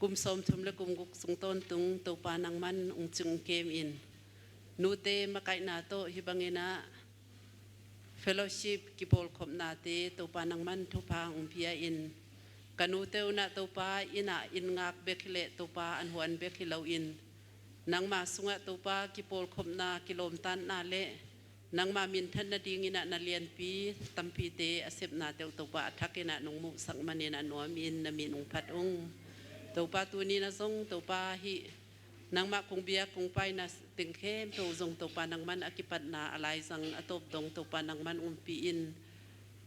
กุมสมทุมและกุมกุกสุงต้นตุงตัวปานังมันองจุงเกมอินนูเตมาไกนาโตฮิบังเงนะเฟลโลชิพกิปอลคมนาเตตัวปานังมันทุพางองพิยาอินกันูเตวนะตัวปาอินะอินงักเบคิเลตัวปาอันหวนเบคิเลาอินนังมาสุงะตัวปากิปอลคมนากิโลมตันนาเลนังมามินทันนาดิงินะนาเลียนปีตัมปีเตอเสพนาเตวตัวปาทักกินะนงมุสังมันเนนะนัวมินนามินงพัดองตัวปาตัวนี้นะทรงตัวปาฮินังมาคงเบียคงไปนะติงเข้มตัวทรงตัวปานังมันอกิปัตนาอะไรสังอตบตรงตัวปานังมันปีอิน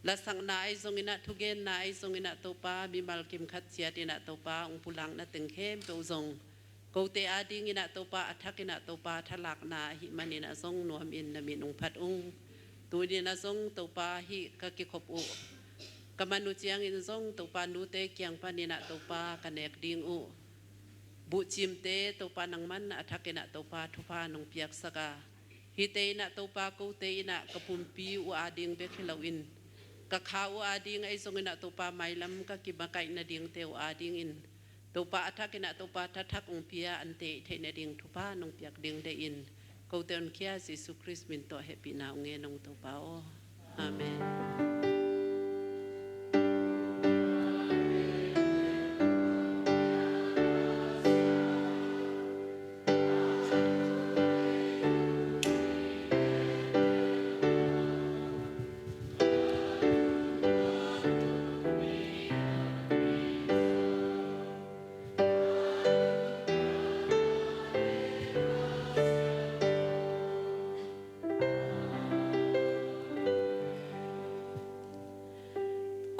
และสังนาไอทรงอินะทุเกนนาไอทรงอินะตัวปาบิมัลกิมขัดเสียดินะตัวปาปุลังนะติงเข้มตัวทรงกูเตอาดิงินะตัวปาอัทักกินะตัวปาทลักนาหิมันนี่นะทรงนัวมินนามินองพัดตัวนี้นะทรงตัวปาหิกะกิขบอุกำมันนุเจียงอินทรงตัวปานูเตเกียงปานินะตัวปากันเนกดิงอุบุจิมเตตัวปานังมันอัทักกินะตัวปาทุพานงเปียกสกาฮิเตนะตัวปากูเตนะกะพุมปีอุอาดิงเบคิลาวินกะข้าวอุอาดิงไอทรงอินะตัวปาไมลัมกะกิบะไกนะดิงเตวอาดิงอินตัวปาอัทักกินะตัวปาทัทักองเปียอันเตเทนดิงทุพานงเปียกดิงเดอินกูเตอนเคียสิสุคริสมินโตเฮปินาองเงนงตัวปาโออาเมน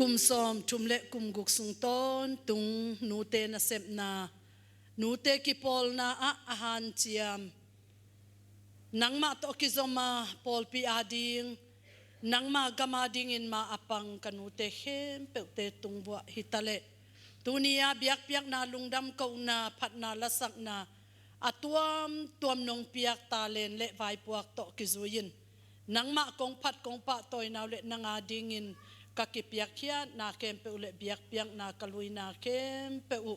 กุมซอมชุมเละกุมกุกสุงต้นตุงนูเตนะเซบนานูเตกิปอลนาอาหารเจียมนังมาตอกิซอมาปอลปีอาดิงนังมากามาดิงอินมาอปังกันูเตเข้มเปเตตุงบัวฮิตาเลตุนียเบียกเปียกนาลุงดำเกานาพัดนาละสักนาอตัวมนงเปียกตาเลนเละไวปวกตอกิซุยินนังมากงพัดกงปะตอยนาวเละนางาดิงอินกะกิเปียกเขียนาเกมเปอุเลเบียกเปียกนากลุยนาเกมเปอุ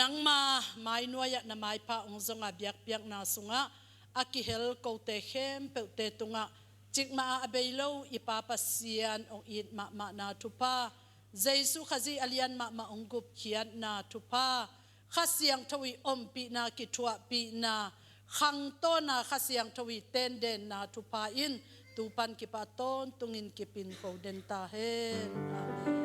นังมาไม้นัวยะนาไม้พาองซงอาเบียกเปียกนาสุงะอากิเฮลโกเตเข้มเปอุเตตุงะจิกมาอเบยโลอิปาปัสเซียนองอิดมานาทุพาเจสุขจีอเลียนมาองกุบเขียนนาทุพาข้าเสียงทวีอมปีนากิทัวปีนาขังโตนาข้าเสียงทวีเต้นเดนนาทุพาอินตูปันกิปาต้นตุงินกิปินโกเดนตาเฮนอาเมน